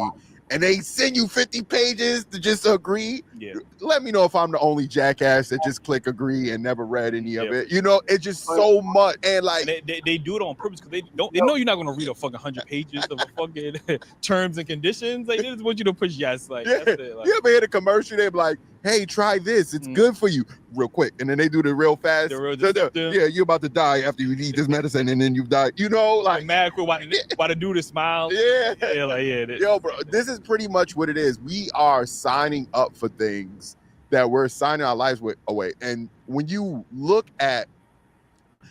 and they send you 50 pages to just agree. Let me know if I'm the only jackass that just click agree and never read any of it. You know, it's just so much. And like, they do it on purpose because they know you're not going to read a fucking 100 pages of a fucking terms and conditions. Like, they just want you to push yes. Like, that's it. Like, you ever hear the commercial? They're like, hey, try this. It's good for you. Real quick. And then they do the real fast. Yeah, you're about to die after you eat this medicine and then you die. You know, like, mad quick. Why the dude smile? Yo, bro, this is pretty much what it is. We are signing up for things that we're signing our lives away. And when you look at,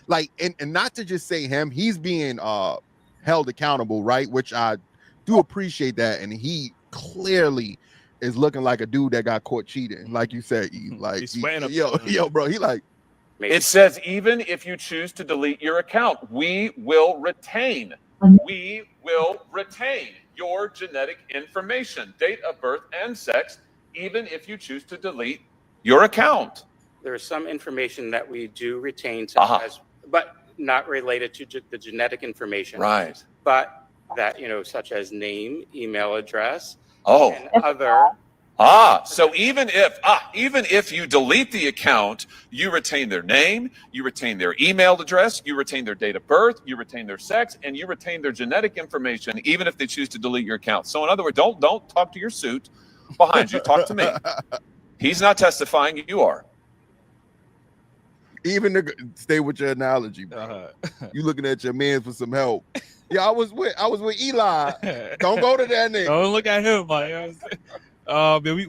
like, and not to just say him, he's being held accountable, right? Which I do appreciate that. And he clearly is looking like a dude that got caught cheating, like you said. Yo, bro, he like. It says, even if you choose to delete your account, we will retain your genetic information, date of birth and sex, even if you choose to delete your account. There is some information that we do retain, such as, but not related to the genetic information. Right. But that, you know, such as name, email address, and other. So even if you delete the account, you retain their name, you retain their email address, you retain their date of birth, you retain their sex, and you retain their genetic information, even if they choose to delete your account. So in other words, don't talk to your suit behind you. Talk to me. He's not testifying. You are. Even stay with your analogy, bro. You looking at your man for some help. Yeah, I was with Eli. Don't go to that nigga. Don't look at him, man.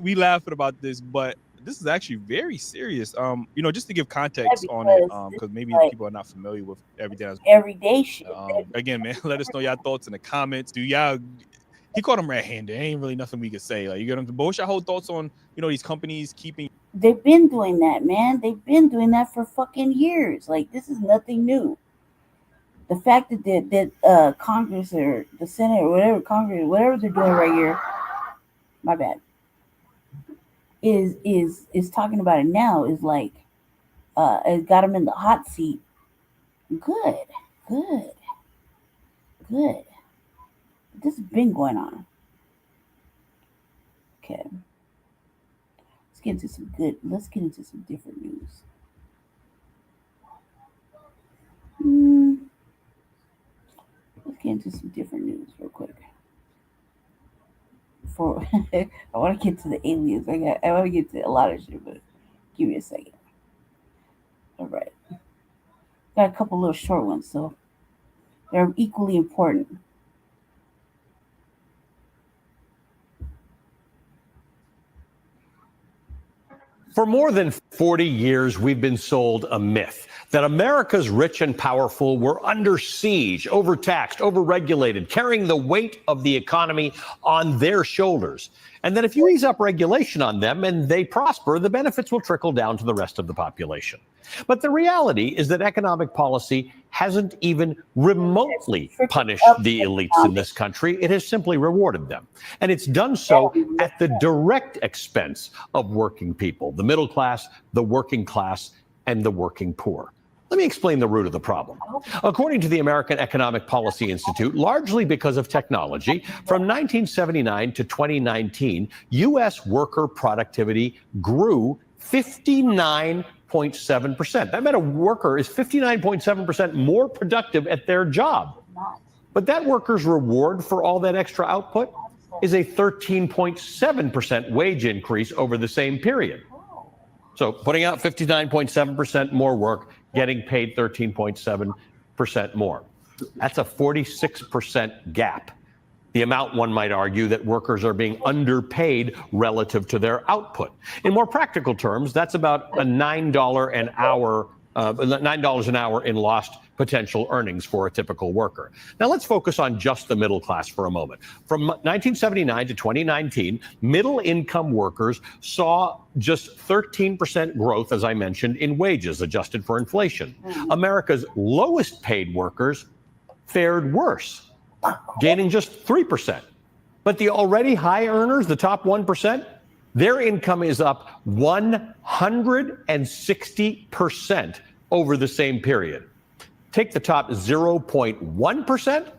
We laughing about this, but this is actually very serious. You know, just to give context on it, because maybe people are not familiar with everything that's everyday shit. Again, man, let us know your thoughts in the comments. He called him red-handed. There ain't really nothing we could say. Like, you get him. But what's your whole thoughts on, you know, these companies keeping? They've been doing that, man. They've been doing that for fucking years. Like, this is nothing new. The fact that Congress or the Senate or whatever they're doing right here, my bad, is talking about it now is like, it got them in the hot seat. Good. This has been going on. Okay. Let's get into some different news. Let's get into some different news real quick. I want to get to the aliens. I want to get to a lot of shit, but give me a second. All right. Got a couple little short ones, so they're equally important. For more than 40 years, we've been sold a myth that America's rich and powerful were under siege, overtaxed, overregulated, carrying the weight of the economy on their shoulders. And then if you ease up regulation on them and they prosper, the benefits will trickle down to the rest of the population. But the reality is that economic policy hasn't even remotely punished the elites in this country. It has simply rewarded them. And it's done so at the direct expense of working people, the middle class, the working class, and the working poor. Let me explain the root of the problem. According to the American Economic Policy Institute, largely because of technology, from 1979 to 2019, U.S. worker productivity grew 59.7%. That meant a worker is 59.7% more productive at their job. But that worker's reward for all that extra output is a 13.7% wage increase over the same period. So putting out 59.7% more work, getting paid 13.7% more. That's a 46% gap. The amount, one might argue, that workers are being underpaid relative to their output. In more practical terms, that's about a $9 an hour in lost potential earnings for a typical worker. Now let's focus on just the middle class for a moment. From 1979 to 2019, middle income workers saw just 13% growth, as I mentioned, in wages adjusted for inflation. America's lowest paid workers fared worse, gaining just 3%. But the already high earners, the top 1%, their income is up 160% over the same period. Take the top 0.1%,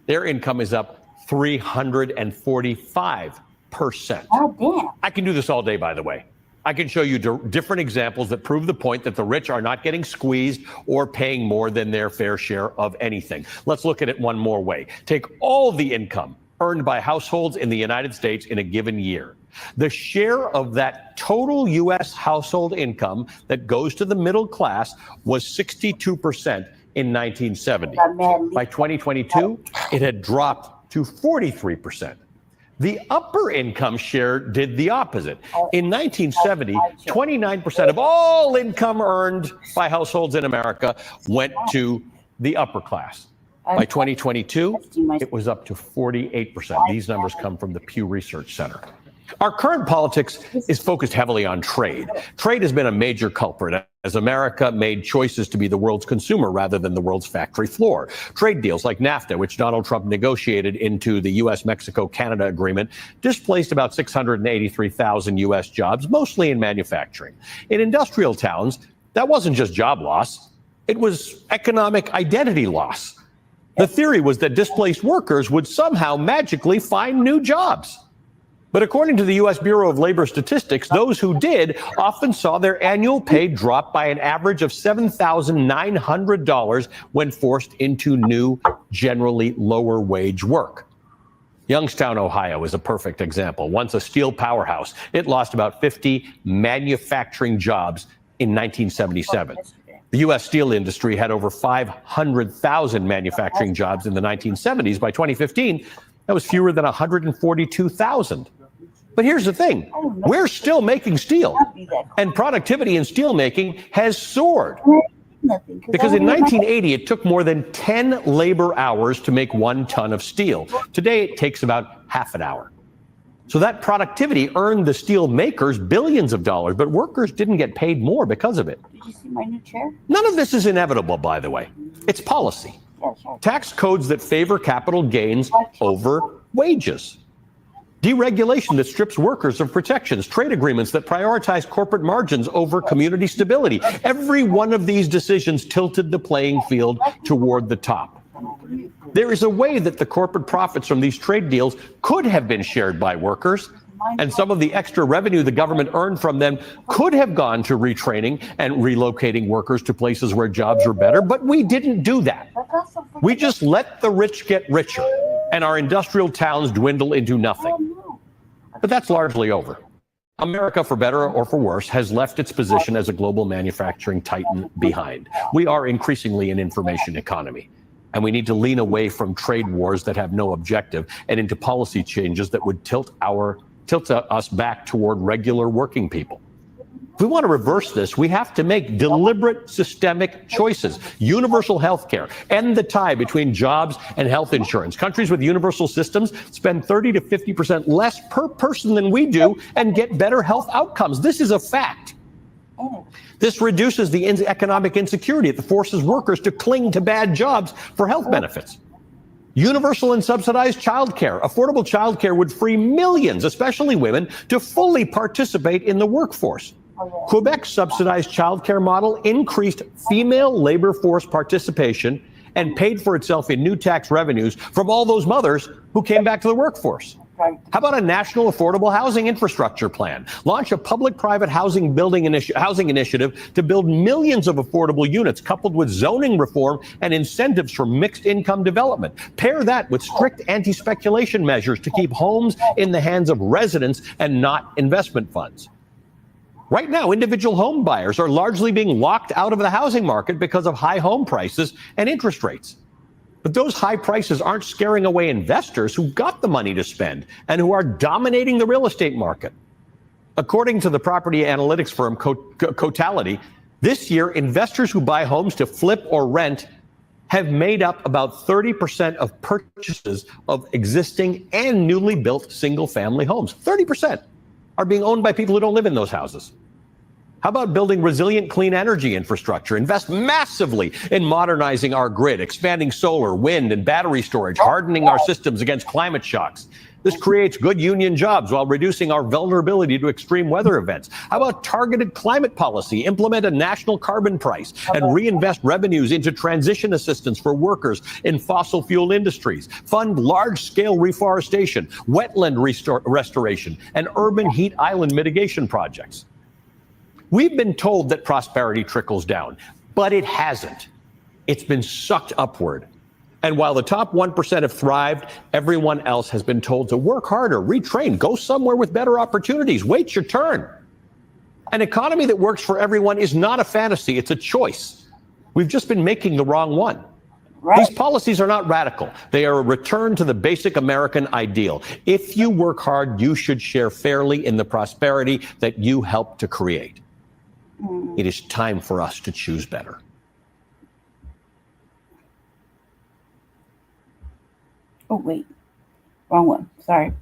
their income is up 345%. Oh, damn. I can do this all day, by the way. I can show you different examples that prove the point that the rich are not getting squeezed or paying more than their fair share of anything. Let's look at it one more way. Take all the income earned by households in the United States in a given year. The share of that total U.S. household income that goes to the middle class was 62% in 1970. By 2022, it had dropped to 43%. The upper income share did the opposite. In 1970, 29% of all income earned by households in America went to the upper class. By 2022, it was up to 48%. These numbers come from the Pew Research Center. Our current politics is focused heavily on trade. Trade has been a major culprit as America made choices to be the world's consumer rather than the world's factory floor. Trade deals like NAFTA, which Donald Trump negotiated into the U.S.-Mexico-Canada agreement, displaced about 683,000 U.S. jobs, mostly in manufacturing. In industrial towns, that wasn't just job loss, it was economic identity loss. The theory was that displaced workers would somehow magically find new jobs. But according to the U.S. Bureau of Labor Statistics, those who did often saw their annual pay drop by an average of $7,900 when forced into new, generally lower wage work. Youngstown, Ohio is a perfect example. Once a steel powerhouse, it lost about 50 manufacturing jobs in 1977. The U.S. steel industry had over 500,000 manufacturing jobs in the 1970s. By 2015, that was fewer than 142,000. But here's the thing, we're still making steel, and productivity in steel making has soared. Because in 1980, it took more than 10 labor hours to make 1 ton of steel. Today, it takes about half an hour. So that productivity earned the steel makers billions of dollars, but workers didn't get paid more because of it. Did you see my new chair? None of this is inevitable, by the way. It's policy. Tax codes that favor capital gains over wages. Deregulation that strips workers of protections, trade agreements that prioritize corporate margins over community stability. Every one of these decisions tilted the playing field toward the top. There is a way that the corporate profits from these trade deals could have been shared by workers, and some of the extra revenue the government earned from them could have gone to retraining and relocating workers to places where jobs are better, but we didn't do that. We just let the rich get richer, and our industrial towns dwindle into nothing. But that's largely over. America, for better or for worse, has left its position as a global manufacturing titan behind. We are increasingly an information economy, and we need to lean away from trade wars that have no objective and into policy changes that would tilt us back toward regular working people. If we want to reverse this, we have to make deliberate systemic choices. Universal health care, end the tie between jobs and health insurance. Countries with universal systems spend 30 to 50% less per person than we do and get better health outcomes. This is a fact. This reduces the economic insecurity that forces workers to cling to bad jobs for health benefits. Universal and subsidized childcare. Affordable childcare would free millions, especially women, to fully participate in the workforce. Quebec's subsidized childcare model increased female labor force participation and paid for itself in new tax revenues from all those mothers who came back to the workforce. How about a national affordable housing infrastructure plan? Launch a public-private housing initiative to build millions of affordable units, coupled with zoning reform and incentives for mixed income development. Pair that with strict anti-speculation measures to keep homes in the hands of residents and not investment funds. Right now, individual home buyers are largely being locked out of the housing market because of high home prices and interest rates. But those high prices aren't scaring away investors who got the money to spend and who are dominating the real estate market. According to the property analytics firm Cotality, this year, investors who buy homes to flip or rent have made up about 30% of purchases of existing and newly built single-family homes. 30% are being owned by people who don't live in those houses. How about building resilient clean energy infrastructure? Invest massively in modernizing our grid, expanding solar, wind, and battery storage, hardening our systems against climate shocks. This creates good union jobs while reducing our vulnerability to extreme weather events. How about targeted climate policy? Implement a national carbon price and reinvest revenues into transition assistance for workers in fossil fuel industries. Fund large-scale reforestation, wetland restoration, and urban heat island mitigation projects. We've been told that prosperity trickles down, but it hasn't. It's been sucked upward. And while the top 1% have thrived, everyone else has been told to work harder, retrain, go somewhere with better opportunities, wait your turn. An economy that works for everyone is not a fantasy, it's a choice. We've just been making the wrong one. These policies are not radical. They are a return to the basic American ideal. If you work hard, you should share fairly in the prosperity that you helped to create. It is time for us to choose better. Oh, wait. Wrong one. Sorry.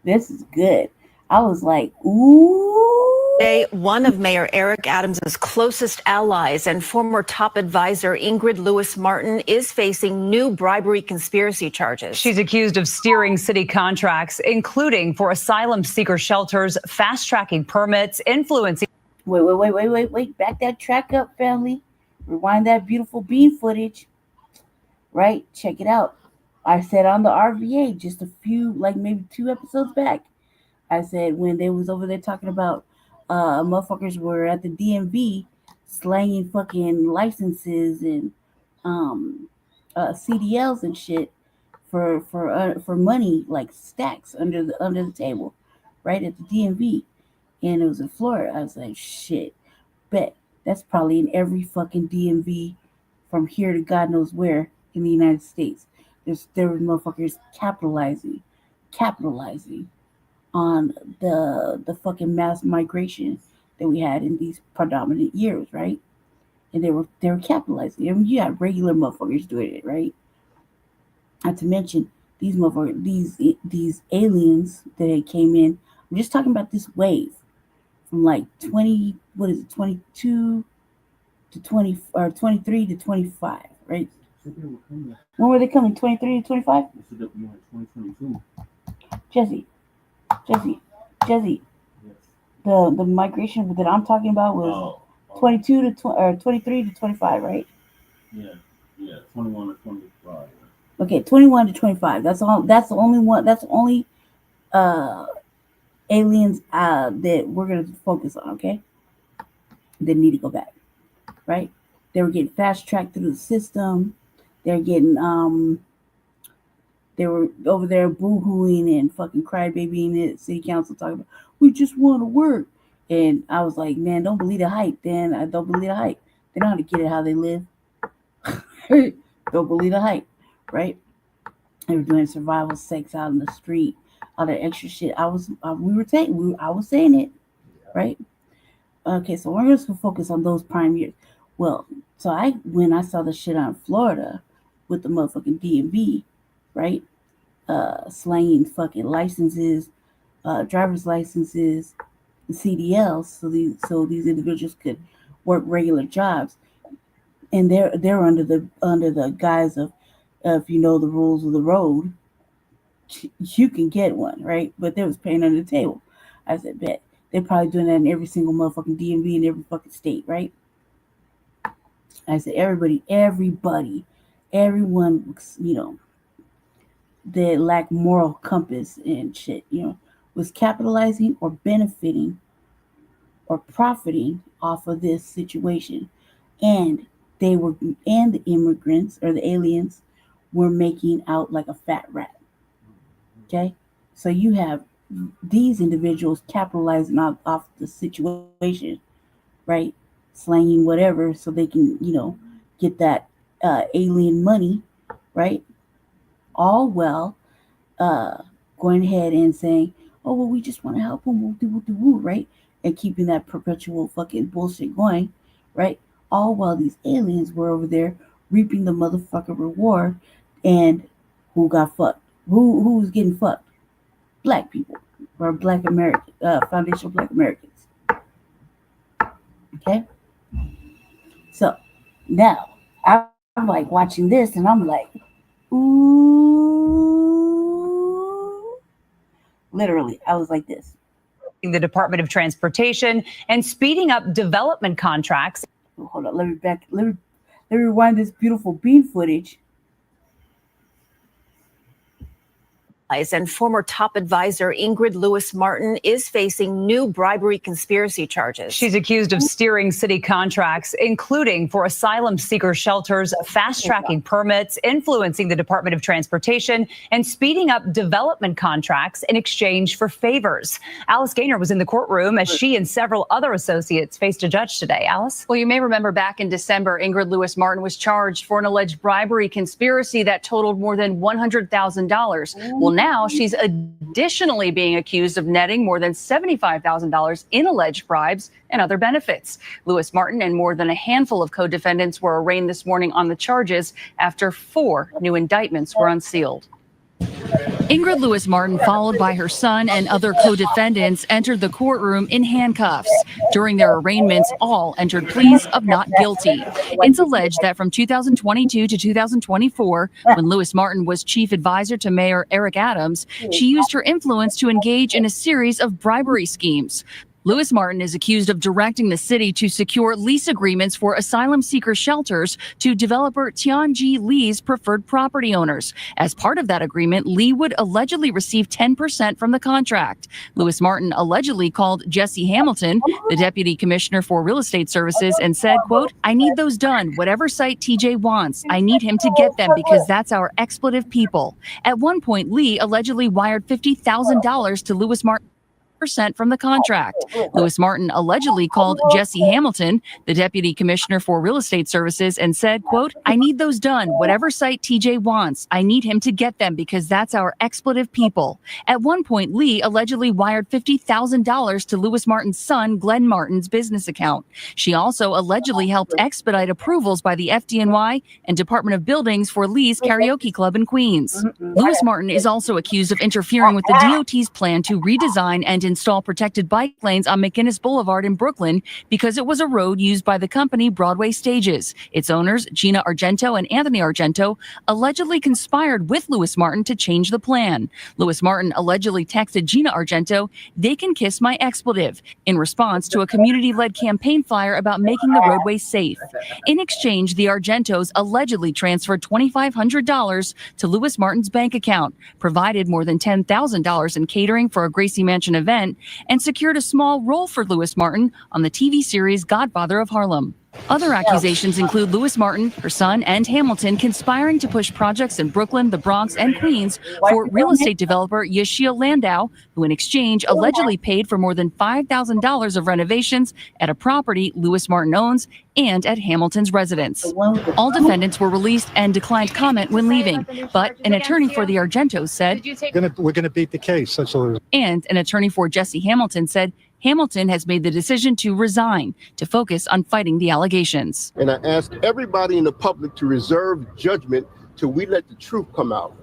This is good. I was like, ooh. Today, one of Mayor Eric Adams' closest allies and former top advisor Ingrid Lewis-Martin is facing new bribery conspiracy charges. She's accused of steering city contracts, including for asylum seeker shelters, fast-tracking permits, influencing... Wait. Back that track up, family. Rewind that beautiful bean footage. Right? Check it out. I said on the RVA just a few, like maybe 2 episodes back, I said when they was over there talking about motherfuckers were at the DMV slanging fucking licenses and CDLs and shit for money, like stacks under the table, right at the DMV, and it was in Florida. I was like, shit, bet that's probably in every fucking DMV from here to God knows where in the United States. There were motherfuckers capitalizing on the fucking mass migration that we had in these predominant years, right? And they were capitalizing. I mean, you had regular motherfuckers doing it, right? Not to mention these motherfuckers, these aliens that came in. I'm just talking about this wave from like 22 to 20 or 23 to 25, right? When were they coming? 23 to 25? Jesse. The migration that I'm talking about was 22 to 23 to 25, right? Yeah, 21 to 25. Okay, 21 to 25. That's all. That's the only one. That's the only aliens that we're gonna focus on. Okay, that need to go back, right? They were getting fast tracked through the system. They're getting they were over there boo-hooing and fucking crybabying at city council talking about, we just want to work. And I was like, man, don't believe the hype. Then I don't believe the hype. They know how to get it how they live. Don't believe the hype, right? They were doing survival sex out in the street, all that extra shit. I was saying it, right? Okay, so we're just gonna focus on those prime years. Well, so when I saw the shit on Florida with the motherfucking DMV, right? Slanging fucking licenses, driver's licenses, CDLs, so these individuals could work regular jobs, and they're under the guise of if you know the rules of the road, you can get one, right? But they was paying under the table. I said, bet they're probably doing that in every single motherfucking DMV in every fucking state, right? I said, everyone, you know, that lack moral compass and shit, you know, was capitalizing or benefiting or profiting off of this situation. And the immigrants or the aliens were making out like a fat rat. Okay? So you have these individuals capitalizing off the situation, right? Slanging whatever so they can, you know, get that alien money, right? All well, going ahead and saying, oh, well, we just want to help them, we'll do, right? And keeping that perpetual fucking bullshit going, right? All while these aliens were over there reaping the motherfucking reward. And who got fucked? Who was getting fucked? Black people, or Black American, foundational Black Americans. Okay? So now I'm like watching this and I'm like, ooh. Literally, I was like this. The Department of Transportation and speeding up development contracts. Hold on, let me rewind this beautiful bean footage. And former top advisor Ingrid Lewis Martin is facing new bribery conspiracy charges. She's accused of steering city contracts, including for asylum seeker shelters, fast-tracking permits, influencing the Department of Transportation, and speeding up development contracts in exchange for favors. Alice Gaynor was in the courtroom as she and several other associates faced a judge today. Alice? Well, you may remember back in December, Ingrid Lewis Martin was charged for an alleged bribery conspiracy that totaled more than $100,000. Well, now she's additionally being accused of netting more than $75,000 in alleged bribes and other benefits. Lewis Martin and more than a handful of co-defendants were arraigned this morning on the charges after 4 new indictments were unsealed. Ingrid Lewis Martin, followed by her son and other co-defendants, entered the courtroom in handcuffs. During their arraignments, all entered pleas of not guilty. It's alleged that from 2022 to 2024, when Lewis Martin was chief advisor to Mayor Eric Adams, she used her influence to engage in a series of bribery schemes. Lewis Martin is accused of directing the city to secure lease agreements for asylum seeker shelters to developer Tianji Lee's preferred property owners. As part of that agreement, Lee would allegedly receive 10% from the contract. Lewis Martin allegedly called Jesse Hamilton, the deputy commissioner for real estate services, and said, quote, "I need those done, whatever site TJ wants. I need him to get them because that's our expletive people." At one point, Lee allegedly wired $50,000 to Lewis Martin from the contract. Lewis Martin allegedly called Jesse Hamilton, the deputy commissioner for real estate services, and said, quote, "I need those done, whatever site TJ wants. I need him to get them because that's our expletive people." At one point, Lee allegedly wired $50,000 to Lewis Martin's son, Glenn Martin's business account. She also allegedly helped expedite approvals by the FDNY and Department of Buildings for Lee's karaoke club in Queens. Lewis Martin is also accused of interfering with the DOT's plan to redesign and install protected bike lanes on McGinnis Boulevard in Brooklyn because it was a road used by the company Broadway Stages. Its owners, Gina Argento and Anthony Argento, allegedly conspired with Lewis Martin to change the plan. Lewis Martin allegedly texted Gina Argento, "They can kiss my expletive," in response to a community-led campaign flyer about making the roadway safe. In exchange, the Argentos allegedly transferred $2,500 to Lewis Martin's bank account, provided more than $10,000 in catering for a Gracie Mansion event, and secured a small role for Lewis Martin on the TV series Godfather of Harlem. Other accusations include Lewis Martin, her son, and Hamilton conspiring to push projects in Brooklyn, the Bronx, and Queens for real estate developer Yeshia Landau, who in exchange allegedly paid for more than $5,000 of renovations at a property Lewis Martin owns and at Hamilton's residence. All defendants were released and declined comment when leaving, but an attorney for the Argentos said, We're going to beat the case. and an attorney for Jesse Hamilton said Hamilton has made the decision to resign to focus on fighting the allegations. And I ask everybody in the public to reserve judgment till we let the truth come out.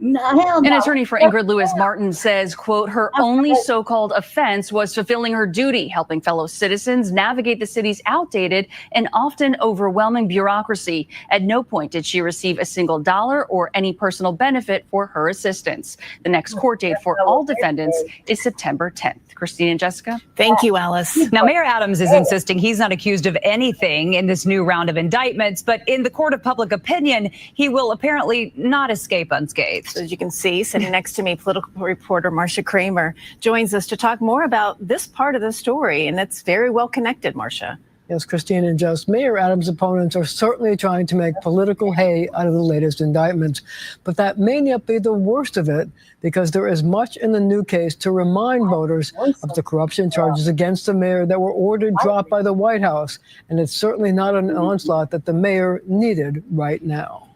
An attorney for Ingrid Lewis Martin says, quote, her only so-called offense was fulfilling her duty, helping fellow citizens navigate the city's outdated and often overwhelming bureaucracy. At no point did she receive a single dollar or any personal benefit for her assistance. The next court date for all defendants is September 10th. Christine and Jessica. Thank you, Alice. Now, Mayor Adams is insisting he's not accused of anything in this new round of indictments, but in the court of public opinion, he will apparently not escape unscathed. As you can see, sitting next to me, political reporter Marcia Kramer joins us to talk more about this part of the story, and it's very well connected, Marcia. Yes, Christine and Jess, Mayor Adams' opponents are certainly trying to make political hay out of the latest indictments, but that may not be the worst of it, because there is much in the new case to remind voters of the corruption charges against the mayor that were ordered dropped by the White House, and it's certainly not an onslaught that the mayor needed right now.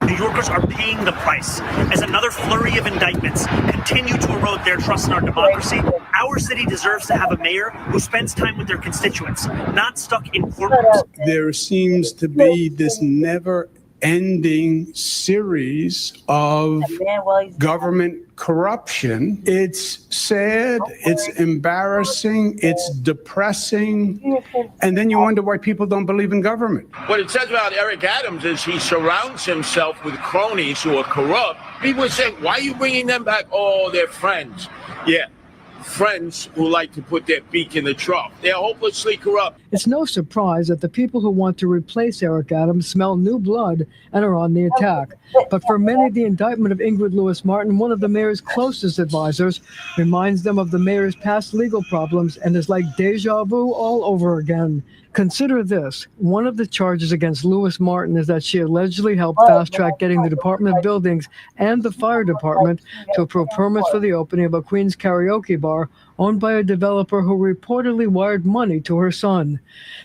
New Yorkers are paying the price as another flurry of indictments continue to erode their trust in our democracy. Our city deserves to have a mayor who spends time with their constituents, not stuck in courtrooms. There seems to be this never-ending series of government corruption. It's sad, it's embarrassing, it's depressing, and then you wonder why people don't believe in government. What it says about Eric Adams is he surrounds himself with cronies who are corrupt. People say, why are you bringing them back? Oh, they're friends. Yeah, friends who like to put their beak in the trough. They're hopelessly corrupt. It's no surprise that the people who want to replace Eric Adams smell new blood and are on the attack. But for many, the indictment of Ingrid Lewis Martin, one of the mayor's closest advisors, reminds them of the mayor's past legal problems and is like deja vu all over again. Consider this. One of the charges against Lewis Martin is that she allegedly helped fast-track getting the Department of Buildings and the fire department to approve permits for the opening of a Queens karaoke bar owned by a developer who reportedly wired money to her son.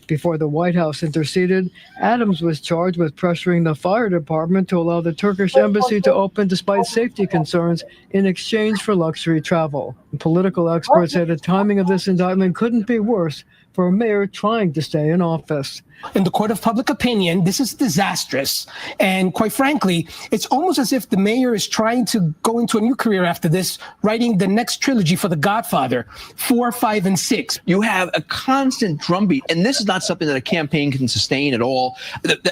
Before the White House interceded, Adams was charged with pressuring the fire department to allow the Turkish embassy to open despite safety concerns in exchange for luxury travel. Political experts say the timing of this indictment couldn't be worse for a mayor trying to stay in office. In the court of public opinion, this is disastrous. And quite frankly, it's almost as if the mayor is trying to go into a new career after this, writing the next trilogy for The Godfather, 4, 5, and 6. You have a constant drumbeat, and this is not something that a campaign can sustain at all.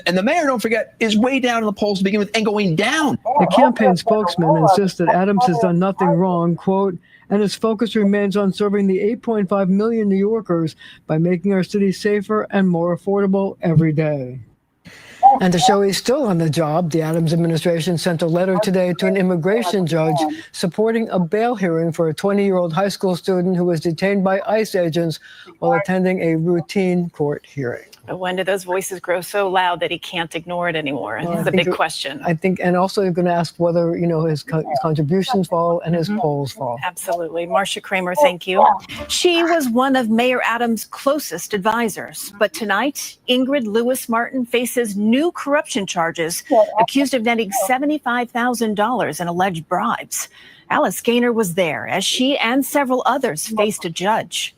And the mayor, don't forget, is way down in the polls to begin with and going down. The campaign spokesman insists that Adams has done nothing wrong, quote, and his focus remains on serving the 8.5 million New Yorkers by making our city safer and more affordable every day. And to show he's still on the job, the Adams administration sent a letter today to an immigration judge supporting a bail hearing for a 20-year-old high school student who was detained by ICE agents while attending a routine court hearing. But when do those voices grow so loud that he can't ignore it anymore? Well, That's the big question. I think, and also you're going to ask whether, his contributions fall and his polls fall. Absolutely. Marcia Kramer, thank you. She was one of Mayor Adams' closest advisors. But tonight, Ingrid Lewis Martin faces new corruption charges, accused of netting $75,000 in alleged bribes. Alice Gaynor was there as she and several others faced a judge.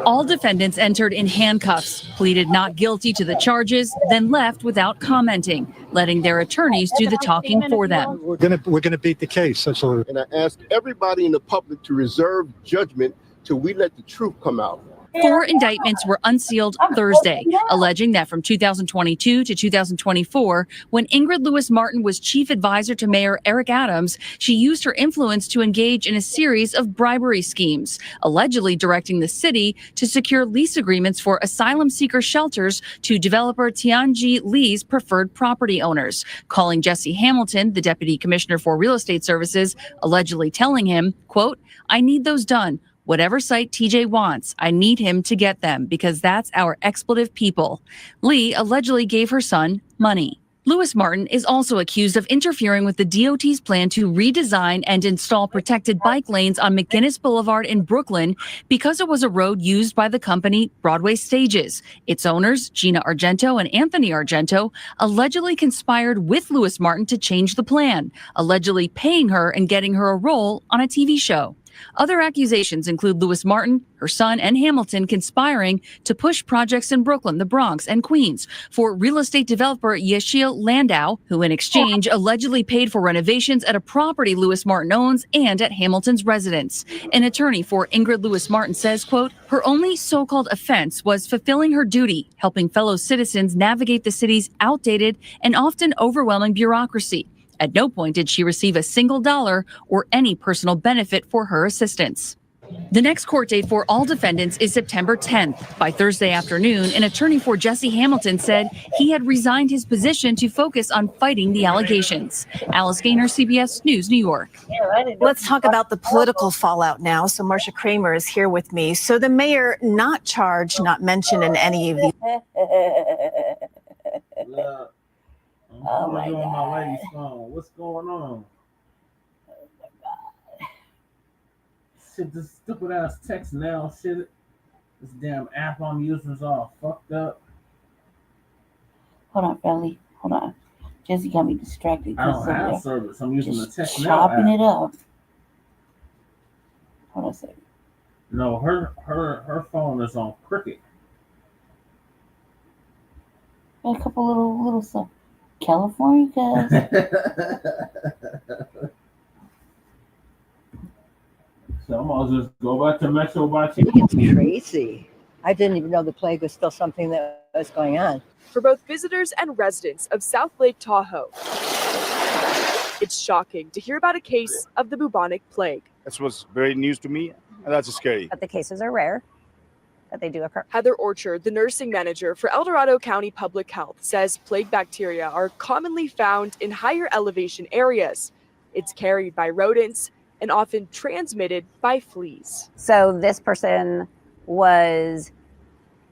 All defendants entered in handcuffs, pleaded not guilty to the charges, then left without commenting, letting their attorneys do the talking for them. We're gonna beat the case. And I ask everybody in the public to reserve judgment till we let the truth come out. 4 indictments were unsealed Thursday, alleging that from 2022 to 2024, when Ingrid Lewis Martin was chief advisor to Mayor Eric Adams, she used her influence to engage in a series of bribery schemes, allegedly directing the city to secure lease agreements for asylum seeker shelters to developer Tianji Lee's preferred property owners, calling Jesse Hamilton, the deputy commissioner for real estate services, allegedly telling him, quote, "I need those done. Whatever site TJ wants, I need him to get them because that's our expletive people. Lee allegedly gave her son money. Lewis Martin is also accused of interfering with the DOT's plan to redesign and install protected bike lanes on McGinnis Boulevard in Brooklyn because it was a road used by the company Broadway Stages. Its owners, Gina Argento and Anthony Argento, allegedly conspired with Lewis Martin to change the plan, allegedly paying her and getting her a role on a TV show. Other accusations include Lewis Martin, her son, and Hamilton conspiring to push projects in Brooklyn, the Bronx, and Queens for real estate developer Yeshiel Landau, who in exchange allegedly paid for renovations at a property Lewis Martin owns and at Hamilton's residence. An attorney for Ingrid Lewis Martin says, quote, her only so-called offense was fulfilling her duty, helping fellow citizens navigate the city's outdated and often overwhelming bureaucracy. At no point did she receive a single dollar or any personal benefit for her assistance. The next court date for all defendants is September 10th. By Thursday afternoon, an attorney for Jesse Hamilton said he had resigned his position to focus on fighting the allegations. Alice Gaynor, CBS News, New York. Let's talk about the political fallout now. So Marsha Kramer is here with me. So the mayor not charged, not mentioned in any of these. Oh my God. My lady's phone. What's going on? Oh my God. Shit, this stupid ass text now. Shit, this damn app I'm using is all fucked up. Hold on, Belly. Hold on. Jesse got me distracted. I don't have service. I'm using the text now. Chopping it up. Hold on a second. No, her phone is on Cricket. A couple little stuff. California, guys. So I'm gonna just go back to Metro by TV. It's crazy. I didn't even know the plague was still something that was going on. For both visitors and residents of South Lake Tahoe, it's shocking to hear about a case of the bubonic plague. That's what's very news to me, and that's scary. But the cases are rare, but they do occur. Heather Orchard, the nursing manager for El Dorado County Public Health, says plague bacteria are commonly found in higher elevation areas. It's carried by rodents and often transmitted by fleas. So this person was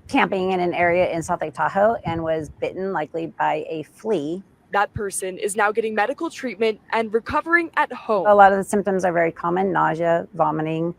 camping in an area in South Lake Tahoe and was bitten, likely by a flea. That person is now getting medical treatment and recovering at home. A lot of the symptoms are very common: nausea, vomiting,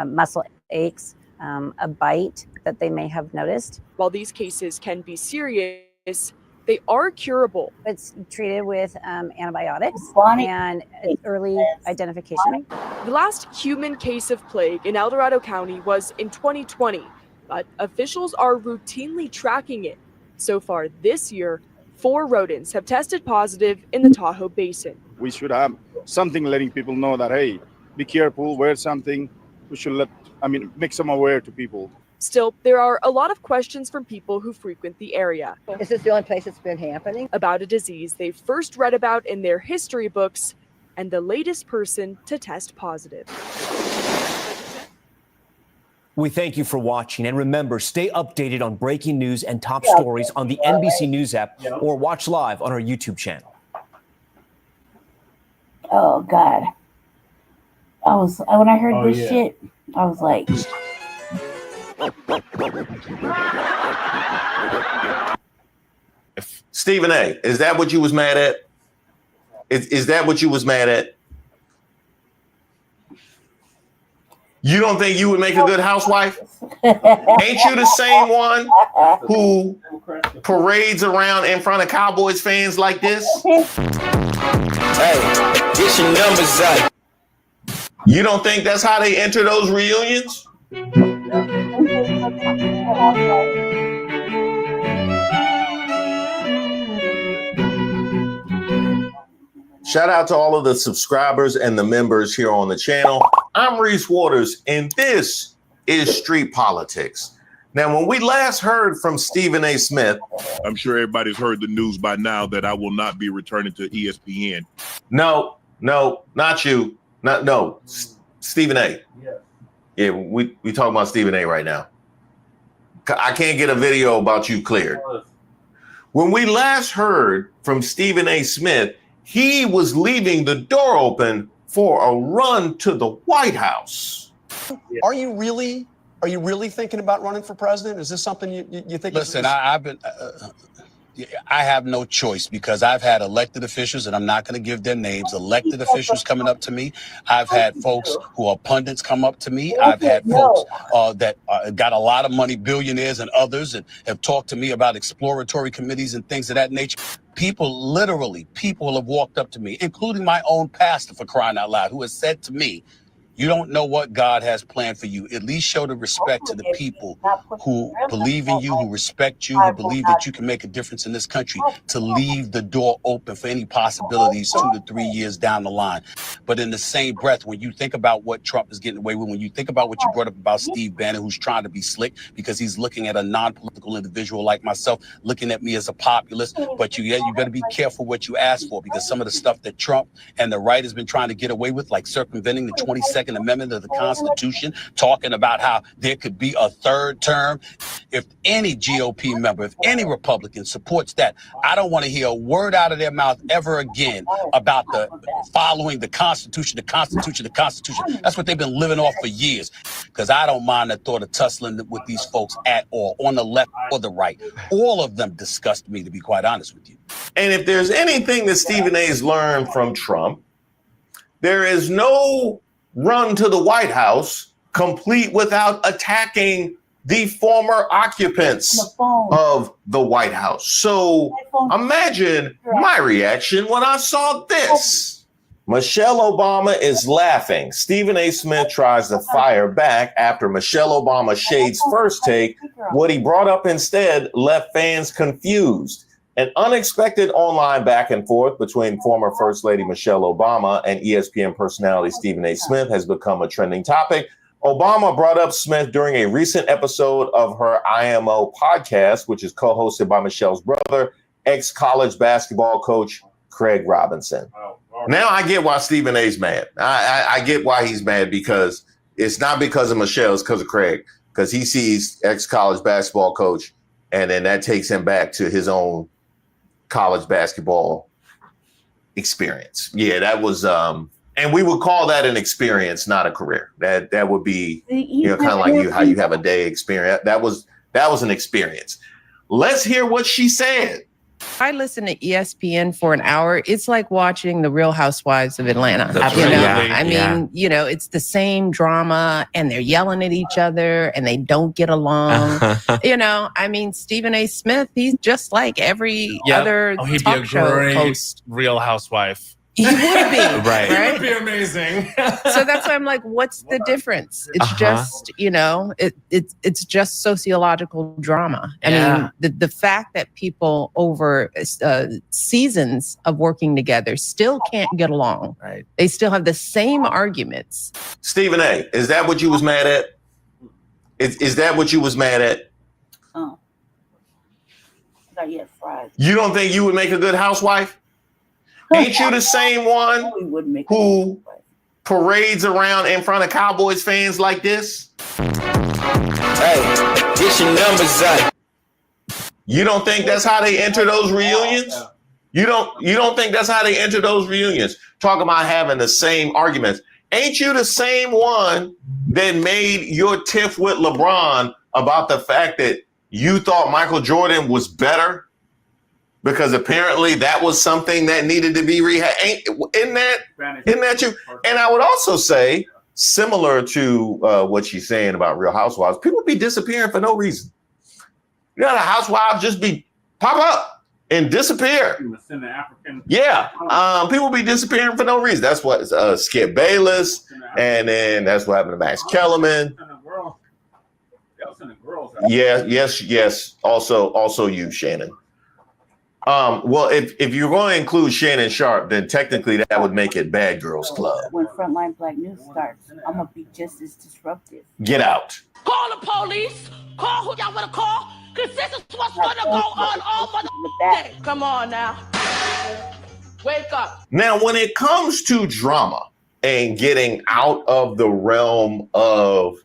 muscle aches, a bite that they may have noticed. While these cases can be serious, they are curable. It's treated with antibiotics and early identification. The last human case of plague in El Dorado County was in 2020, but officials are routinely tracking it. So far this year, 4 rodents have tested positive in the Tahoe Basin. We should have something letting people know that, hey, be careful, wear something. We should make some aware to people. Still, there are a lot of questions from people who frequent the area. Is this the only place it's been happening? About a disease they first read about in their history books and the latest person to test positive. We thank you for watching, and remember, stay updated on breaking news and top stories on the NBC News app or watch live on our YouTube channel. Oh God. When I heard this shit, I was like, Stephen A., is that what you was mad at? Is that what you was mad at? You don't think you would make a good housewife? Ain't you the same one who parades around in front of Cowboys fans like this? Hey, get your numbers up. You don't think that's how they enter those reunions? Shout out to all of the subscribers and the members here on the channel. I'm Reese Waters, and this is Street Politics. Now, when we last heard from Stephen A. Smith, I'm sure everybody's heard the news by now that I will not be returning to ESPN. No, not you. No, Stephen A. Yeah, we talking about Stephen A. right now. I can't get a video about you cleared. When we last heard from Stephen A. Smith, he was leaving the door open for a run to the White House. Are you really thinking about running for president? Is this something you think? Listen, I have no choice because I've had elected officials, and I'm not going to give their names, elected officials coming up to me. I've had folks who are pundits come up to me. I've had folks that got a lot of money, billionaires and others, and have talked to me about exploratory committees and things of that nature. People have walked up to me, including my own pastor, for crying out loud, who has said to me, you don't know what God has planned for you. At least show the respect to the people who believe in you, who respect you, who believe that you can make a difference in this country, to leave the door open for any possibilities 2 to 3 years down the line. But in the same breath, when you think about what Trump is getting away with, when you think about what you brought up about Steve Bannon, who's trying to be slick because he's looking at a non-political individual like myself, looking at me as a populist, but you better be careful what you ask for, because some of the stuff that Trump and the right has been trying to get away with, like circumventing the 22nd Amendment of the Constitution, talking about how there could be a third term. If any GOP member, if any Republican supports that, I don't want to hear a word out of their mouth ever again about the following the Constitution, the Constitution, the Constitution. That's what they've been living off for years. Because I don't mind the thought of tussling with these folks at all, on the left or the right. All of them disgust me, to be quite honest with you. And if there's anything that Stephen A's learned from Trump, there is no run to the White House complete without attacking the former occupants of the White House. So imagine my reaction when I saw this. Michelle Obama is laughing. Stephen A. Smith tries to fire back after Michelle Obama shades first take. What he brought up instead left fans confused. An unexpected online back and forth between former First Lady Michelle Obama and ESPN personality Stephen A. Smith has become a trending topic. Obama brought up Smith during a recent episode of her IMO podcast, which is co-hosted by Michelle's brother, ex-college basketball coach Craig Robinson. Now I get why Stephen A's mad. I get why he's mad, because it's not because of Michelle, it's because of Craig, because he sees ex-college basketball coach, and then that takes him back to his own college basketball experience. Yeah, that was, and we would call that an experience, not a career. That would be, kind of like how you have a day experience. That was an experience. Let's hear what she said. I listen to ESPN for an hour. It's like watching The Real Housewives of Atlanta. It's the same drama, and they're yelling at each other, and they don't get along. Stephen A. Smith, he's just like every other talk show host. Real Housewife. He would be, right? It would be amazing. So that's why I'm like, what's the difference? It's just, it's just sociological drama. I mean, the fact that people over seasons of working together still can't get along. Right. They still have the same arguments. Stephen A., is that what you was mad at? Is that what you was mad at? Oh. Yeah, fries. You don't think you would make a good housewife? Ain't you the same one who parades around in front of Cowboys fans like this? Hey, get your numbers up. You don't think that's how they enter those reunions? You don't think that's how they enter those reunions? Talking about having the same arguments. Ain't you the same one that made your tiff with LeBron about the fact that you thought Michael Jordan was better? Because apparently that was something that needed to be rehab. Isn't that you? And I would also say, similar to what she's saying about Real Housewives, people be disappearing for no reason. You know, the housewives just be pop up and disappear. Yeah, people be disappearing for no reason. That's what Skip Bayless, and then that's what happened to Max Kellerman. Yeah, yes. Also you, Shannon. Well, if you're going to include Shannon Sharp, then technically that would make it Bad Girls Club. When Frontline Black News starts, I'm going to be just as disruptive. Get out. Call the police. Call who y'all want to call. Because this is what's going to go on all mother day. Come on now. Wake up. Now, when it comes to drama and getting out of the realm of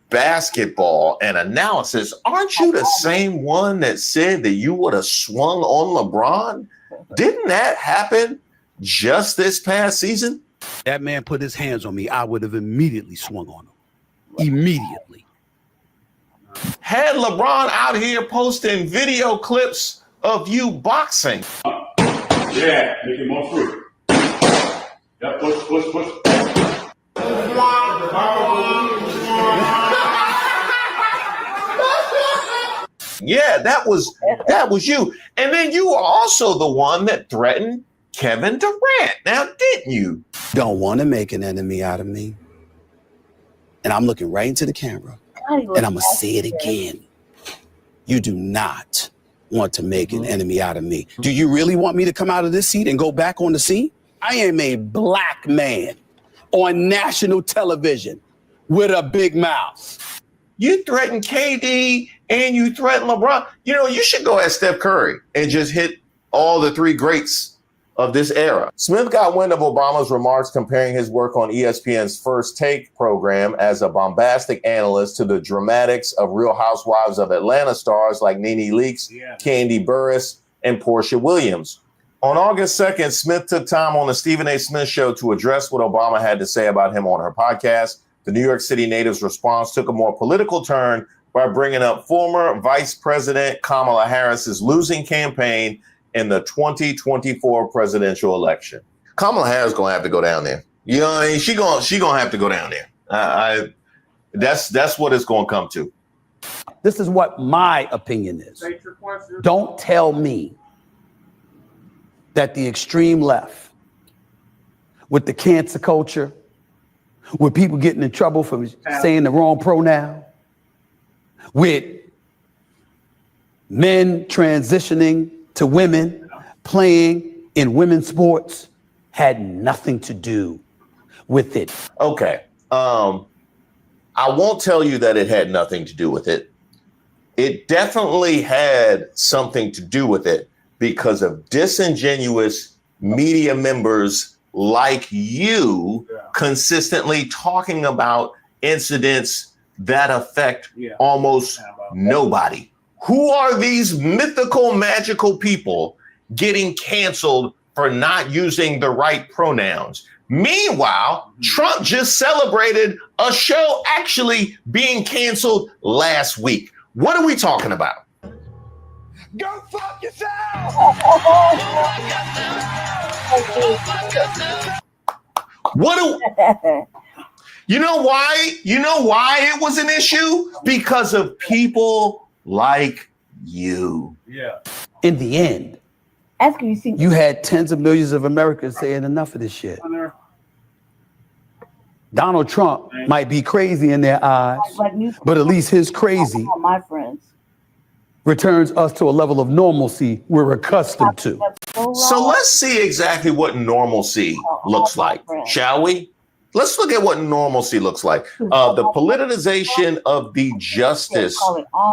basketball and analysis, aren't you the same one that said that you would have swung on LeBron? Didn't that happen just this past season? That man put his hands on me, I would have immediately swung on him. immediately. Had LeBron out here posting video clips of you boxing. Yeah, make it more free. Yeah, push. Yeah, that was you. And then you were also the one that threatened Kevin Durant. Now, didn't you? Don't want to make an enemy out of me. And I'm looking right into the camera. And I'm going to say it again. You do not want to make an enemy out of me. Do you really want me to come out of this seat and go back on the scene? I am a black man on national television with a big mouth. You threatened KD and you threatened LeBron. You know, you should go at Steph Curry and just hit all the three greats of this era. Smith got wind of Obama's remarks comparing his work on ESPN's First Take program as a bombastic analyst to the dramatics of Real Housewives of Atlanta stars like Nene Leakes, Kandi Burruss, and Portia Williams. On August 2nd, Smith took time on the Stephen A. Smith Show to address what Obama had to say about him on her podcast. The New York City native's response took a more political turn by bringing up former Vice President Kamala Harris's losing campaign in the 2024 presidential election. Kamala Harris gonna have to go down there. You know what I mean? She gonna have to go down there. That's what it's gonna come to. This is what my opinion is. Don't tell me that the extreme left, with the cancer culture, with people getting in trouble for saying the wrong pronoun, with men transitioning to women, playing in women's sports, had nothing to do with it. Okay. I won't tell you that it had nothing to do with it. It definitely had something to do with it because of disingenuous media members like you consistently talking about incidents that affect almost nobody. Who are these mythical, magical people getting canceled for not using the right pronouns? Meanwhile, Trump just celebrated a show actually being canceled last week. What are we talking about? Go fuck yourself! You know why? You know why it was an issue? Because of people like you. Yeah. In the end, After you had tens of millions of Americans saying enough of this shit. Donald Trump might be crazy in their eyes, but at least his crazy my friends returns us to a level of normalcy we're accustomed to. So let's see exactly what normalcy looks like, shall we? Let's look at what normalcy looks like. The politicization of the Justice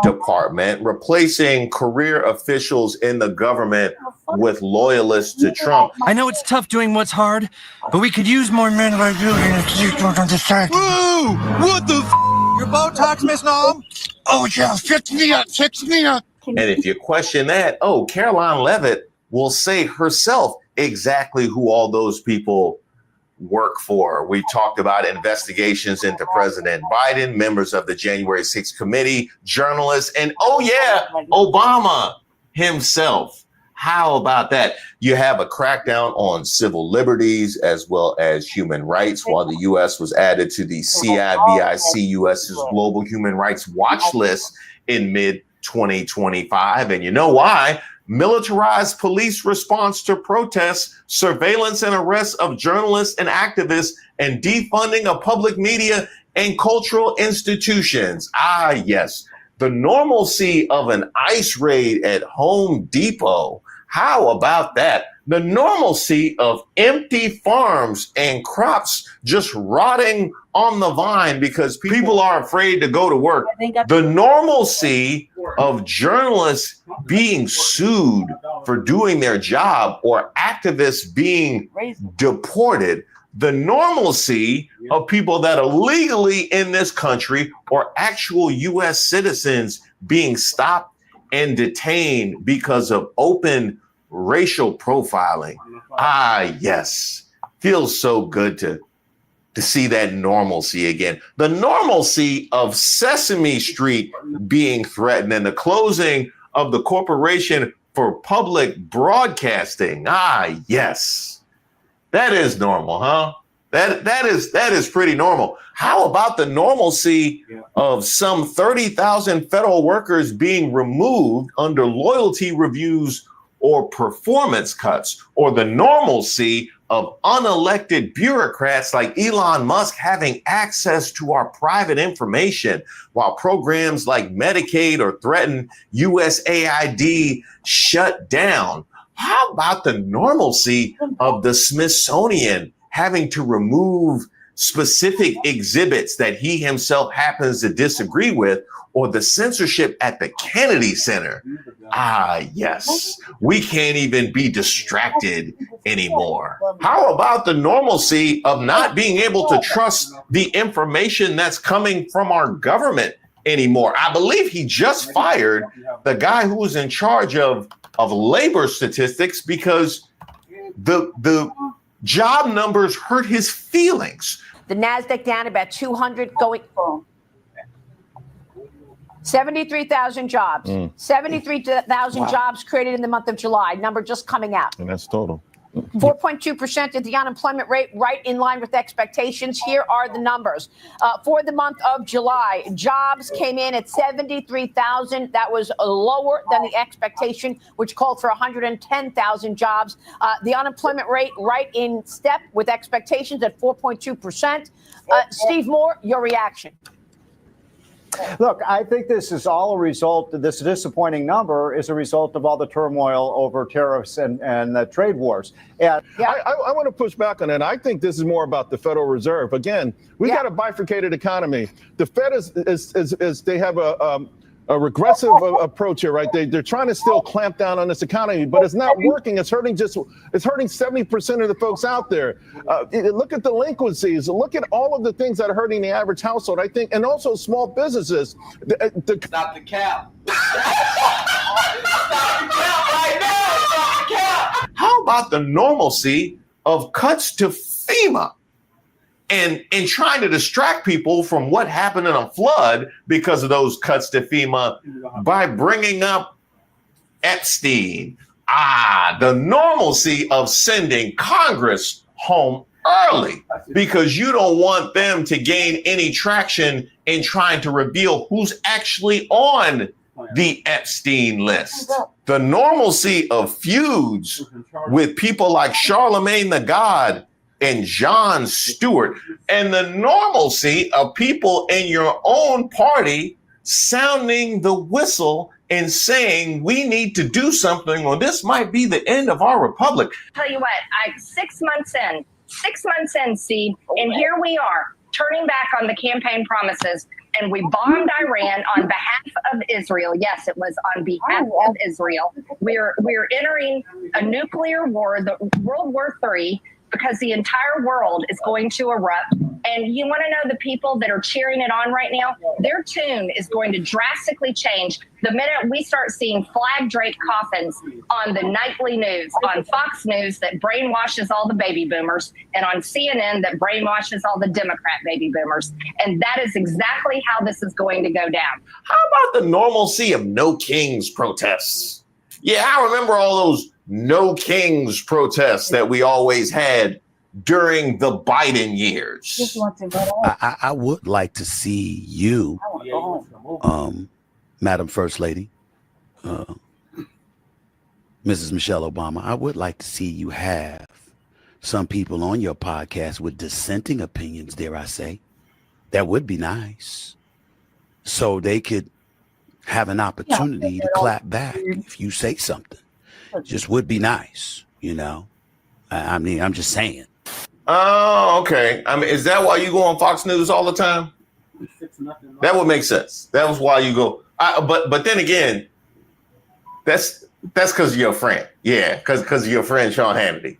Department, replacing career officials in the government with loyalists to Trump. I know it's tough doing what's hard, but we could use more men like you in a distraction. Whoa! What the f? Your Botox, Miss Nom? Oh yeah, fix me up. And if you question that, Caroline Leavitt will say herself exactly who all those people work for. We talked about investigations into President Biden, members of the January 6th committee, journalists, and Obama himself. How about that? You have a crackdown on civil liberties as well as human rights, while the U.S. was added to the CIVIC U.S.'s Global Human Rights Watch List in mid-2025. And you know why? Militarized police response to protests, surveillance and arrests of journalists and activists, and defunding of public media and cultural institutions. Ah, yes. The normalcy of an ICE raid at Home Depot. How about that? The normalcy of empty farms and crops just rotting on the vine because people are afraid to go to work. The normalcy of journalists being sued for doing their job or activists being deported. The normalcy of people that are legally in this country or actual U.S. citizens being stopped and detained because of open racial profiling. Ah, yes. Feels so good to to see that normalcy again. The normalcy of Sesame Street being threatened and the closing of the Corporation for Public Broadcasting. Ah, yes. That is normal, huh? That is pretty normal. How about the normalcy of some 30,000 federal workers being removed under loyalty reviews or performance cuts, or the normalcy of unelected bureaucrats like Elon Musk having access to our private information while programs like Medicaid or threatened USAID shut down? How about the normalcy of the Smithsonian having to remove specific exhibits that he himself happens to disagree with, or the censorship at the Kennedy Center? Ah, yes, we can't even be distracted anymore. How about the normalcy of not being able to trust the information that's coming from our government anymore? I believe he just fired the guy who was in charge of labor statistics because the job numbers hurt his feelings. The NASDAQ down about 200 going. 73,000 jobs. 73,000 jobs created in the month of July. Number just coming out. And that's total. 4.2% is the unemployment rate, right in line with expectations. Here are the numbers. For the month of July, jobs came in at 73,000. That was lower than the expectation, which called for 110,000 jobs. The unemployment rate right in step with expectations at 4.2%. Steve Moore, your reaction. Look, I think this is all a result, this disappointing number is a result of all the turmoil over tariffs and the trade wars. And I want to push back on that. I think this is more about the Federal Reserve. Again, we've got a bifurcated economy. The Fed is they have a regressive approach here, right? They're trying to still clamp down on this economy, but it's not working. It's hurting 70% of the folks out there. Look at delinquencies. Look at all of the things that are hurting the average household, I think, and also small businesses. Stop the cap. Stop the cap right now. Stop the cap. How about the normalcy of cuts to FEMA and trying to distract people from what happened in a flood because of those cuts to FEMA by bringing up Epstein? Ah, the normalcy of sending Congress home early because you don't want them to gain any traction in trying to reveal who's actually on the Epstein list. The normalcy of feuds with people like Charlemagne the God and Jon Stewart, and the normalcy of people in your own party sounding the whistle and saying we need to do something or this might be the end of our republic. Tell you what, 6 months in, Steve, and here we are turning back on the campaign promises, and we bombed Iran on behalf of Israel. Yes, it was on behalf of Israel. We're entering a nuclear war, the World War III, because the entire world is going to erupt. And you want to know the people that are cheering it on right now? Their tune is going to drastically change the minute we start seeing flag draped coffins on the nightly news, on Fox News that brainwashes all the baby boomers, and on CNN that brainwashes all the Democrat baby boomers. And that is exactly how this is going to go down. How about the normalcy of No Kings protests? Yeah, I remember all those No Kings protests that we always had during the Biden years. I would like to see you, Madam First Lady, Mrs. Michelle Obama, I would like to see you have some people on your podcast with dissenting opinions, dare I say. That would be nice. So they could have an opportunity to clap back if you say something. Just would be nice, you know. I mean, I'm just saying. Oh, okay. I mean, is that why you go on Fox News all the time? That would make sense. That was why you go. But then again, that's because of your friend. Yeah, because of your friend Sean Hannity.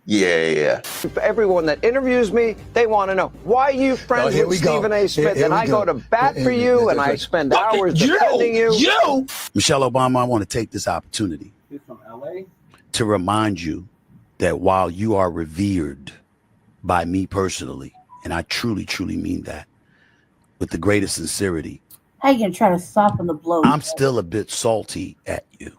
Yeah. Everyone that interviews me, they want to know, why are you friends with Stephen A. Smith? And I go to bat for you, and I spend hours defending you. Michelle Obama, I want to take this opportunity to remind you that while you are revered by me personally and I truly, truly mean that with the greatest sincerity, How you gonna try to soften the blow? I'm still a bit salty at you.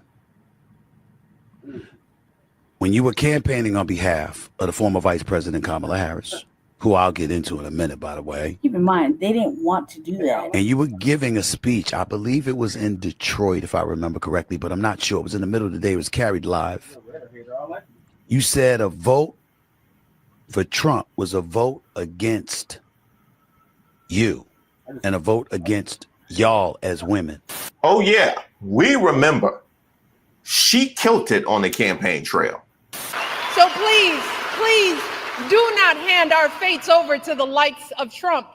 When you were campaigning on behalf of the former Vice President Kamala Harris, who I'll get into in a minute, by the way. Keep in mind, they didn't want to do that. And you were giving a speech, I believe it was in Detroit, if I remember correctly, but I'm not sure. It was in the middle of the day. It was carried live. You said a vote for Trump was a vote against you and a vote against y'all as women. Oh, yeah. We remember. She killed it on the campaign trail. So please, please do not hand our fates over to the likes of Trump,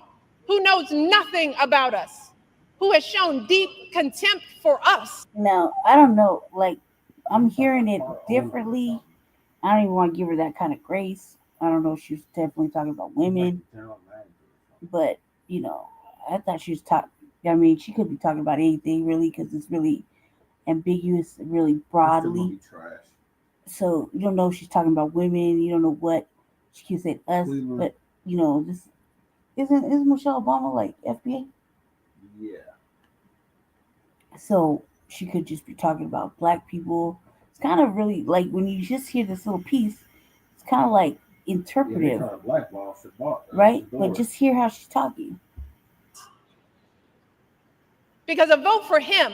who knows nothing about us, who has shown deep contempt for us. Now, I don't know, like, I'm hearing it differently. I don't even want to give her that kind of grace. I don't know if she was definitely talking about women. But, you know, I thought she was talking, I mean, she could be talking about anything, really, because it's really ambiguous, really broadly. So you don't know if she's talking about women. You don't know what she can say to us. But you know, this isn't Michelle Obama like FBA? Yeah. So she could just be talking about black people. It's kind of really like when you just hear this little piece, it's kind of like interpretive, right? But just hear how she's talking. Because a vote for him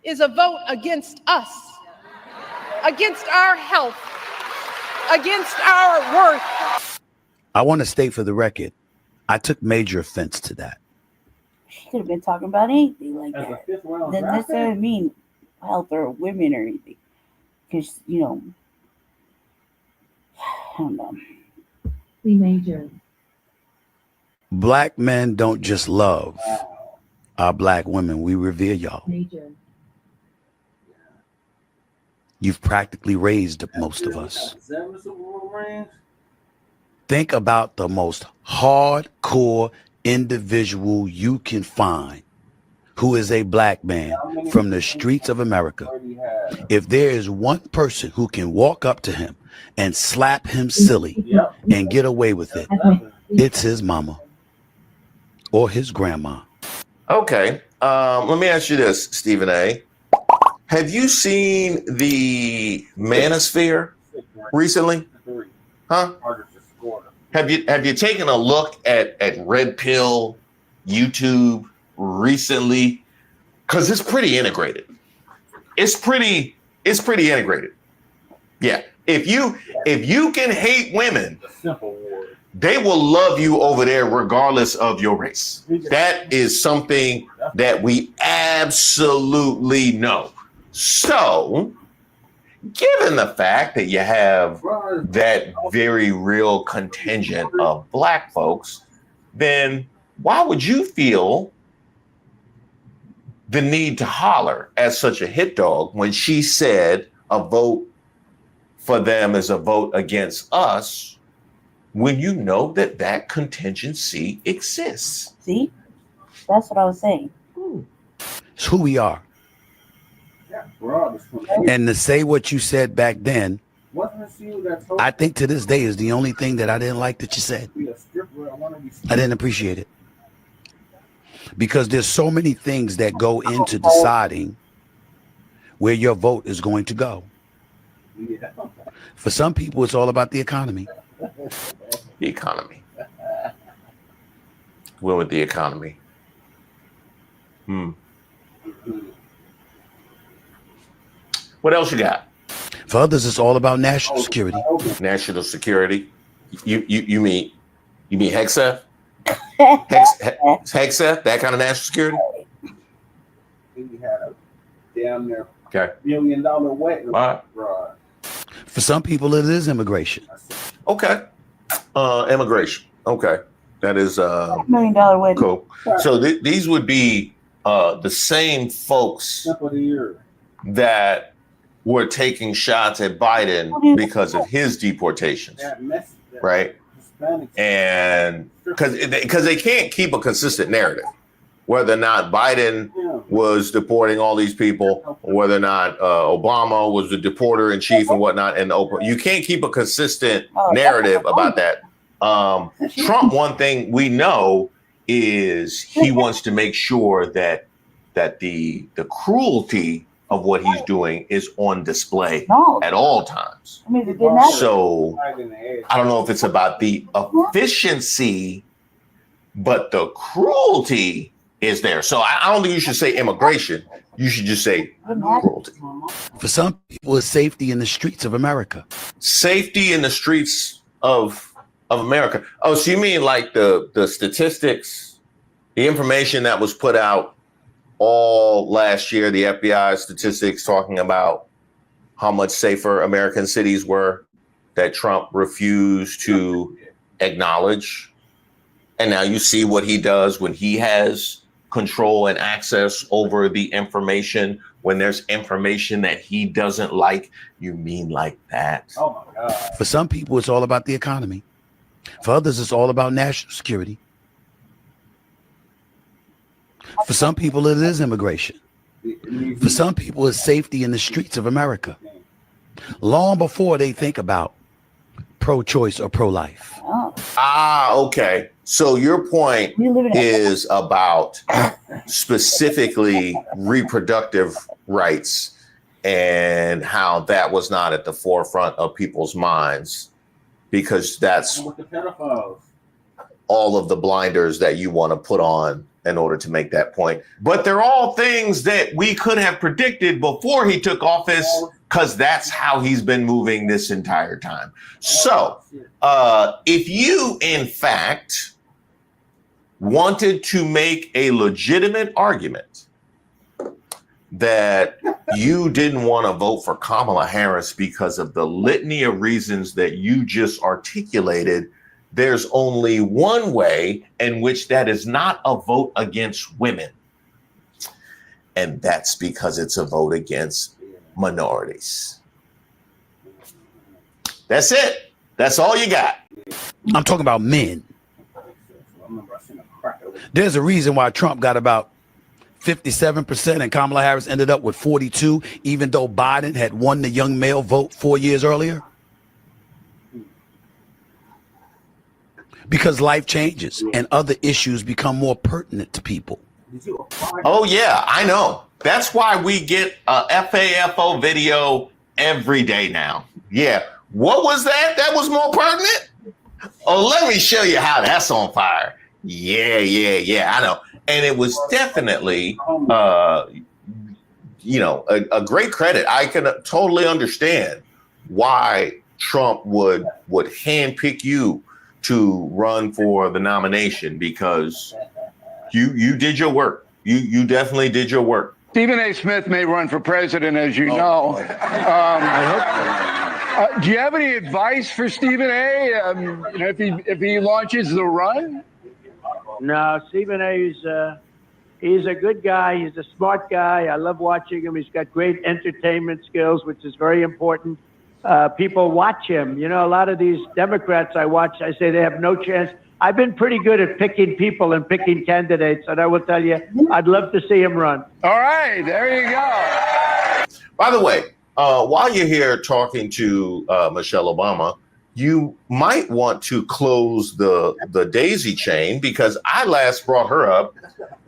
is a vote against us, against our health, against our worth. I want to state for the record, I took major offense to that. She could have been talking about anything like that. Doesn't necessarily mean health or women or anything. Because, you know, I don't know. We major. Black men don't just love our black women. We revere y'all. Major. You've practically raised most of us. Think about the most hardcore individual you can find who is a black man from the streets of America. If there is one person who can walk up to him and slap him silly and get away with it, it's his mama or his grandma. Okay. Let me ask you this, Stephen A. Have you seen the Manosphere recently? Huh? Have you taken a look at Red Pill YouTube recently? Because it's pretty integrated. It's pretty integrated. Yeah. If you can hate women, they will love you over there regardless of your race. That is something that we absolutely know. So, given the fact that you have that very real contingent of black folks, then why would you feel the need to holler as such a hit dog when she said a vote for them is a vote against us, when you know that contingency exists? See? That's what I was saying. It's who we are. And to say what you said back then, I think to this day is the only thing that I didn't like that you said. I didn't appreciate it. Because there's so many things that go into deciding where your vote is going to go. For some people, it's all about the economy. The economy. Well, with the economy. What else you got? For others, it's all about national security. National security. You mean Hexa? Hexa? That kind of national security? He had a damn near $1 billion wedding. Right. For some people, it is immigration. Okay. Immigration. Okay. That is $1 million wedding. Cool. So these would be the same folks that were taking shots at Biden because of his deportations, right? And because they can't keep a consistent narrative, whether or not Biden was deporting all these people, or whether or not Obama was the deporter in chief and whatnot. And you can't keep a consistent narrative about that. Trump, one thing we know is he wants to make sure that the cruelty of what he's doing is on display at all times. So I don't know if it's about the efficiency, but the cruelty is there. So I don't think you should say immigration. You should just say cruelty. For some people, it's safety in the streets of America. Safety in the streets of America. Oh, so you mean like the statistics, the information that was put out all last year, the FBI statistics talking about how much safer American cities were that Trump refused to acknowledge. And now you see what he does when he has control and access over the information. When there's information that he doesn't like, you mean like that? Oh my God. For some people, it's all about the economy. For others, it's all about national security. For some people, it is immigration. For some people, it's safety in the streets of America. Long before they think about pro-choice or pro-life. Okay. So your point is about specifically reproductive rights and how that was not at the forefront of people's minds, because that's all of the blinders that you want to put on in order to make that point. But they're all things that we could have predicted before he took office, because that's how he's been moving this entire time. So if you, in fact, wanted to make a legitimate argument that you didn't want to vote for Kamala Harris because of the litany of reasons that you just articulated, there's only one way in which that is not a vote against women. And that's because it's a vote against minorities. That's it. That's all you got. I'm talking about men. There's a reason why Trump got about 57% and Kamala Harris ended up with 42, even though Biden had won the young male vote 4 years earlier. Because life changes and other issues become more pertinent to people. Oh, yeah, I know. That's why we get a FAFO video every day now. Yeah. What was that? That was more pertinent? Oh, let me show you how that's on fire. Yeah, I know. And it was definitely, a great credit. I can totally understand why Trump would handpick you to run for the nomination, because you did your work. You definitely did your work. Stephen A. Smith may run for president, as you know. Do you have any advice for Stephen A. If he launches the run? No, Stephen A. He's a good guy. He's a smart guy. I love watching him. He's got great entertainment skills, which is very important. People watch him. You know, a lot of these Democrats I watch, I say they have no chance. I've been pretty good at picking people and picking candidates, and I will tell you, I'd love to see him run. All right, there you go. By the way, while you're here talking to Michelle Obama, you might want to close the daisy chain, because I last brought her up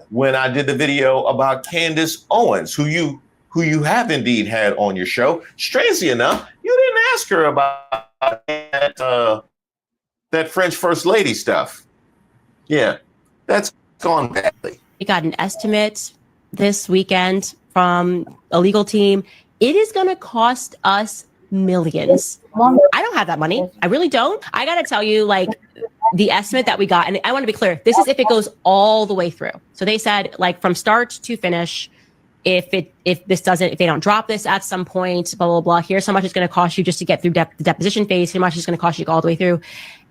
when I did the video about Candace Owens, who you have indeed had on your show. Strangely enough, you didn't ask her about that French First Lady stuff. Yeah, that's gone badly. We got an estimate this weekend from a legal team. It is going to cost us millions. I don't have that money. I really don't. I got to tell you, like, the estimate that we got, and I want to be clear, this is if it goes all the way through. So they said, like, from start to finish, if they don't drop this at some point, blah, blah, blah, here's how much it's going to cost you just to get through the deposition phase, how much it's going to cost you all the way through.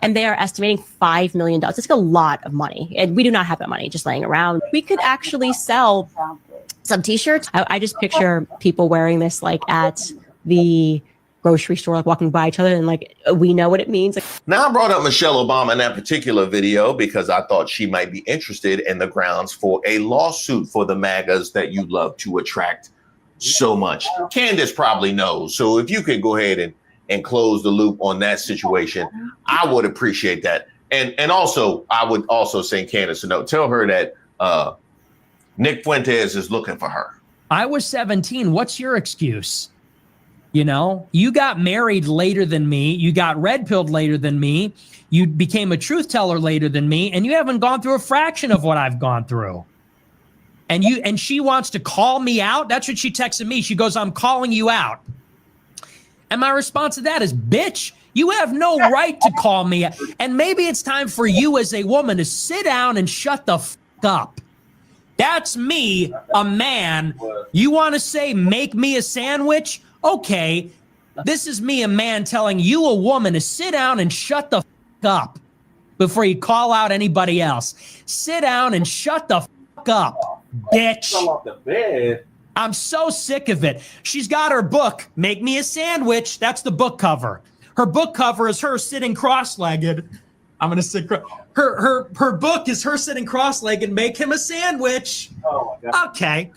And they are estimating $5 million. It's like a lot of money. And we do not have that money just laying around. We could actually sell some t-shirts. I just picture people wearing this, like, at the grocery store, like walking by each other, and like, we know what it means. Now, I brought up Michelle Obama in that particular video because I thought she might be interested in the grounds for a lawsuit for the MAGAs that you love to attract so much. Candace probably knows. So if you could go ahead and close the loop on that situation. I would appreciate that. And also, I would also send Candace a note. Tell her that Nick Fuentes is looking for her. I was 17. What's your excuse? You know, you got married later than me. You got red-pilled later than me. You became a truth teller later than me, and you haven't gone through a fraction of what I've gone through. And she wants to call me out. That's what she texted me. She goes, "I'm calling you out." And my response to that is, bitch, you have no right to call me out. And maybe it's time for you as a woman to sit down and shut the f up. That's me, a man. You want to say, make me a sandwich? Okay, this is me, a man, telling you, a woman, to sit down and shut the f up before you call out anybody else. Sit down and shut the f up, bitch. Come off the bed. I'm so sick of it. She's got her book, Make Me a Sandwich. That's the book cover. Her book cover is her sitting cross-legged. I'm going to sit. Her book is her sitting cross-legged, make him a sandwich. Oh my God. Okay.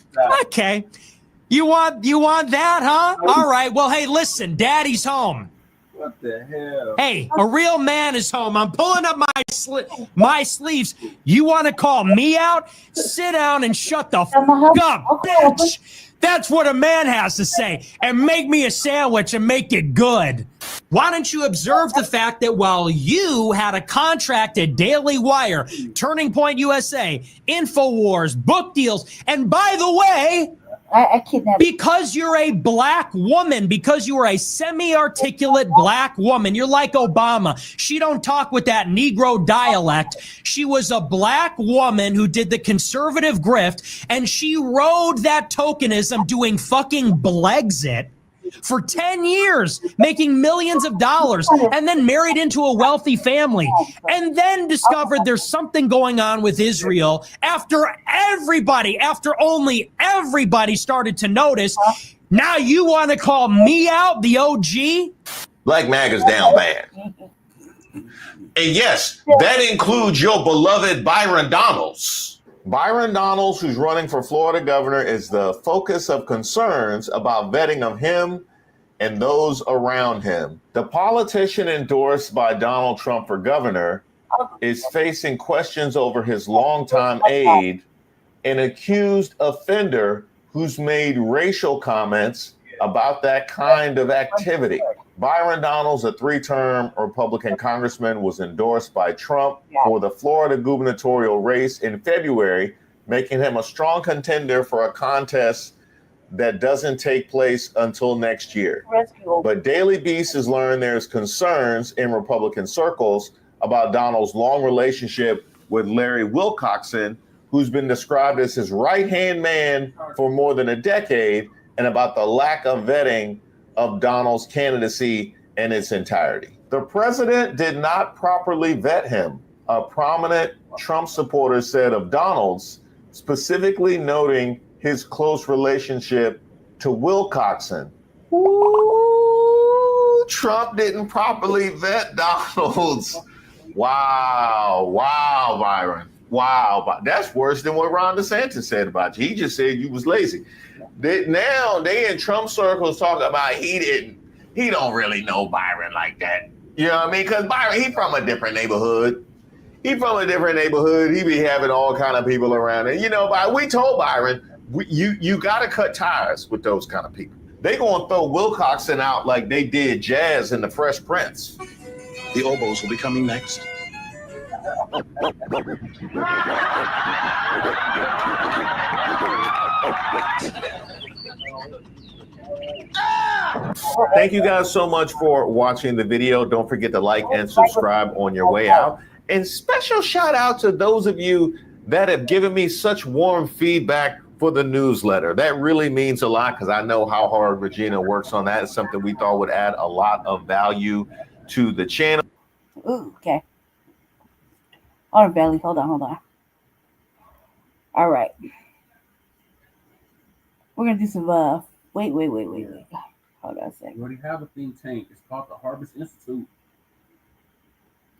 Okay. You want that, huh? All right. Well, hey, listen, Daddy's home. What the hell? Hey, a real man is home. I'm pulling up my sleeves. You want to call me out? Sit down and shut the f up, bitch. That's what a man has to say. And make me a sandwich and make it good. Why don't you observe the fact that while you had a contract at Daily Wire, Turning Point USA, InfoWars, book deals, and by the way, I kidnapped. Because you're a black woman, because you are a semi-articulate black woman, you're like Obama. She don't talk with that Negro dialect. She was a black woman who did the conservative grift, and she rode that tokenism doing fucking Blexit for 10 years, making millions of dollars, and then married into a wealthy family, and then discovered there's something going on with Israel after only everybody started to notice. Now you want to call me out, the OG? Black MAGA's down bad. And yes, that includes your beloved Byron Donalds. Byron Donalds, who's running for Florida governor, is the focus of concerns about vetting of him and those around him. The politician endorsed by Donald Trump for governor is facing questions over his longtime aide, an accused offender who's made racial comments about that kind of activity. Byron Donalds, a 3-term Republican congressman, was endorsed by Trump for the Florida gubernatorial race in February, making him a strong contender for a contest that doesn't take place until next year. But Daily Beast has learned there's concerns in Republican circles about Donald's long relationship with Larry Wilcoxon, who's been described as his right-hand man for more than a decade, and about the lack of vetting of Donald's candidacy in its entirety. The president did not properly vet him, a prominent Trump supporter said of Donald's, specifically noting his close relationship to Wilcoxon. Ooh, Trump didn't properly vet Donald's. Wow, Byron. Wow, that's worse than what Ron DeSantis said about you. He just said you was lazy. Now they in Trump circles talking about he don't really know Byron like that. You know what I mean? Because Byron, he from a different neighborhood. He be having all kind of people around. And, you know, we told Byron, you got to cut ties with those kind of people. They going to throw Wilcoxon out like they did Jazz in The Fresh Prince. The oboes will be coming next. Thank you guys so much for watching the video. Don't forget to like and subscribe on your way out. And special shout out to those of you that have given me such warm feedback for the newsletter. That really means a lot because I know how hard Regina works on that. It's something we thought would add a lot of value to the channel. Ooh, okay. Hold on, Belly. Hold on. All right. We're going to do some, wait. Hold on a second. We already have a think tank. It's called the Harvest Institute.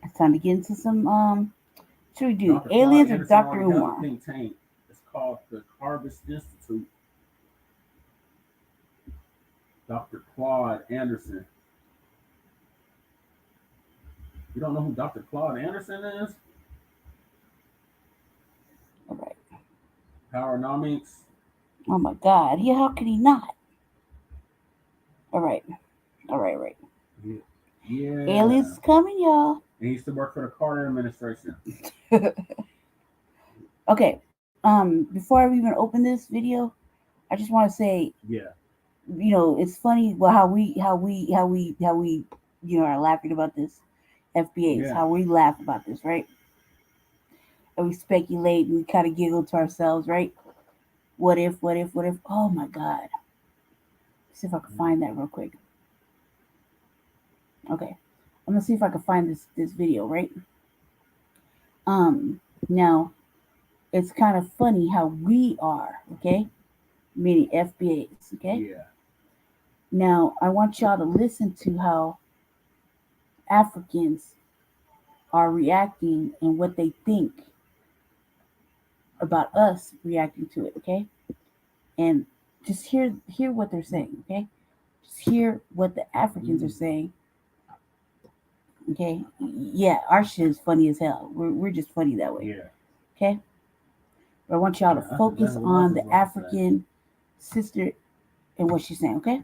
It's time to get into some, should we do aliens or Dr. Umar? Think tank. It's called the Harvest Institute. Dr. Claude Anderson. You don't know who Dr. Claude Anderson is? All right. Powernomics. Oh my God. Yeah, how could he not? All right. All right. Yeah. Aliens coming, y'all. And he used to work for the Carter administration. Okay. Before I even open this video, I just want to say, yeah, you know, it's funny how we you know are laughing about this. FBAs, how we laugh about this, right? And we speculate and we kind of giggle to ourselves, right? What if? Oh my God. Let's see if I can find that real quick. Okay. I'm gonna see if I can find this video, right? Now it's kind of funny how we are, okay? Meaning FBAs, okay? Yeah. Now I want y'all to listen to how Africans are reacting and what they think about us reacting to it, okay? And just hear what they're saying, okay? Just hear what the Africans are saying. Okay? Yeah, our shit is funny as hell. We're just funny that way. Yeah. Okay? But I want y'all to focus on the African sister and what she's saying, okay?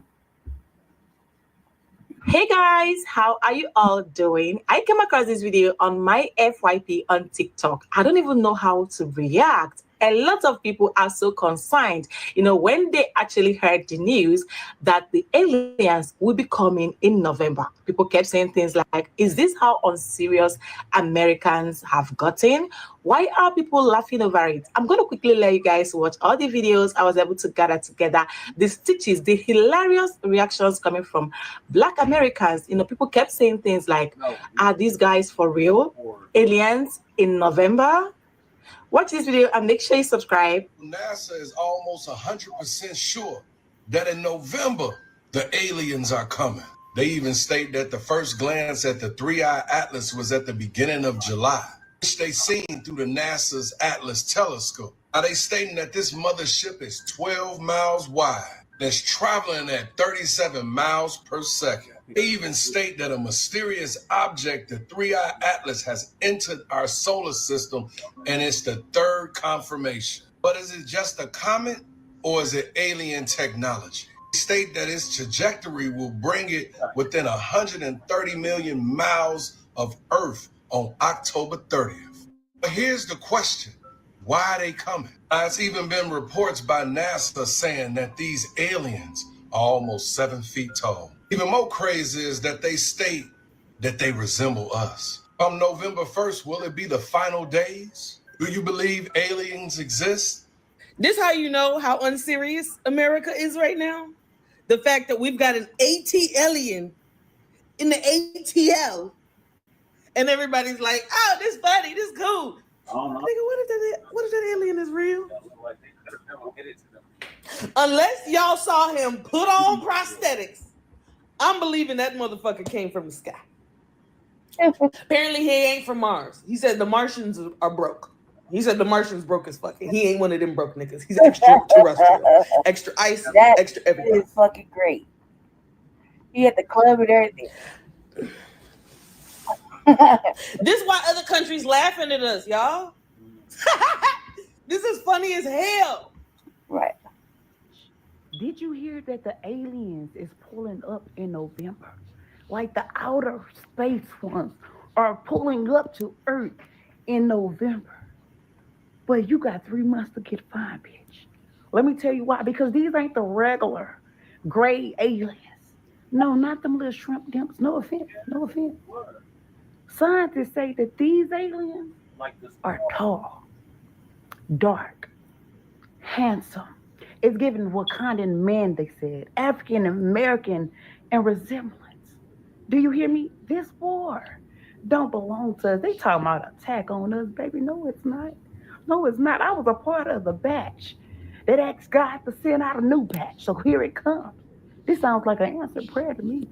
Hey guys, how are you all doing? I came across this video on my FYP on TikTok. I don't even know how to react. A lot of people are so concerned, you know, when they actually heard the news that the aliens will be coming in November. People kept saying things like, is this how unserious Americans have gotten? Why are people laughing over it? I'm going to quickly let you guys watch all the videos I was able to gather together, the stitches, the hilarious reactions coming from Black Americans. You know, people kept saying things like, are these guys for real? Aliens in November? Watch this video and make sure you subscribe. NASA is almost 100% sure that in November, the aliens are coming. They even state that the first glance at the three-eye atlas was at the beginning of July, which they seen through the NASA's Atlas telescope. Now they stating that this mothership is 12 miles wide, that's traveling at 37 miles per second. They even state that a mysterious object, the three-eye atlas, has entered our solar system, and it's the third confirmation. But is it just a comet, or is it alien technology? They state that its trajectory will bring it within 130 million miles of Earth on October 30th. But here's the question. Why are they coming? It's even been reports by NASA saying that these aliens are almost 7 feet tall. Even more crazy is that they state that they resemble us. On November 1st, will it be the final days? Do you believe aliens exist? This how you know how unserious America is right now? The fact that we've got an AT-alien in the ATL, and everybody's like, oh, this funny, this cool. Nigga, what if that alien is real? Unless y'all saw him put on prosthetics, I'm believing that motherfucker came from the sky. Apparently he ain't from Mars. He said the Martians are broke. He said the Martians broke as fuck. He ain't one of them broke niggas. He's extraterrestrial. Extra ice, extra everything. That is fucking great. He had the club and everything. This is why other countries laughing at us, y'all. This is funny as hell. Right. Did you hear that the aliens is pulling up in November? Like the outer space ones are pulling up to Earth in November. But you got 3 months to get fine, bitch. Let me tell you why. Because these ain't the regular gray aliens. No, not them little shrimp dimps. No offense. No offense. Scientists say that these aliens are tall, dark, handsome. It's giving Wakandan men, they said, African American and resemblance. Do you hear me? This war don't belong to us. They talking about attack on us, baby. No, it's not. No, it's not. I was a part of the batch that asked God to send out a new batch. So here it comes. This sounds like an answered prayer to me.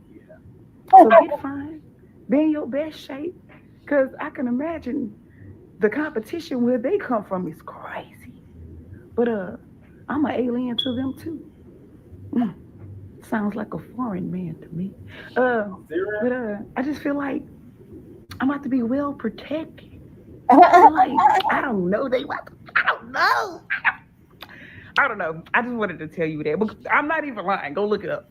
So get fine. Be in your best shape. Because I can imagine the competition where they come from is crazy. But I'm an alien to them too. Sounds like a foreign man to me. But I just feel like I'm about to be well protected. Like, I don't know. I don't know. I don't know. I just wanted to tell you that. But I'm not even lying. Go look it up.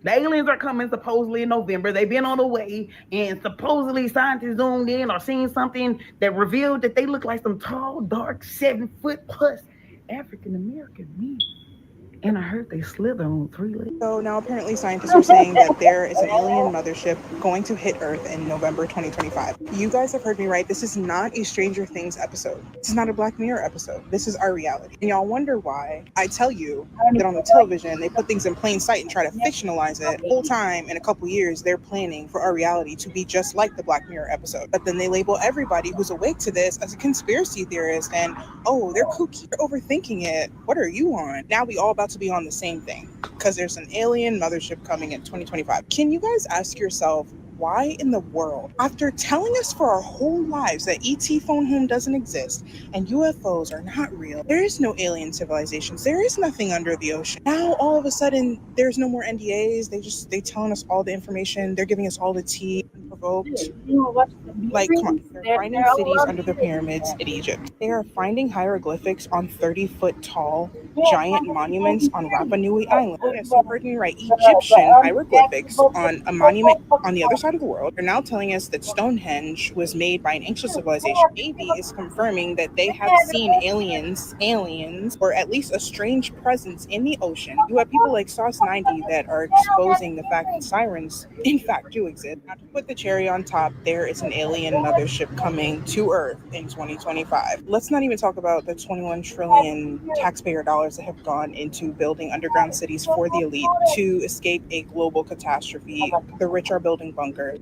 The aliens are coming supposedly in November. They've been on the way, and supposedly scientists zoomed in or seen something that revealed that they look like some tall, dark, 7-foot plus African American men. And I heard they slither on 3 legs. So now apparently scientists are saying that there is an alien mothership going to hit Earth in November 2025. You guys have heard me right. This is not a Stranger Things episode. This is not a Black Mirror episode. This is our reality. And y'all wonder why I tell you that on the television, they put things in plain sight and try to fictionalize it. The whole time, in a couple years, they're planning for our reality to be just like the Black Mirror episode. But then they label everybody who's awake to this as a conspiracy theorist and, oh, they're kooky. They're overthinking it. What are you on? Now we all about to be on the same thing because there's an alien mothership coming in 2025. Can you guys ask yourself, why in the world, after telling us for our whole lives that ET phone home doesn't exist and UFOs are not real, there is no alien civilizations, there is nothing under the ocean, now all of a sudden there's no more NDAs, they telling us all the information, they're giving us all the tea unprovoked? Like, come on, they're finding cities under the pyramids in Egypt. They are finding hieroglyphics on 30-foot tall giant monuments on Rapa Nui Island. Yes, you heard me right. Egyptian hieroglyphics on a monument on the other side of the world. They're now telling us that Stonehenge was made by an ancient civilization. Navy is confirming that they have seen aliens, or at least a strange presence in the ocean. You have people like Sauce 90 that are exposing the fact that sirens, in fact, do exist. Now, to put the cherry on top, there is an alien mothership coming to Earth in 2025. Let's not even talk about the 21 trillion taxpayer dollars that have gone into building underground cities for the elite to escape a global catastrophe. The rich are building bunkers.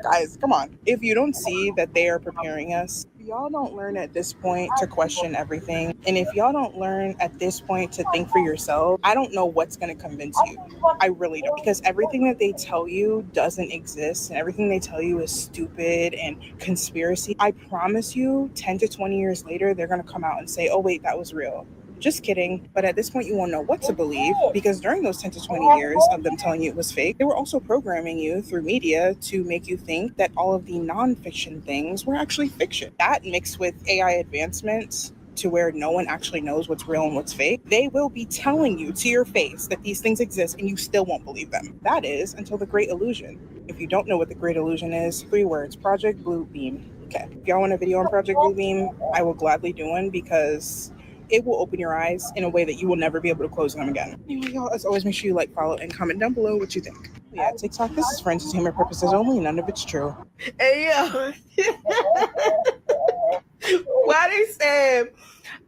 Guys, come on. If you don't see that they are preparing us, if y'all don't learn at this point to question everything, and if y'all don't learn at this point to think for yourself, I don't know what's going to convince you. I really don't. Because everything that they tell you doesn't exist, and everything they tell you is stupid and conspiracy. I promise you, 10 to 20 years later, they're going to come out and say, oh, wait, that was real. Just kidding. But at this point, you won't know what to believe because during those 10 to 20 years of them telling you it was fake, they were also programming you through media to make you think that all of the nonfiction things were actually fiction. That mixed with AI advancements to where no one actually knows what's real and what's fake, they will be telling you to your face that these things exist and you still won't believe them. That is until the Great Illusion. If you don't know what the Great Illusion is, 3 words, Project Blue Beam. Okay. If y'all want a video on Project Blue Beam, I will gladly do one because it will open your eyes in a way that you will never be able to close them again. Anyway, y'all, as always, make sure you like, follow, and comment down below what you think. Yeah, TikTok, this is for entertainment purposes only, and none of it's true. Hey, yo. Why they saying,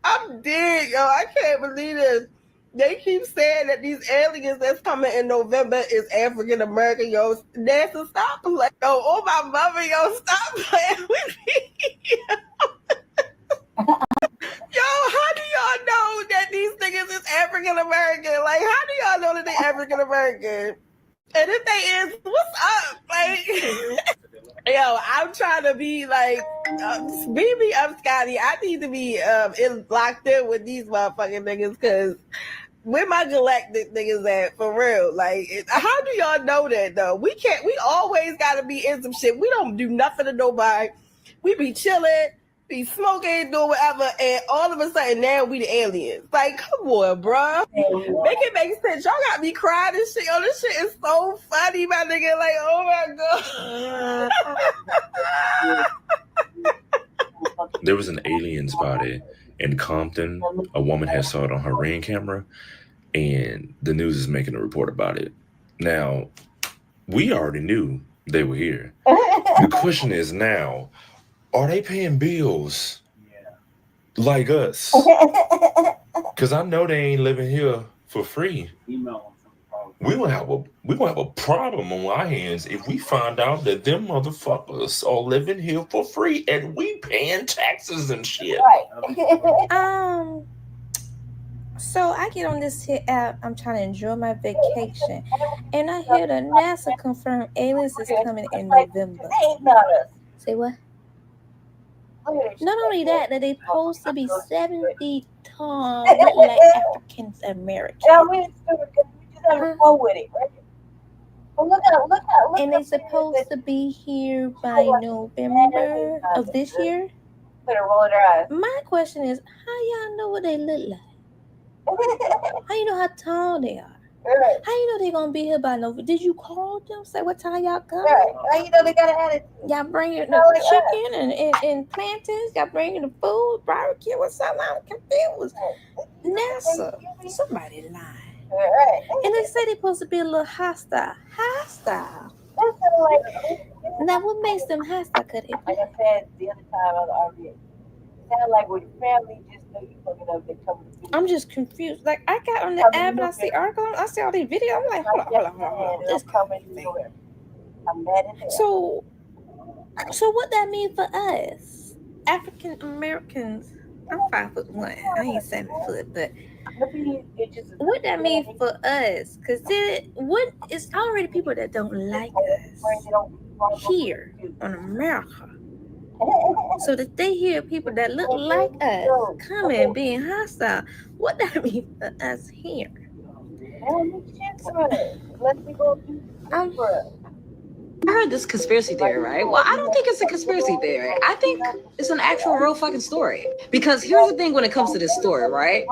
I'm dead, yo. I can't believe this. They keep saying that these aliens that's coming in November is African American, yo. NASA, stop playing. Yo, oh my mother, yo, stop playing with me. Yo, how do y'all know that these niggas is African American? Like, how do y'all know that they African American? And if they is, what's up? Like, yo, I'm trying to be like, beat me up, Scotty. I need to be locked in with these motherfucking niggas because where my galactic niggas at for real? Like, how do y'all know that though? We always gotta be in some shit. We don't do nothing to nobody. We be chilling, be smoking, doing whatever, and all of a sudden now we the aliens. Like, come on, bro. Make it make sense. Y'all got me crying and shit. Yo, this shit is so funny, my nigga. Like, oh my god. There was an alien spotted in Compton. A woman had saw it on her Ring camera, and the news is making a report about it. Now, we already knew they were here. The question is now, are they paying bills like us? Because I know they ain't living here for free. We gonna have a problem on our hands if we find out that them motherfuckers are living here for free and we paying taxes and shit. So I get on this here app, I'm trying to enjoy my vacation, and I hear the NASA confirmed aliens is coming in November. Say what? Not only that they supposed to be 7 feet tall, like African American. And they supposed to be here by November of this year. My question is, how y'all know what they look like? How you know how tall they are? How you know they gonna be here by November? Did you call them? Say what time y'all coming? How you know they got an attitude? Y'all bringing the chicken and plantains? Y'all bringing the food, barbecue or something? I'm confused. NASA, somebody lying. And they say they're supposed to be a little hostile. Hostile. Now, what makes them hostile? Could it be? Like I said the other time on the RBA, it sounded like when your family just know you fucking up, they come to the I'm just confused. Like, I got on the app and I see articles, I see all these videos. I'm like, hold on. This coming. I'm mad at that. So what that mean for us, African Americans? I'm 5'1". I ain't 7 foot, but what that mean for us? Cause it's already people that don't like us here on America. So that they hear people that look like us coming being hostile, what that mean for us here? I heard this conspiracy theory, right? Well, I don't think it's a conspiracy theory. I think it's an actual real fucking story. Because here's the thing when it comes to this story, right?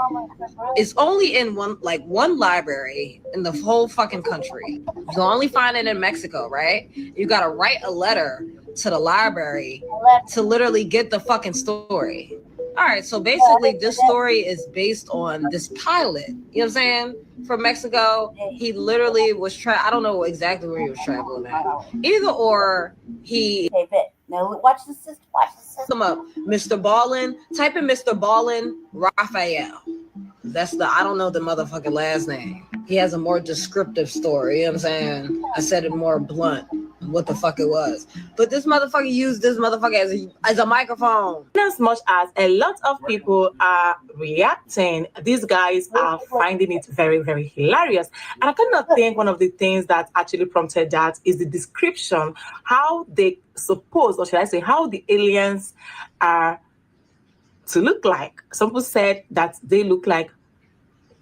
It's only in one library in the whole fucking country. You can only find it in Mexico, right? You gotta write a letter to the library to literally get the fucking story. All right, so basically this story is based on this pilot, you know what I'm saying, from Mexico. He literally was I don't know exactly where he was traveling at. Either or he... Okay, bet. Now watch the system. Come up, Mr. Ballin. Type in Mr. Ballin Raphael. That's I don't know the motherfucking last name. He has a more descriptive story, you know what I'm saying? I said it more blunt, what the fuck it was. But this motherfucker used this motherfucker as a microphone. As much as a lot of people are reacting, these guys are finding it very, very hilarious. And I kind of think one of the things that actually prompted that is the description, how they suppose, or should I say, how the aliens are to look like. Some people said that they look like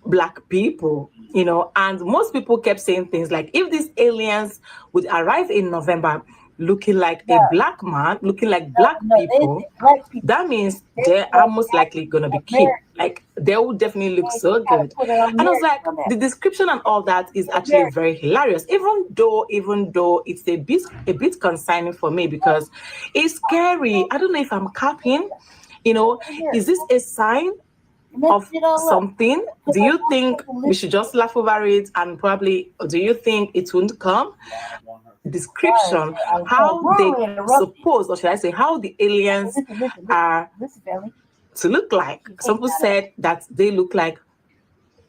Black people, you know, and most people kept saying things like, if these aliens would arrive in November looking like a Black man, looking like Black people, that means they are most likely going to be killed. Like, they will definitely look so good. And I was like, the description and all that is actually very hilarious, even though it's a bit concerning for me because it's scary. I don't know if I'm capping, you know, is this a sign of something? Do you think we should just laugh over it and probably, or do you think it won't come? Description, how they suppose, or should I say, how the aliens are to look like. Some people said that they look like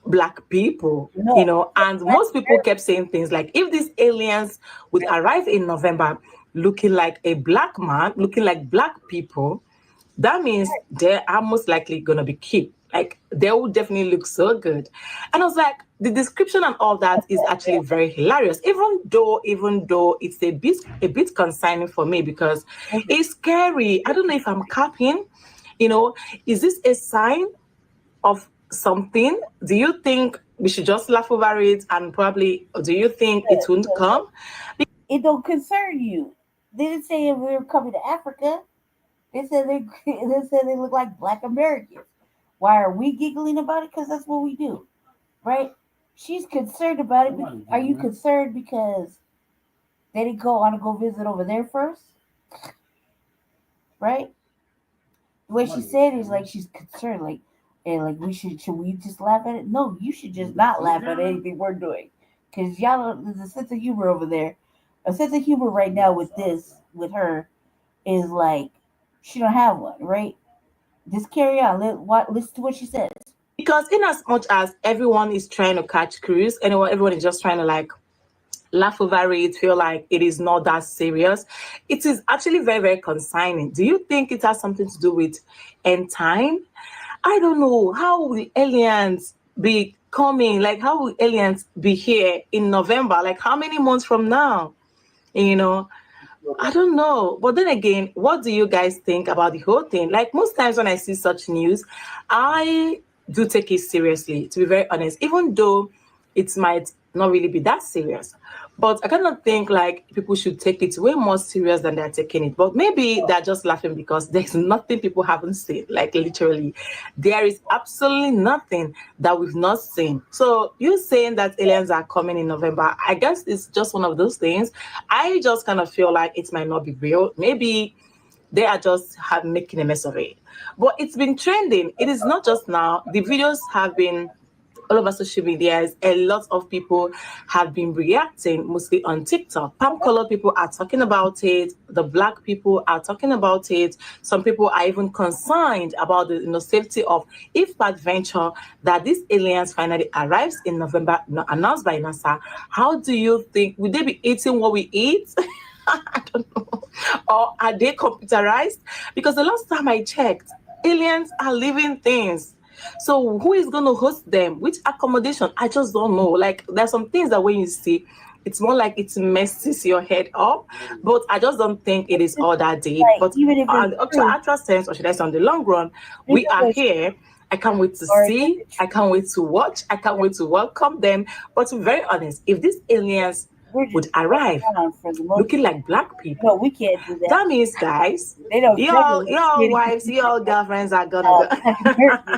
Black people, you know, and most people kept saying things like, if these aliens would arrive in November looking like a Black man, looking like Black people, that means they are most likely going to be killed. Like, they will definitely look so good. And I was like, the description and all that is actually very hilarious, even though it's a bit concerning for me because it's scary. I don't know if I'm capping, you know, is this a sign of something? Do you think we should just laugh over it and probably, or do you think it won't come? It don't concern you. They didn't say we were coming to Africa. They said they look like Black Americans. Why are we giggling about it? Because that's what we do, right? She's concerned about it. Are you concerned because they didn't want to go visit over there first? Right? The way she said it is like she's concerned, like, and like should we just laugh at it? No, you should just not laugh at anything we're doing, because y'all, there's a sense of humor over there. A sense of humor right now with her, is like she don't have one, right? Just carry on. Listen to what she says. Because in as much as everyone is trying to catch cruise, everyone is just trying to like laugh over it, feel like it is not that serious, it is actually very, very concerning. Do you think it has something to do with end time? I don't know. How will aliens be coming? Like, how will aliens be here in November? Like, how many months from now? You know, I don't know. But then again, what do you guys think about the whole thing? Like, most times when I see such news, I do take it seriously, to be very honest, even though it might not really be that serious. But I kind of think like people should take it way more serious than they're taking it. But maybe they're just laughing because there's nothing people haven't seen. Like literally, there is absolutely nothing that we've not seen. So you saying that aliens are coming in November, I guess it's just one of those things. I just kind of feel like it might not be real. Maybe they are just making a mess of it. But it's been trending. It is not just now. The videos have been all over social media. A lot of people have been reacting, mostly on TikTok. Palm color people are talking about it. The black people are talking about it. Some people are even concerned about the safety of if peradventure that these aliens finally arrives in November, announced by NASA. How do you think, would they be eating what we eat? I don't know. Or are they computerized? Because the last time I checked, aliens are living things. So who is going to host them? Which accommodation? I just don't know. Like, there's some things that when you see, it's more like it messes your head up. But I just don't think it is all that deep. Like, but even if on the actual sense, or should I say on the long run, we are here. I can't wait to see. I can't wait to watch. I can't wait to welcome them. But to be very honest, if these aliens would arrive looking like black people, no, we can't do that. That means, guys, they don't your wives, your girlfriends are gonna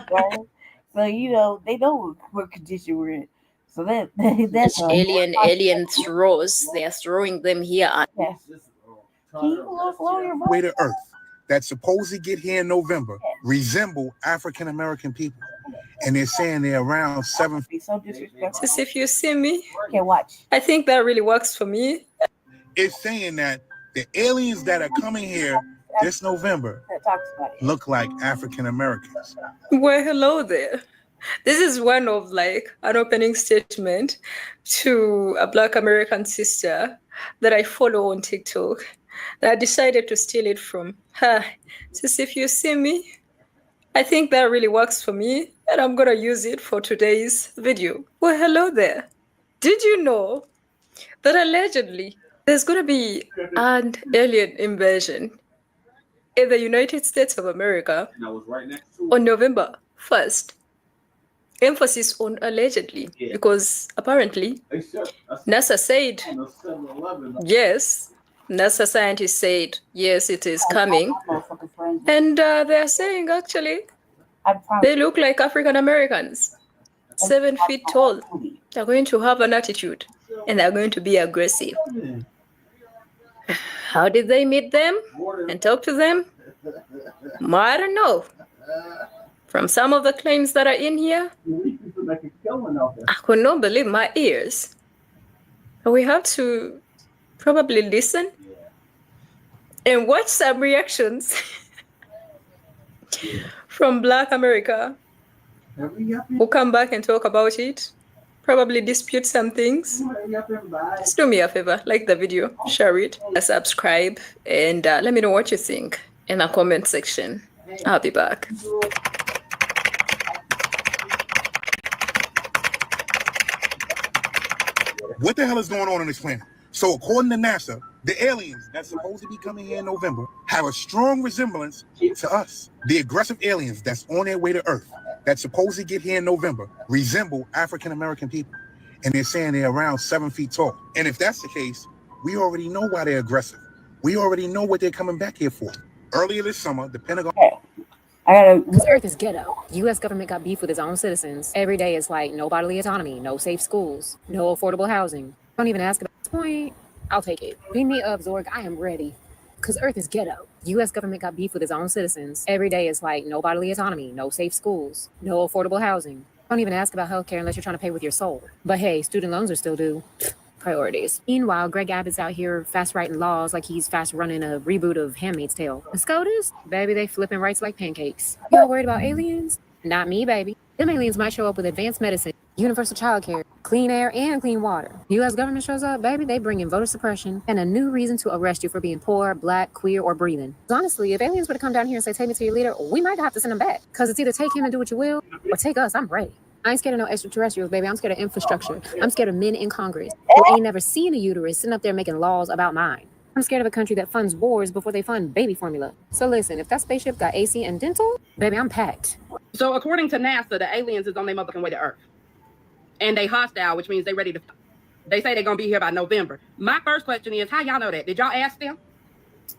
go. So they know what condition we're in. So that's aliens rose. They are throwing them here. Can you lower your voice? Way to Earth that supposedly get here in November resemble African American people. And they're saying they're around 7 feet. So disrespectful. Just if you see me, okay, watch. I think that really works for me. It's saying that the aliens that are coming here this November look like African Americans. Well, hello there. This is one of like an opening statement to a Black American sister that I follow on TikTok that I decided to steal it from her. Just if you see me, I think that really works for me, and I'm going to use it for today's video. Well, hello there. Did you know that allegedly there's going to be an alien invasion in the United States of America on November 1st? Emphasis on allegedly, because apparently NASA said, yes, NASA scientists said, yes, it is coming. And they're saying, actually, they look like African Americans, 7 feet tall. They're going to have an attitude, and they're going to be aggressive. How did they meet them and talk to them? I don't know. From some of the claims that are in here, I could not believe my ears. We have to probably listen and watch some reactions from Black America. We'll come back and talk about it, probably dispute some things. Just do me a favor, like the video, share it, subscribe, and let me know what you think in the comment section. I'll be back. What the hell is going on this planet? So according to NASA, the aliens that's supposed to be coming here in November have a strong resemblance to us. The aggressive aliens that's on their way to Earth that's supposed to get here in November resemble African American people. And they're saying they're around 7 feet tall. And if that's the case, we already know why they're aggressive. We already know what they're coming back here for. Earlier this summer, the Pentagon... This Earth is ghetto. U.S. government got beef with its own citizens. Every day it's like no bodily autonomy, no safe schools, no affordable housing. Don't even ask about this point. I'll take it. Beam me up, Zorg. I am ready. Because Earth is ghetto. U.S. government got beef with its own citizens. Every day it's like no bodily autonomy, no safe schools, no affordable housing. Don't even ask about healthcare unless you're trying to pay with your soul. But hey, student loans are still due. Priorities. Meanwhile, Greg Abbott's out here fast writing laws like he's fast running a reboot of Handmaid's Tale. And SCOTUS? Baby, they flipping rights like pancakes. Y'all worried about aliens? Not me, baby. Them aliens might show up with advanced medicine, universal childcare, clean air, and clean water. U.S. government shows up, baby, they bring in voter suppression and a new reason to arrest you for being poor, black, queer, or breathing. Honestly, if aliens were to come down here and say, take me to your leader, we might have to send them back. Because it's either take him and do what you will, or take us, I'm ready. I ain't scared of no extraterrestrials, baby. I'm scared of infrastructure. I'm scared of men in Congress who ain't never seen a uterus sitting up there making laws about mine. I'm scared of a country that funds wars before they fund baby formula. So listen, if that spaceship got AC and dental, baby, I'm packed. So according to NASA, the aliens is on their motherfucking way to Earth. And they hostile, which means they ready to... They say they're gonna be here by November. My first question is, how y'all know that? Did y'all ask them?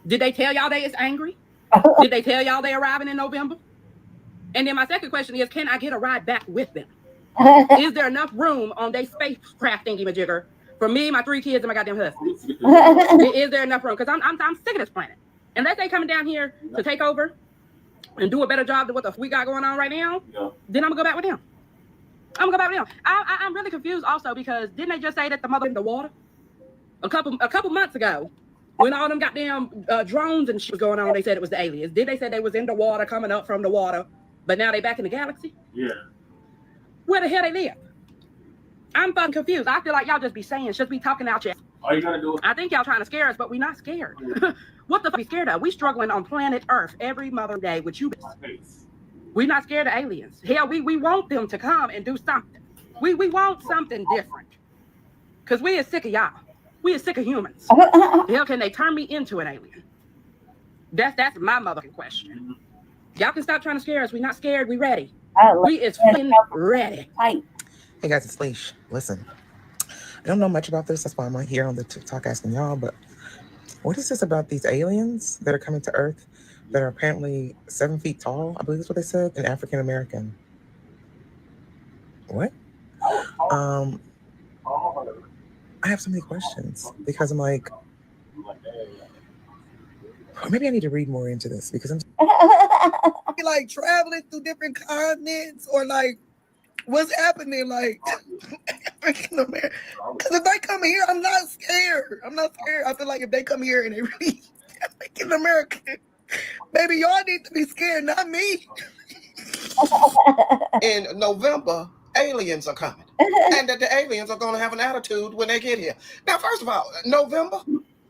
Did they tell y'all they is angry? Did they tell y'all they arriving in November? And then my second question is, can I get a ride back with them? Is there enough room on their spacecraft thingy-majigger for me, my 3 kids, and my goddamn husband? Is there enough room? Because I'm sick of this planet. Unless they coming down here to take over and do a better job than what the we got going on right now, then I'm gonna go back with them. I'm gonna go back with them. I'm really confused also because didn't they just say that the mother in the water a couple months ago when all them goddamn drones and shit was going on? They said it was the aliens. Did they say they was in the water, coming up from the water, but now they back in the galaxy? Yeah. Where the hell they live? I'm fucking confused. I feel like y'all just be saying, just be talking out your. All you gotta do is. I think y'all trying to scare us, but we not scared. What the fuck we scared of? We struggling on planet Earth every mother day with you. We not scared of aliens. Hell, we want them to come and do something. We want something different. Cause we are sick of y'all. We are sick of humans. Hell, can they turn me into an alien? That's my motherfucking question. Y'all can stop trying to scare us. We not scared. We ready. We is fucking ready. Hey guys, it's Leish. Listen, I don't know much about this. That's why I'm right here on the TikTok asking y'all. But what is this about these aliens that are coming to Earth that are apparently 7 feet tall? I believe that's what they said, and African American. What? I have so many questions because I'm like, or maybe I need to read more into this because I'm like traveling through different continents or like what's happening like African American. Because if they come here, I'm not scared. I feel like if they come here and they really African American, baby, y'all need to be scared, not me. In November, aliens are coming. And that the aliens are going to have an attitude when they get here. Now, first of all, November,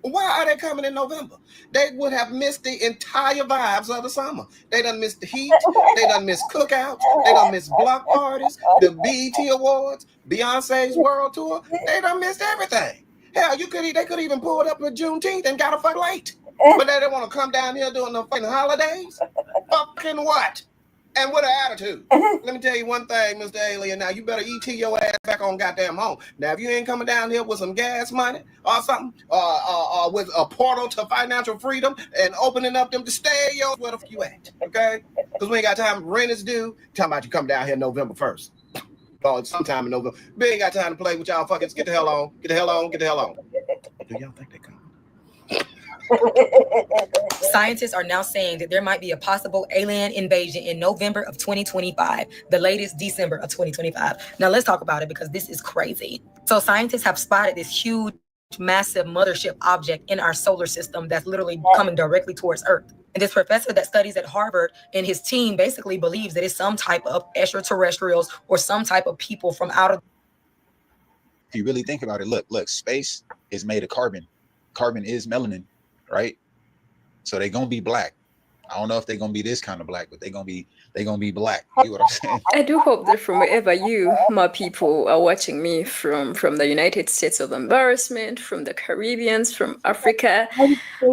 why are they coming in November? They would have missed the entire vibes of the summer. They done missed the heat. They done missed cookouts. They done missed block parties, the BET Awards, Beyonce's World Tour. They done missed everything. Hell, they could even pull it up with Juneteenth and got a fuck late. But they don't want to come down here during the fucking holidays? Fucking what? And with an attitude. Let me tell you one thing, Mr. Alien. Now, you better ET your ass back on goddamn home. Now, if you ain't coming down here with some gas money or something, with a portal to financial freedom and opening up them to stereos, where the fuck you at, okay? Because we ain't got time. Rent is due. Talking about you come down here November 1st. Or sometime in November. We ain't got time to play with y'all fuckers. Get the hell on. Get the hell on. Get the hell on. Do y'all think they come? Scientists are now saying that there might be a possible alien invasion in November of 2025, the latest December of 2025. Now let's talk about it because this is crazy. So scientists have spotted this huge, massive mothership object in our solar system that's literally coming directly towards Earth. And this professor that studies at Harvard and his team basically believes that it's some type of extraterrestrials or some type of people from out of. If you really think about it, look, space is made of carbon. Carbon is melanin, right? So they're gonna be black. I don't know if they're gonna be this kind of black, but they're gonna be black. You know what I'm saying? I do hope that from wherever you, my people, are watching me from the United States of Embarrassment, from the Caribbean, from Africa,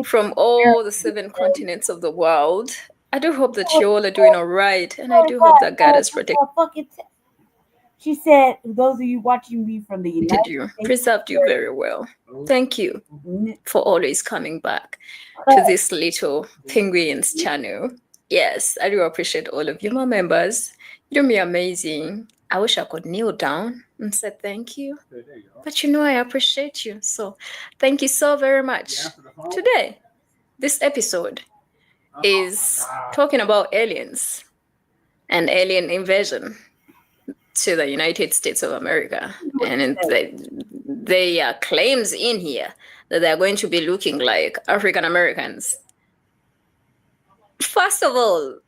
from all the 7 continents of the world, I do hope that you all are doing all right, and I do hope that God is protecting She said, those of you watching me from the United you, States, preserved you very well. Thank you for always coming back to this little Penguins channel. Yes, I do appreciate all of you, my members. You're me amazing. I wish I could kneel down and say thank you. But you know I appreciate you. So thank you so very much. Today, this episode is talking about aliens and alien invasion to the United States of America. And there are claims in here that they're going to be looking like African Americans. First of all,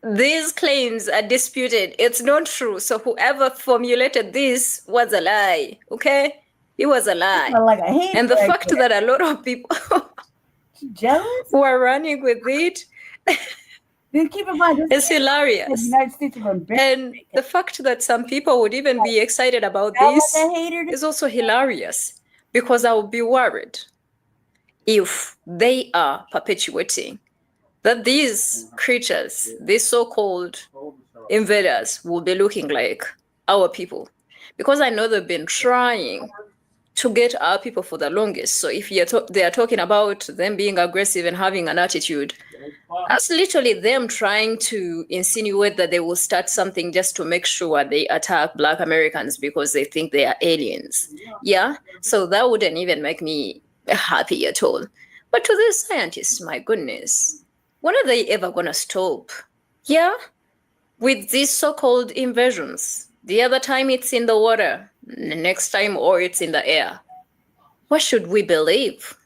these claims are disputed. It's not true. So whoever formulated this was a lie, okay? It was a lie. And the fact that a lot of people who are running with it, then keep in mind, it's hilarious. The United States of America. And the fact that some people would even be excited about this is also hilarious, because I would be worried if they are perpetuating that these creatures, these so-called invaders, will be looking like our people. Because I know they've been trying to get our people for the longest. So if they are talking about them being aggressive and having an attitude, that's literally them trying to insinuate that they will start something just to make sure they attack Black Americans because they think they are aliens. Yeah, so that wouldn't even make me happy at all. But to these scientists, my goodness, when are they ever gonna stop? Yeah, with these so-called invasions. The other time it's in the water, the next time or it's in the air. What should we believe?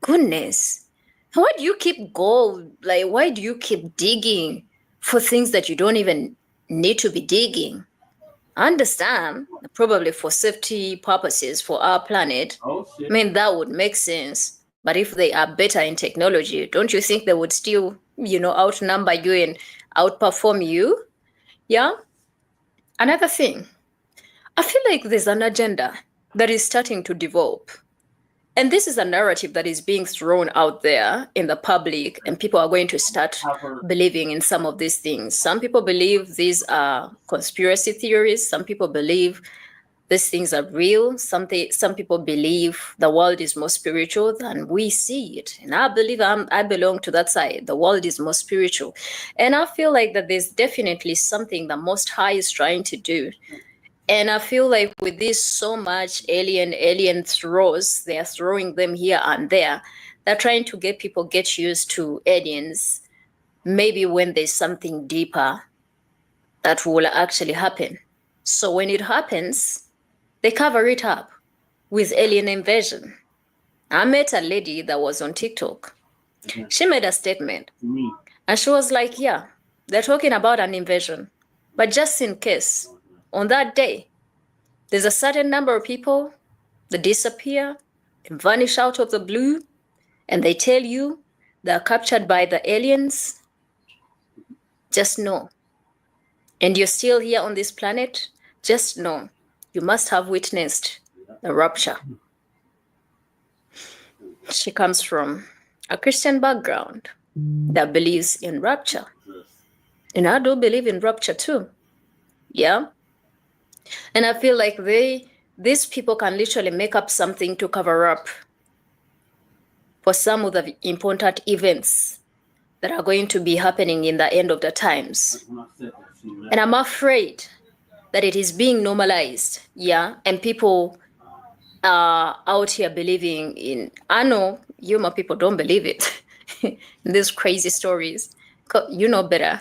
Goodness. Why do you keep why do you keep digging for things that you don't even need to be digging? I understand, probably for safety purposes for our planet. I mean, that would make sense. But if they are better in technology, don't you think they would still, outnumber you and outperform you? Yeah. Another thing, I feel like there's an agenda that is starting to develop. And this is a narrative that is being thrown out there in the public, and people are going to start believing in some of these things. Some people believe these are conspiracy theories. Some people believe these things are real. Some people believe the world is more spiritual than we see it. And I believe I belong to that side. The world is more spiritual. And I feel like that there's definitely something the Most High is trying to do. And I feel like with this so much alien throws, they are throwing them here and there. They're trying to get people get used to aliens. Maybe when there's something deeper that will actually happen. So when it happens, they cover it up with alien invasion. I met a lady that was on TikTok. She made a statement. And she was like, yeah, they're talking about an invasion. But just in case, on that day, there's a certain number of people that disappear and vanish out of the blue, and they tell you they're captured by the aliens. Just know. And you're still here on this planet, just know you must have witnessed the rapture. She comes from a Christian background that believes in rapture. And I do believe in rapture too. Yeah. And I feel like these people can literally make up something to cover up for some of the important events that are going to be happening in the end of the times. And I'm afraid that it is being normalized, yeah, and people are out here believing in, I know you my people don't believe it, these crazy stories, you know better.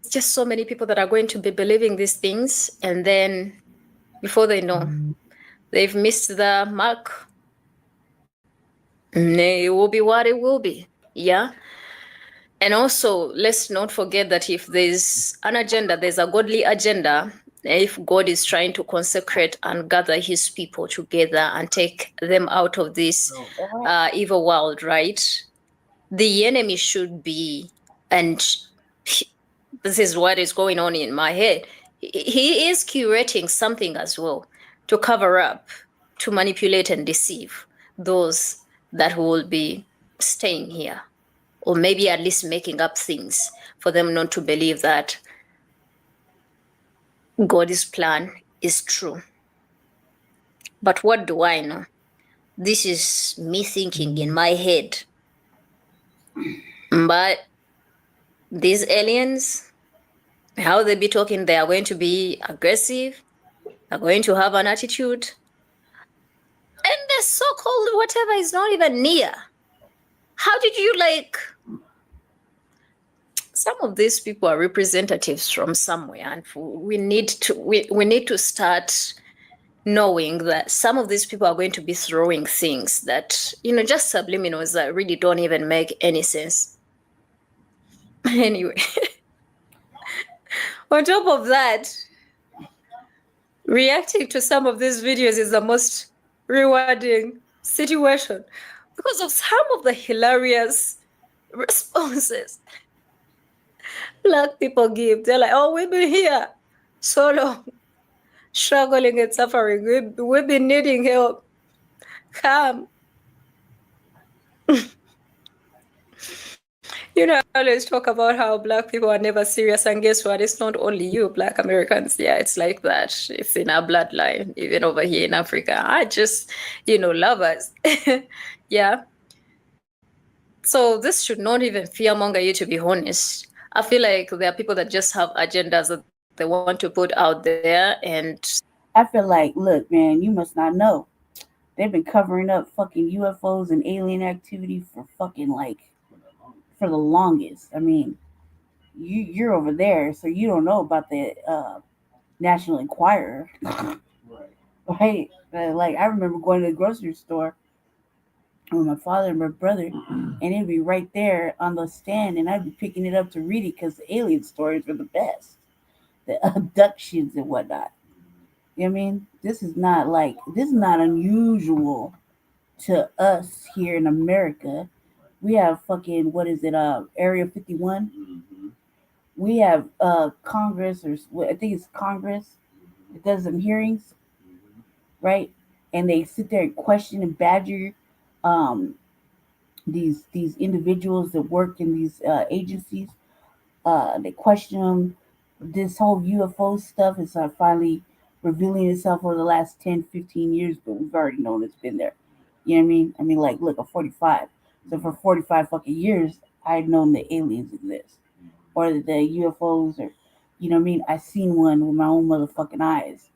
It's just so many people that are going to be believing these things, and then before they know, they've missed the mark. And it will be what it will be, yeah? And also, let's not forget that if there's an agenda, there's a godly agenda. If God is trying to consecrate and gather his people together and take them out of this evil world, right? The enemy should be, and this is what is going on in my head, he is curating something as well to cover up, to manipulate and deceive those that will be staying here, or maybe at least making up things for them not to believe that God's plan is true. But what do I know? This is me thinking in my head. But these aliens, how they be talking, they are going to be aggressive, are going to have an attitude, and the so-called whatever is not even near. How did you some of these people are representatives from somewhere, and we need to start knowing that some of these people are going to be throwing things that, just subliminals that really don't even make any sense. Anyway, on top of that, reacting to some of these videos is the most rewarding situation because of some of the hilarious responses Black people give. They're like, oh, we've been here so long, struggling and suffering. We've been needing help. Come. You know, I always talk about how Black people are never serious, and guess what? It's not only you, Black Americans. Yeah, it's like that. It's in our bloodline, even over here in Africa. I just, love us. Yeah. So this should not even fearmonger you, to be honest. I feel like there are people that just have agendas that they want to put out there, and I feel like, look, man, you must not know. They've been covering up fucking UFOs and alien activity for fucking for the longest. I mean, you're over there, so you don't know about the National Enquirer, right? Like I remember going to the grocery store with my father and my brother, and it'd be right there on the stand, and I'd be picking it up to read it because the alien stories were the best, the abductions and whatnot. You know what I mean? This is not unusual to us here in America. We have fucking what is it? Area 51. We have Congress, or I think it's Congress. It does some hearings, right? And they sit there and question and badger these individuals that work in these agencies. They question them. This whole UFO stuff is finally revealing itself over the last 10, 15 years, but we've already known it's been there. You know what I mean? I mean, like, look, I'm 45. So for 45 fucking years, I've known that aliens exist. Or that the UFOs, or, you know what I mean? I seen one with my own motherfucking eyes.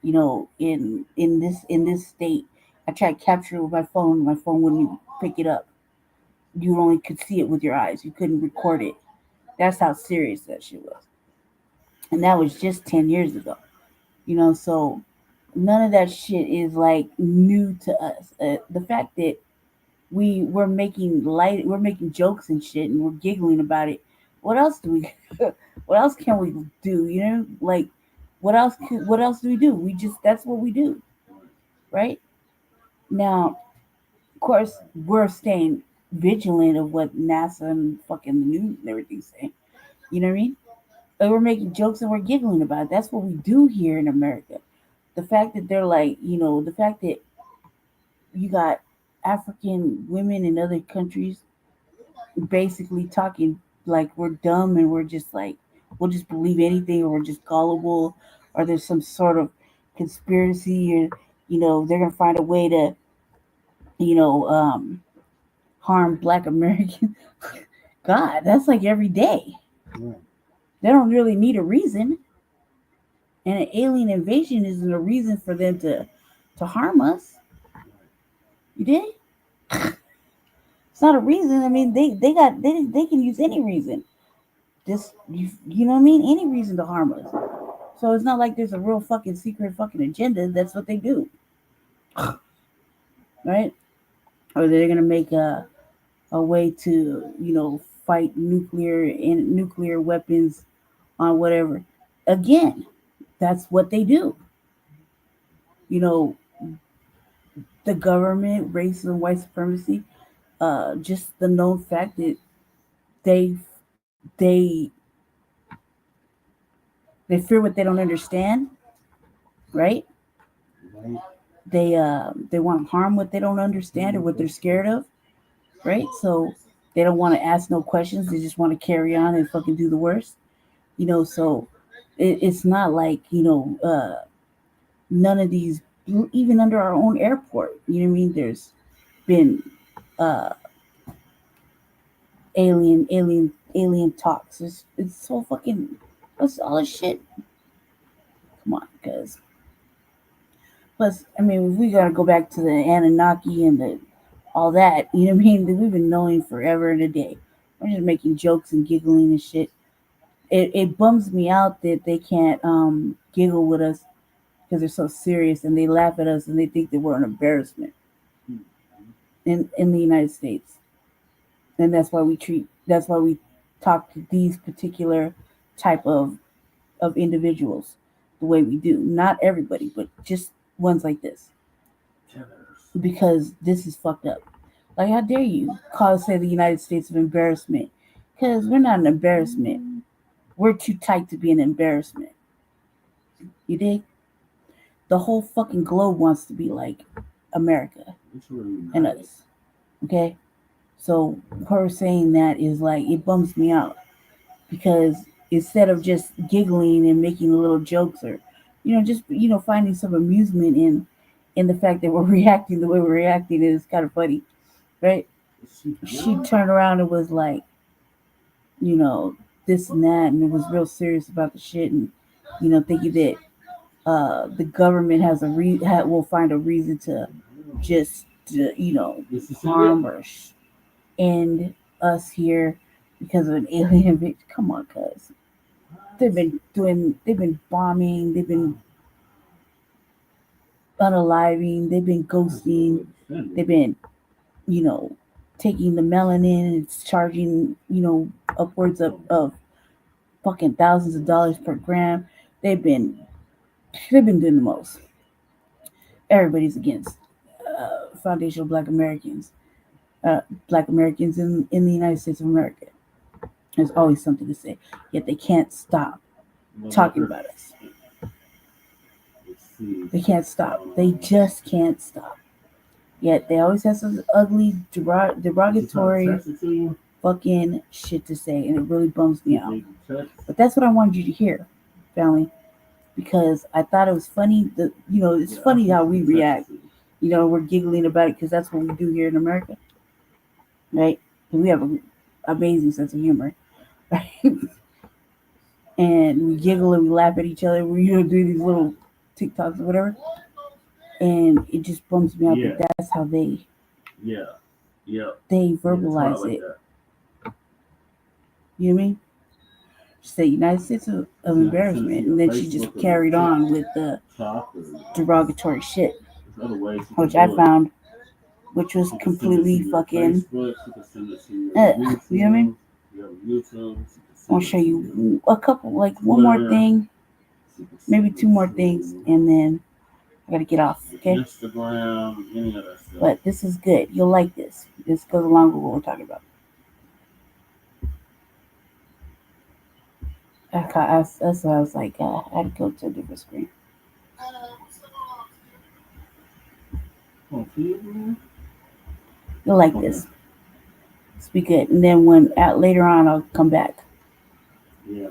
You know, in this state. I tried to capture it with my phone wouldn't even pick it up. You only could see it with your eyes. You couldn't record it. That's how serious that shit was. And that was just 10 years ago. You know, so none of that shit is like new to us. The fact that we're making jokes and shit, and we're giggling about it. What else do we? What else can we do? You know, like what else do we do? That's what we do, right? Now, of course, we're staying vigilant of what NASA and fucking the news and everything's saying. You know what I mean? And we're making jokes and we're giggling about it. That's what we do here in America. The fact that they're like, the fact that you got African women in other countries basically talking like we're dumb and we're just like, we'll just believe anything, or we're just gullible, or there's some sort of conspiracy, or, they're going to find a way to, harm Black Americans. God, that's like every day. They don't really need a reason. And an alien invasion isn't a reason for them to harm us. You did? It's not a reason. I mean, they can use any reason. Just you know what I mean? Any reason to harm us. So it's not like there's a real fucking secret fucking agenda. That's what they do. Right? Or they're gonna make a way to, fight nuclear weapons on whatever. Again, that's what they do. The government, racism, white supremacy, just the known fact that they fear what they don't understand, right? They want to harm what they don't understand or what they're scared of, right? So they don't want to ask no questions. They just want to carry on and fucking do the worst, So it's not like none of these, even under our own airport, you know what I mean? There's been alien talks. It's so fucking, that's all this shit. Come on, guys. Plus, I mean, if we gotta go back to the Anunnaki and all that, you know what I mean? We've been knowing forever and a day. We're just making jokes and giggling and shit. It bums me out that they can't giggle with us because they're so serious, and they laugh at us and they think that we're an embarrassment in the United States. And that's why we talk to these particular type of individuals the way we do. Not everybody, but just ones like this. Because this is fucked up. Like, how dare you say the United States an embarrassment? Because we're not an embarrassment. We're too tight to be an embarrassment. You dig? The whole fucking globe wants to be like America and us. Okay? So her saying that is like, it bums me out, because instead of just giggling and making little jokes, or just finding some amusement in the fact that we're reacting the way we're reacting, is kind of funny, right? She turned around and was like, this and that, and it was real serious about the shit, and thinking that the government will find a reason to just harm or end us here because of an alien victim. Come on, cuz they've been bombing, they've been unaliving, they've been ghosting, they've been taking the melanin and it's charging upwards of fucking thousands of dollars per gram. They've been doing the most. Everybody's against foundational Black Americans in the United States of America. There's always something to say, yet they can't stop talking about us. They can't stop. They just can't stop. Yet they always have some ugly, derogatory fucking shit to say, and it really bums me out. But that's what I wanted you to hear, family, because I thought it was funny. It's funny how we react. We're giggling about it because that's what we do here in America, right? And we have an amazing sense of humor, right? And we giggle and we laugh at each other. We do these little TikToks or whatever, and it just bums me out that that's how they verbalize it. You know what I mean? She said United States of embarrassment, and then she just carried on with the derogatory shit, which I found, which was completely fucking. You know what I mean? I'll show you a couple, like one more thing, maybe two more things, and then I gotta get off. Okay. Instagram, any of that stuff. But this is good. You'll like this. This goes along with what we're talking about. That's why I was like, I had to go to a different screen. You'll like this. It's be good. And then later on, I'll come back. Yeah.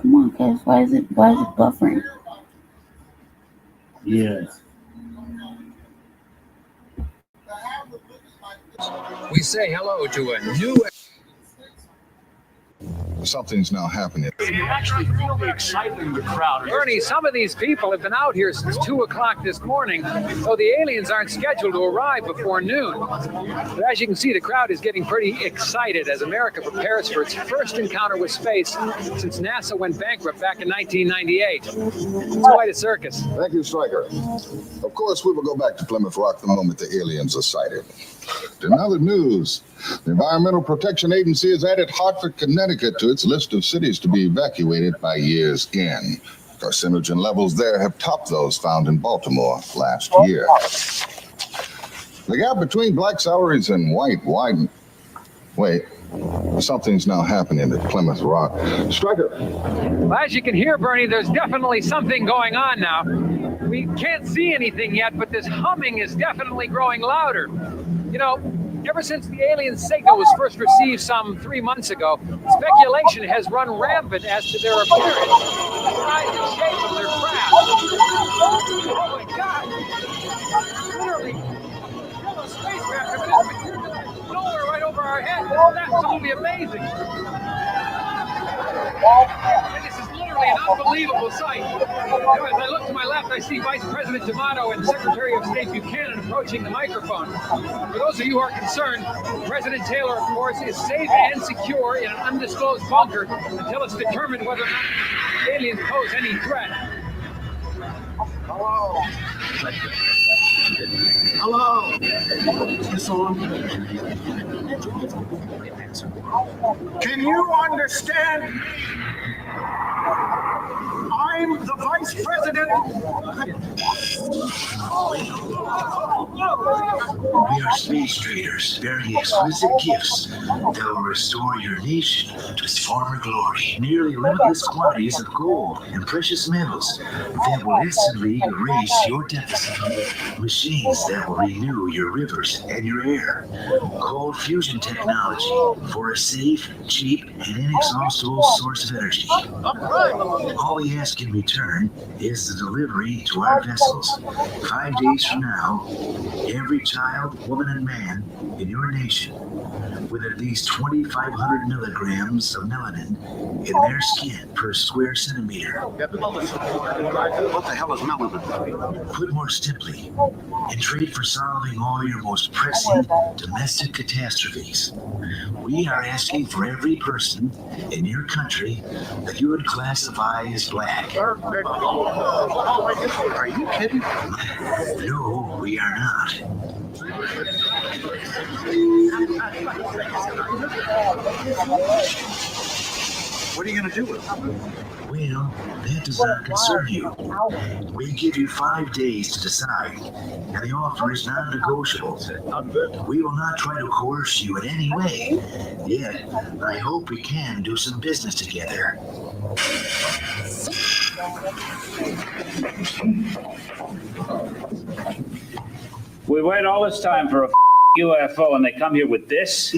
Come on, guys. Why is it buffering? Yes. We say hello to a new. Something's now happening. You can actually feel the excitement in the crowd. Bernie, some of these people have been out here since 2 o'clock this morning, so the aliens aren't scheduled to arrive before noon. But as you can see, the crowd is getting pretty excited as America prepares for its first encounter with space since NASA went bankrupt back in 1998. It's quite a circus. Thank you, Stryker. Of course, we will go back to Plymouth Rock the moment the aliens are sighted. In other news, the Environmental Protection Agency has added Hartford, Connecticut to its list of cities to be evacuated by year's end. Carcinogen levels there have topped those found in Baltimore last year. The gap between black salaries and white widened. Wait, something's now happening at Plymouth Rock. Stryker. Well, as you can hear, Bernie, there's definitely something going on now. We can't see anything yet, but this humming is definitely growing louder. Ever since the alien signal was first received some 3 months ago, speculation has run rampant as to their appearance, the size and shape of their craft. Oh my God! Literally, a spacecraft of this material nowhere right over our heads. That's absolutely amazing. And this is literally an unbelievable sight. As I look to my left, I see Vice President D'Amato and Secretary of State Buchanan approaching the microphone. For those of you who are concerned, President Taylor, of course, is safe and secure in an undisclosed bunker until it's determined whether or not aliens pose any threat. Hello. Hello. Is this on? Can you understand me? I'm the Vice President. We are space traders bearing exquisite gifts that will restore your nation to its former glory. Nearly limitless quantities of gold and precious metals that will instantly erase your deficit. Machines that will renew your rivers and your air. Cold fusion technology for a safe, cheap, and inexhaustible source of energy. All we ask in return is the delivery to our vessels. 5 days from now, every child, woman, and man in your nation with at least 2,500 milligrams of melanin in their skin per square centimeter. What the hell is melanin? Put more simply, in trade for solving all your most pressing domestic catastrophes, we are asking for every person in your country that you would classify as black. Are you kidding? No, we are not. What are you going to do with it? Well, that does not concern you. We give you 5 days to decide, and the offer is non-negotiable. We will not try to coerce you in any way. Yet, I hope we can do some business together. We wait all this time for a UFO and they come here with this?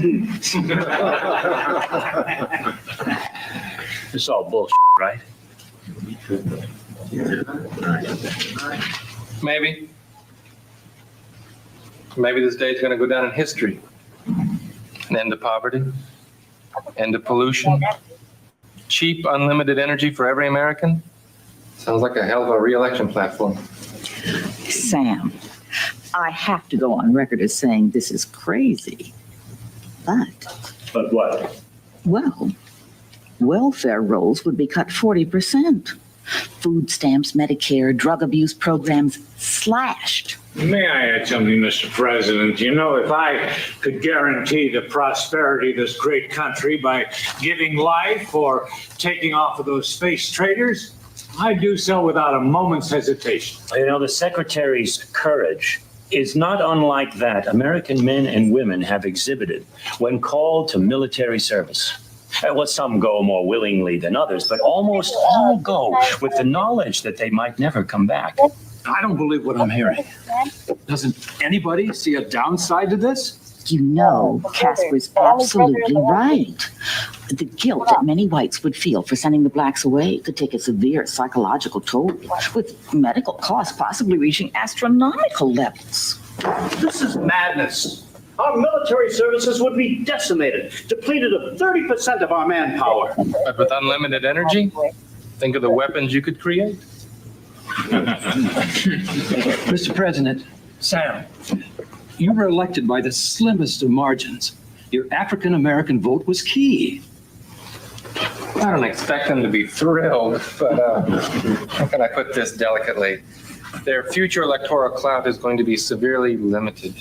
It's all bullshit, right? Maybe. Maybe this day is going to go down in history. An end to poverty, end to pollution, cheap, unlimited energy for every American. Sounds like a hell of a re-election platform. Sam, I have to go on record as saying this is crazy. But what? Well, welfare rolls would be cut 40%. Food stamps, Medicare, drug abuse programs slashed. May I add something, Mr. President? You know, if I could guarantee the prosperity of this great country by giving life or taking off of those space traders, I'd do so without a moment's hesitation. You know, the Secretary's courage is not unlike that American men and women have exhibited when called to military service. Well, some go more willingly than others, but almost all go with the knowledge that they might never come back. I don't believe what I'm hearing. Doesn't anybody see a downside to this? You know, Casper's absolutely right. The guilt that many whites would feel for sending the blacks away could take a severe psychological toll, with medical costs possibly reaching astronomical levels. This is madness. Our military services would be decimated, depleted of 30% of our manpower. But with unlimited energy, think of the weapons you could create. Mr. President, Sam, you were elected by the slimmest of margins. Your African-American vote was key. I don't expect them to be thrilled, but how can I put this delicately? Their future electoral clout is going to be severely limited.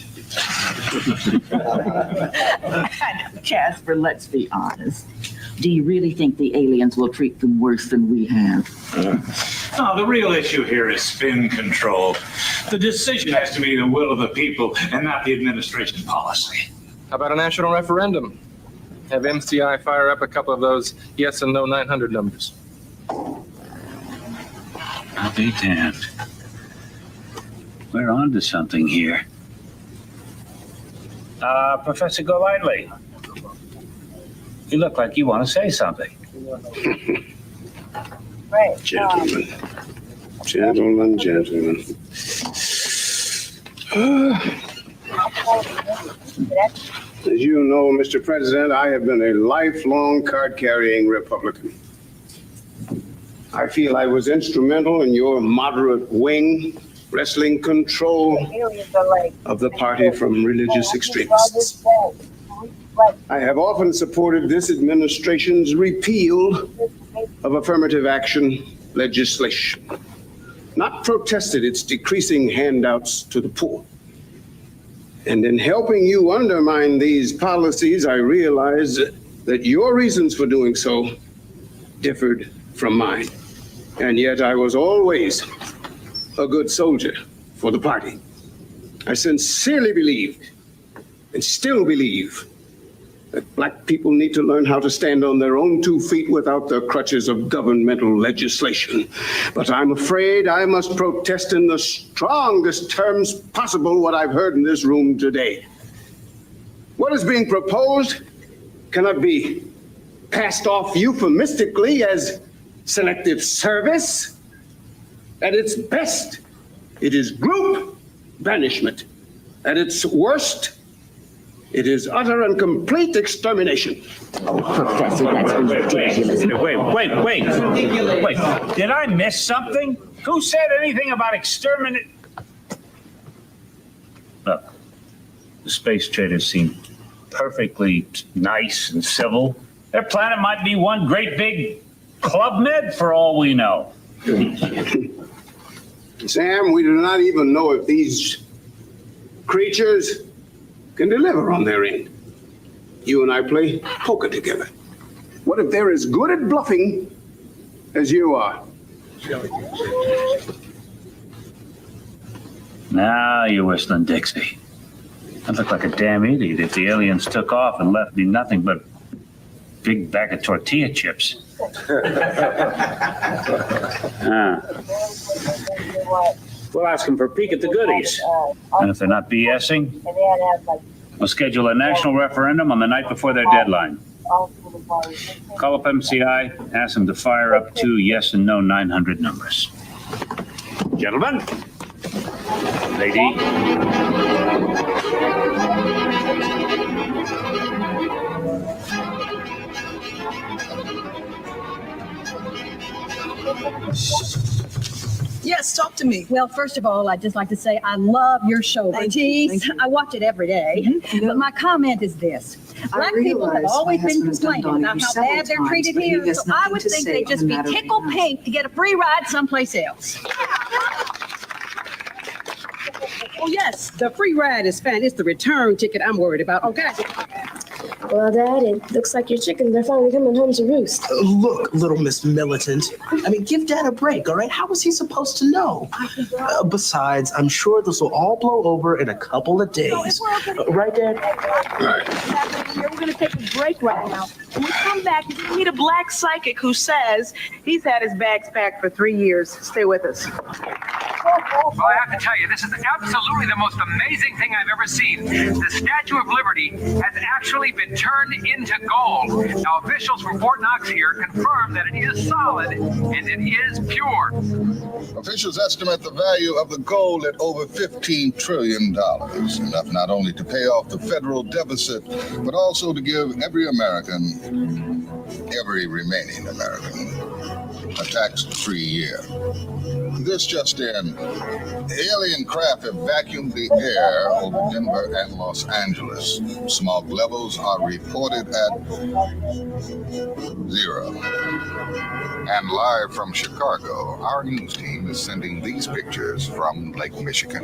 Casper, let's be honest. Do you really think the aliens will treat them worse than we have? No, the real issue here is spin control. The decision has to be the will of the people and not the administration policy. How about a national referendum? Have MCI fire up a couple of those yes and no 900 numbers. I'll be damned. We're on to something here. Professor Golightly, you look like you want to say something. Gentlemen. As you know, Mr. President, I have been a lifelong card-carrying Republican. I feel I was instrumental in your moderate wing wresting control of the party from religious extremists. I have often supported this administration's repeal of affirmative action legislation, not protested its decreasing handouts to the poor. And in helping you undermine these policies, I realized that your reasons for doing so differed from mine. And yet I was always a good soldier for the party. I sincerely believed and still believe that black people need to learn how to stand on their own 2 feet without the crutches of governmental legislation. But I'm afraid I must protest in the strongest terms possible what I've heard in this room today. What is being proposed cannot be passed off euphemistically as selective service. At its best, it is group banishment. At its worst, it is utter and complete extermination. Oh, Professor, that's ridiculous. Wait. Did I miss something? Who said anything about exterminate? Look, the space traders seem perfectly nice and civil. Their planet might be one great big Club Med for all we know. Sam, we do not even know if these creatures can deliver on their end. You and I play poker together. What if they're as good at bluffing as you are? Now you're whistling Dixie. I'd look like a damn idiot if the aliens took off and left me nothing but a big bag of tortilla chips. We'll ask them for a peek at the goodies. And if they're not BSing, we'll schedule a national referendum on the night before their deadline. Call up MCI, ask them to fire up 2 yes and no 900 numbers. Gentlemen, lady. Yes, talk to me. Well, first of all, I'd just like to say I love your show, Bertice. I watch it every day. But my comment is this. Black people have always been complaining about how bad they're treated here, so I would think they'd just be tickled pink to get a free ride someplace else. Oh, yes, the free ride is fine. It's the return ticket I'm worried about, okay? Well, Dad, it looks like your chickens are finally coming home to roost. Look, little Miss Militant. I mean, give Dad a break, all right? How was he supposed to know? Besides, I'm sure this will all blow over in a couple of days. Right, Dad? Right. We're going to take a break right now. When we come back, you're going to meet a black psychic who says he's had his bags packed for 3 years. Stay with us. Well, I have to tell you, this is absolutely the most amazing thing I've ever seen. The Statue of Liberty has actually been turned into gold. Now, officials from Fort Knox here confirm that it is solid and it is pure. Officials estimate the value of the gold at over $15 trillion, enough not only to pay off the federal deficit, but also to give every remaining American, a tax-free year. This just in, alien craft have vacuumed the air over Denver and Los Angeles. Smog levels are reported at 0. And live from Chicago, our news team is sending these pictures from Lake Michigan.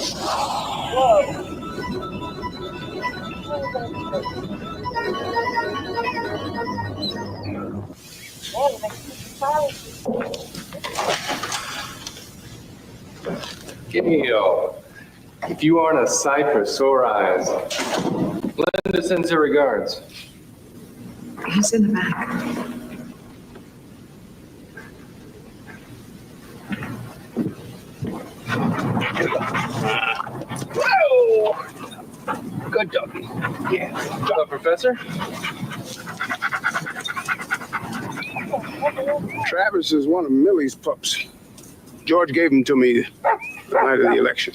Gideo, if you aren't a sight for sore eyes, Linda sends her regards. He's in the back. Whoa! Good doggy. Yeah. Hello, Professor. Travis is one of Millie's pups. George gave him to me the night of the election.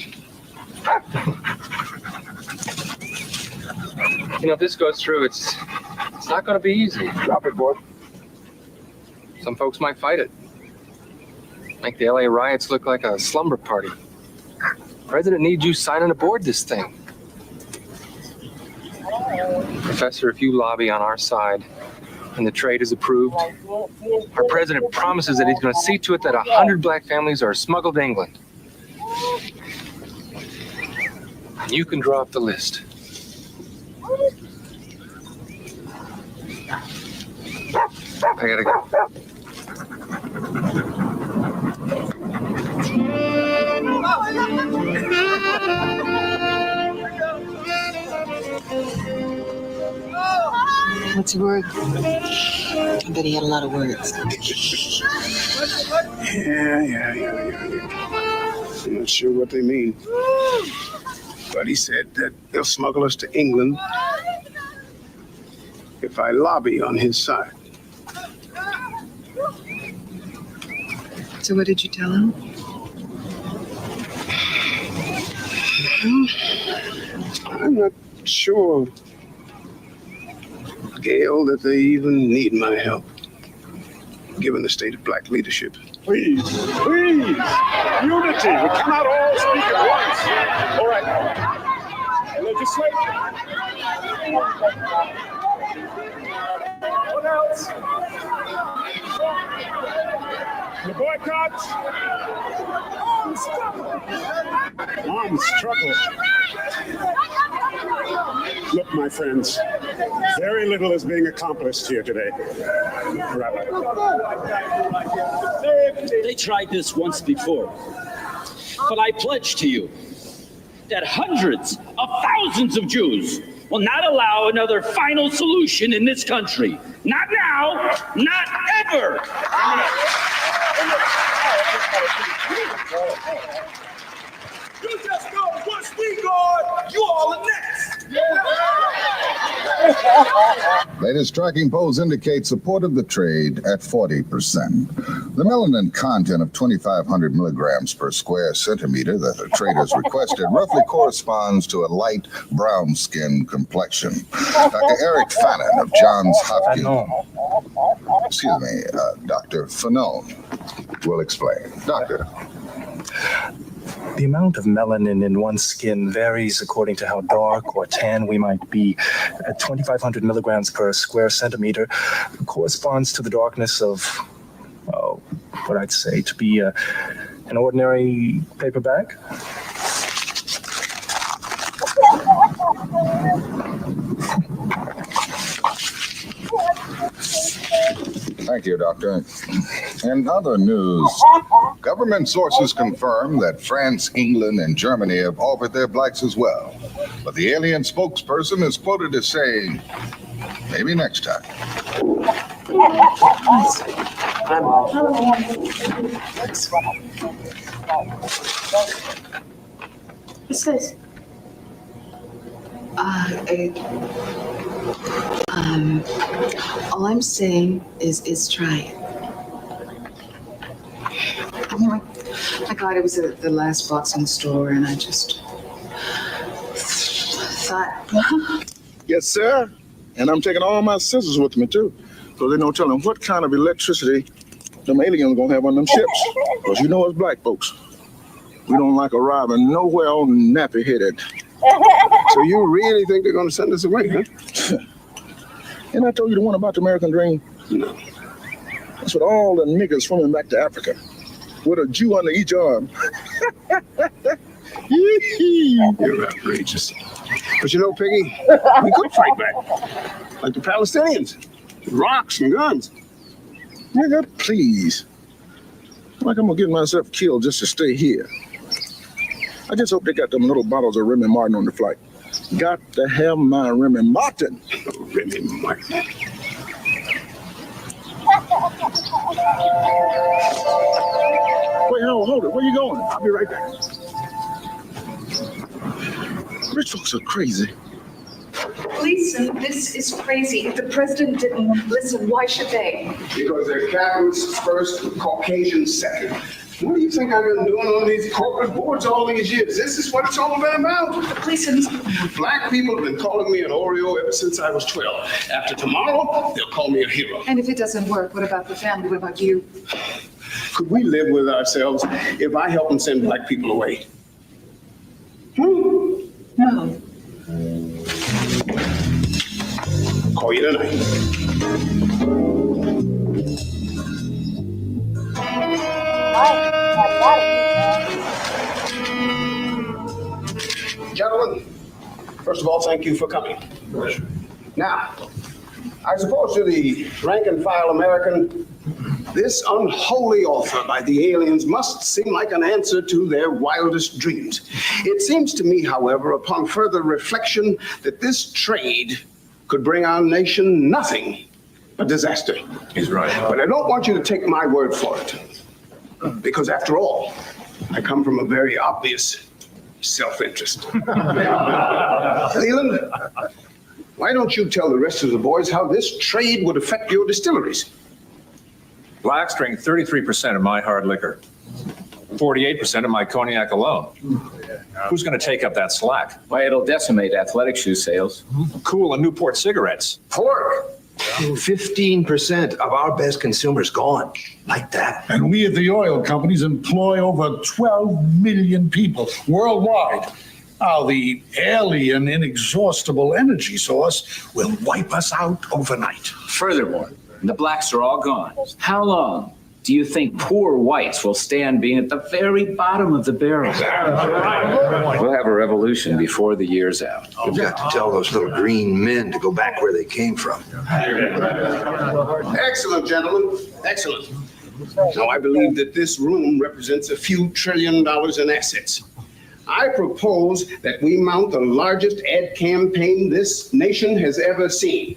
You know, if this goes through, it's not going to be easy. Drop it, boy. Some folks might fight it. Make the LA riots look like a slumber party. The president needs you signing aboard this thing. Professor, if you lobby on our side and the trade is approved, our president promises that he's going to see to it that 100 black families are smuggled to England. You can draw up the list. I gotta go. What's a word? I bet he had a lot of words. Yeah. I'm not sure what they mean. But he said that they'll smuggle us to England if I lobby on his side. So what did you tell him? I'm not sure, Gail, that they even need my help, given the state of black leadership. Please, unity. We cannot all speak at once. All right. Legislature. What else? The boycotts. Arms struggle. Look, my friends, very little is being accomplished here today. Rabbi. They tried this once before, but I pledge to you that hundreds of thousands of Jews will not allow another final solution in this country. Not now, not ever. You just know once we go, you all are next. Latest tracking polls indicate support of the trade at 40%. The melanin content of 2,500 milligrams per square centimeter that the traders requested roughly corresponds to a light brown skin complexion. Dr. Eric Fannin of Johns Hopkins, Dr. Fanone will explain. Doctor. The amount of melanin in one's skin varies according to how dark or tan we might be. At 2,500 milligrams per square centimeter corresponds to the darkness of, what I'd say to be an ordinary paper bag. Thank you, Doctor. In other news, government sources confirm that France, England, and Germany have offered their blacks as well. But the alien spokesperson is quoted as saying, maybe next time. What's this? All I'm saying is try it. I mean, my God, it was the last box in the store, and I just thought. Yes, sir. And I'm taking all my scissors with me, too. So there's no telling what kind of electricity them aliens gonna have on them ships. Because you know us black folks, we don't like arriving nowhere all nappy-headed. So you really think they're going to send us away, huh? And I told you the one about the American dream? No. That's what all the niggas swimming back to Africa with a Jew under each arm. You're outrageous. But you know, Piggy, we could fight back. Like the Palestinians. Rocks and guns. Nigga, please. Like I'm gonna get myself killed just to stay here. I just hope they got them little bottles of Remy Martin on the flight. Got to have my Remy Martin. Remy Martin. Wait, hold it. Where you going? I'll be right back. Rich folks are crazy. Lisa, this is crazy. If the president didn't listen, why should they? Because they're capitalists first, Caucasians second. What do you think I've been doing on these corporate boards all these years? This is what it's all been about. Listen, black people have been calling me an Oreo ever since I was 12. After tomorrow, they'll call me a hero. and if it doesn't work, what about the family? What about you? Could we live with ourselves if I help them send black people away? No. Call you tonight. Gentlemen, first of all, thank you for coming. Pleasure. Now, I suppose to the rank and file American, this unholy offer by the aliens must seem like an answer to their wildest dreams. It seems to me, however, upon further reflection, that this trade could bring our nation nothing but disaster. He's right. But I don't want you to take my word for it. Because after all, I come from a very obvious self-interest. Leland, why don't you tell the rest of the boys how this trade would affect your distilleries? BLACC's drink 33% of my hard liquor, 48% of my cognac alone. Who's going to take up that slack? Why, it'll decimate athletic shoe sales. Cool and Newport cigarettes. Pork. 15% of our best consumers gone like that. And we at the oil companies employ over 12 million people worldwide. Now, the alien inexhaustible energy source will wipe us out overnight. Furthermore, the blacks are all gone. How long do you think poor whites will stand being at the very bottom of the barrel? We'll have a revolution before the year's out. We've got to tell those little green men to go back where they came from. Excellent, gentlemen. Excellent. Now, I believe that this room represents a few $1 trillion in assets. I propose that we mount the largest ad campaign this nation has ever seen.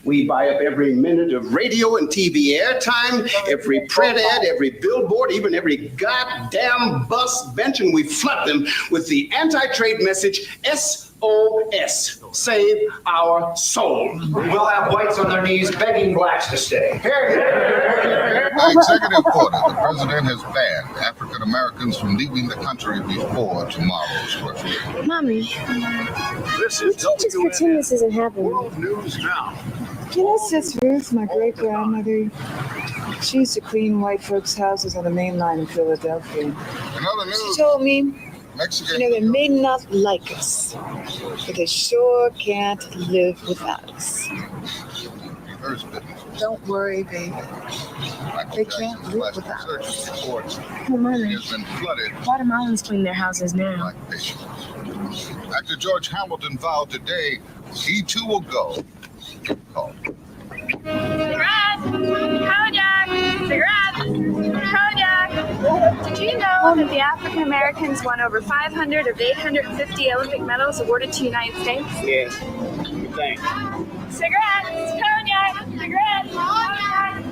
We buy up every minute of radio and TV airtime, every print ad, every billboard, even every goddamn bus bench, and we flood them with the anti-trade message, SOS, save our soul. We'll have whites on their knees begging blacks to stay. By executive order, the president has banned African Americans from leaving the country before tomorrow's birthday. Mommy, This would you just pretend this isn't happening? News now. You know, Sis Ruth, my great-grandmother, she used to clean white folks' houses on the main line in Philadelphia. Another news. She told me, Mexican. you know, they may not like us, but they sure can't live without us. Don't worry, baby. They can't live without us. Oh, Mommy, Has been flooded. Guatemalans clean their houses now. Actor George Hamilton vowed today he too will go. Cigarettes! Cognac! Cigarettes! Cognac! Did you know that the African Americans won over 500 of 850 Olympic medals awarded to the United States? Yes. Thanks. Cigarettes! Cognac! Cigarettes! Cognac!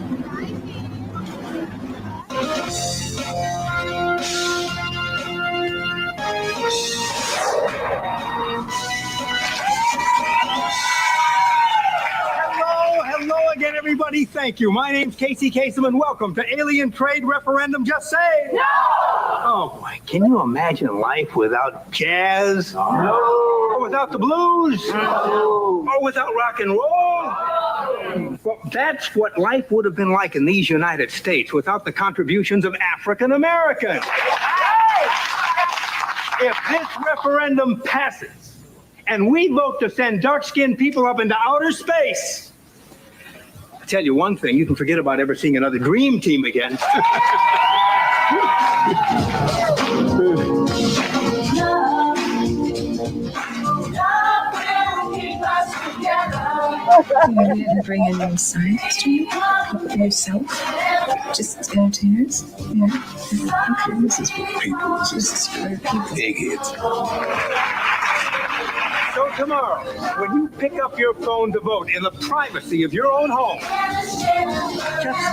Hello again, everybody. Thank you. My name's Casey Kasem, and welcome to Alien Trade Referendum. Just say no! Oh, boy. Can you imagine life without jazz? No. Or without the blues? No. Or without rock and roll? No. Well, that's what life would have been like in these United States without the contributions of African Americans. If this referendum passes, and we vote to send dark-skinned people up into outer space, I'll tell you one thing, you can forget about ever seeing another dream team again. You didn't bring any science to you? Yourself? Just entertainers? Yeah. Okay, this is for people. This is for people. Eggheads. So tomorrow, when you pick up your phone to vote in the privacy of your own home, just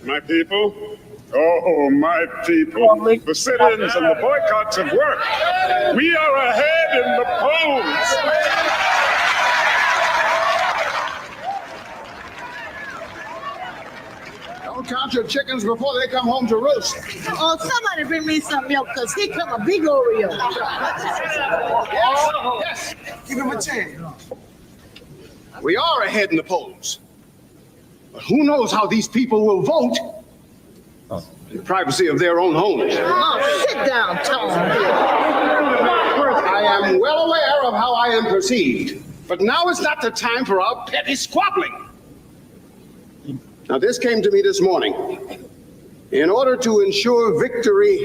My people, oh, my people, the sit-ins and the boycotts of work, we are ahead in the polls. Don't count your chickens before they come home to roost. Oh, somebody bring me some milk, because he come a big Oreo. Yes, give him a chance. We are ahead in the polls. But who knows how these people will vote in the privacy of their own homes. Oh, sit down, Tom. I am well aware of how I am perceived, but now is not the time for our petty squabbling. Now, this came to me this morning. In order to ensure victory,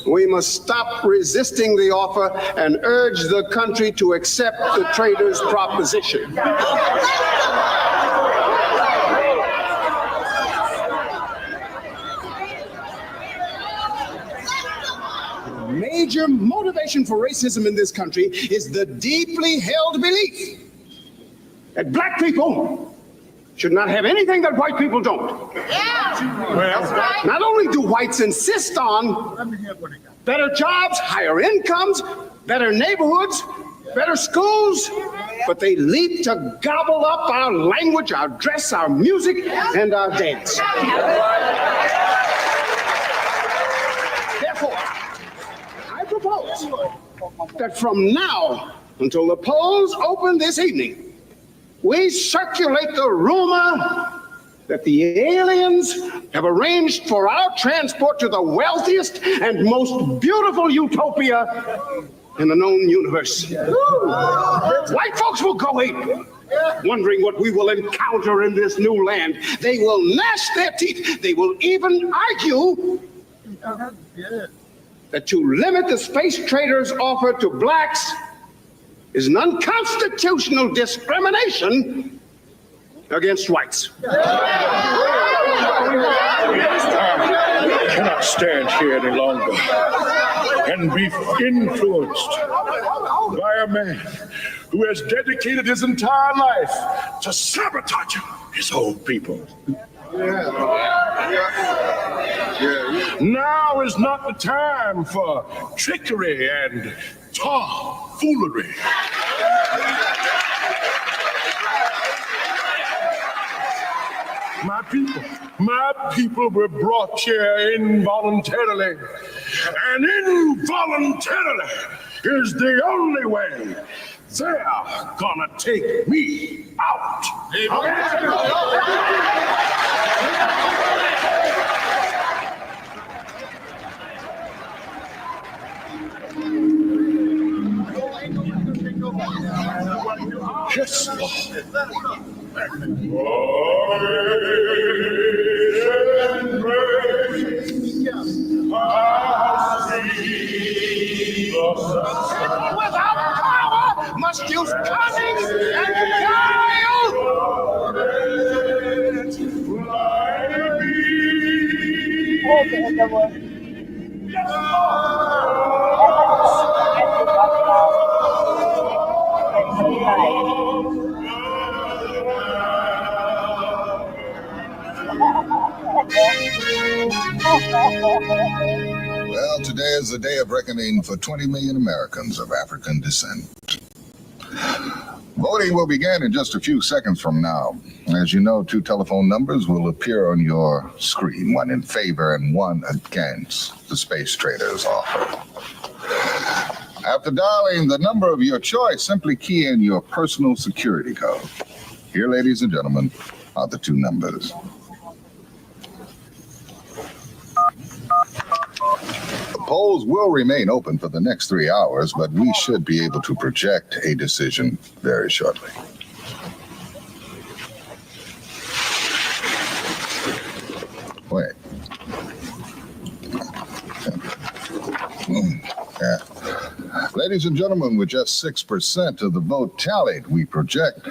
we must stop resisting the offer and urge the country to accept the trader's proposition. major motivation for racism in this country is the deeply held belief that black people should not have anything that white people don't. Yeah. Well, not only do whites insist on better jobs, higher incomes, better neighborhoods, better schools, but they leap to gobble up our language, our dress, our music, and our dance. Therefore, I propose that from now until the polls open this evening, we circulate the rumor that the aliens have arranged for our transport to the wealthiest and most beautiful utopia in the known universe. White folks will go ape, wondering what we will encounter in this new land. They will gnash their teeth. They will even argue that to limit the space traders' offer to blacks is an unconstitutional discrimination against whites. I cannot stand here any longer and be influenced by a man who has dedicated his entire life to sabotaging his own people. Now is not the time for trickery and tomfoolery. My people were brought here involuntarily, and involuntarily is the only way they're gonna take me out. Yes, Without power, must use cunning and guile. Well, today is the day of reckoning for 20 million Americans of African descent. Voting will begin in just a few seconds from now. As you know, 2 telephone numbers will appear on your screen, one in favor and one against the space traders offer. After dialing the number of your choice, simply key in your personal security code. Here, ladies and gentlemen, are the 2 numbers. The polls will remain open for the next 3 hours, but we should be able to project a decision very shortly. Wait. Yeah. Ladies and gentlemen, with just 6% of the vote tallied, we project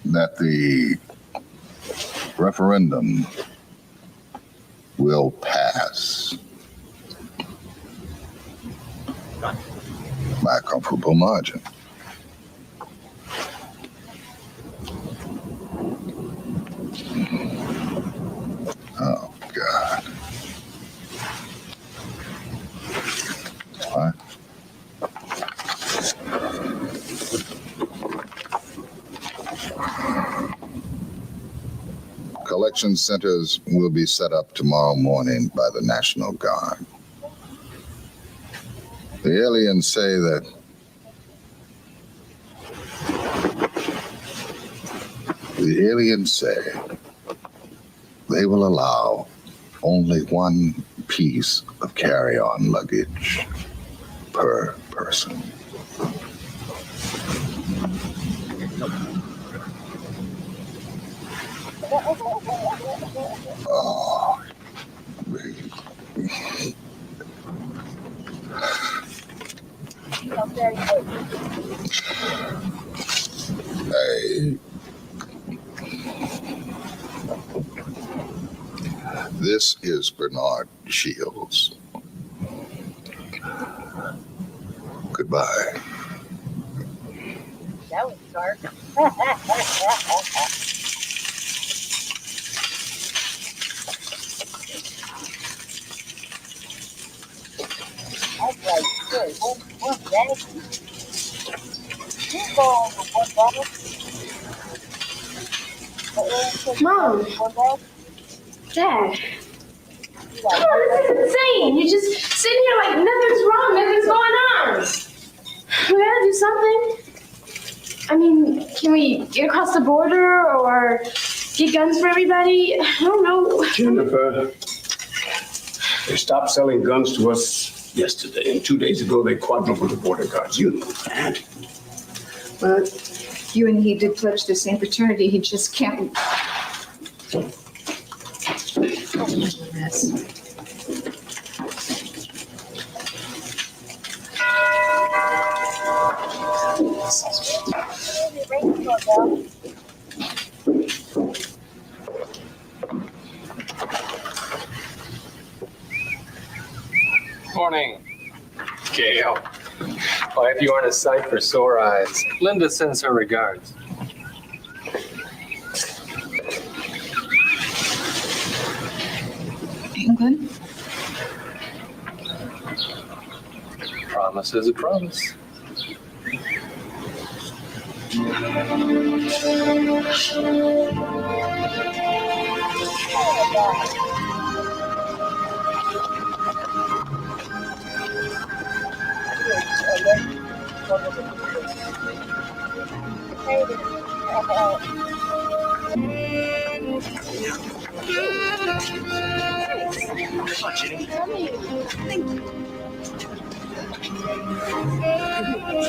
that the referendum will pass by a comfortable margin. Oh, God. What? Collection centers will be set up tomorrow morning by the National Guard. The aliens say that they will allow only 1 piece of carry-on luggage per person. Oh, hey. This is Bernard Shields. Goodbye. That was dark. Mom, Dad, oh, this is insane. You're just sitting here like nothing's wrong, nothing's going on. We gotta do something. I mean, can we get across the border or get guns for everybody? I don't know. Jennifer, they stopped selling guns to us yesterday, and 2 days ago they quadrupled the border guards. You know that. But you and he did pledge the same fraternity. He just can't. Morning, Gail. Why, if you aren't a sight for sore eyes, Linda sends her regards. England? Promise is a promise.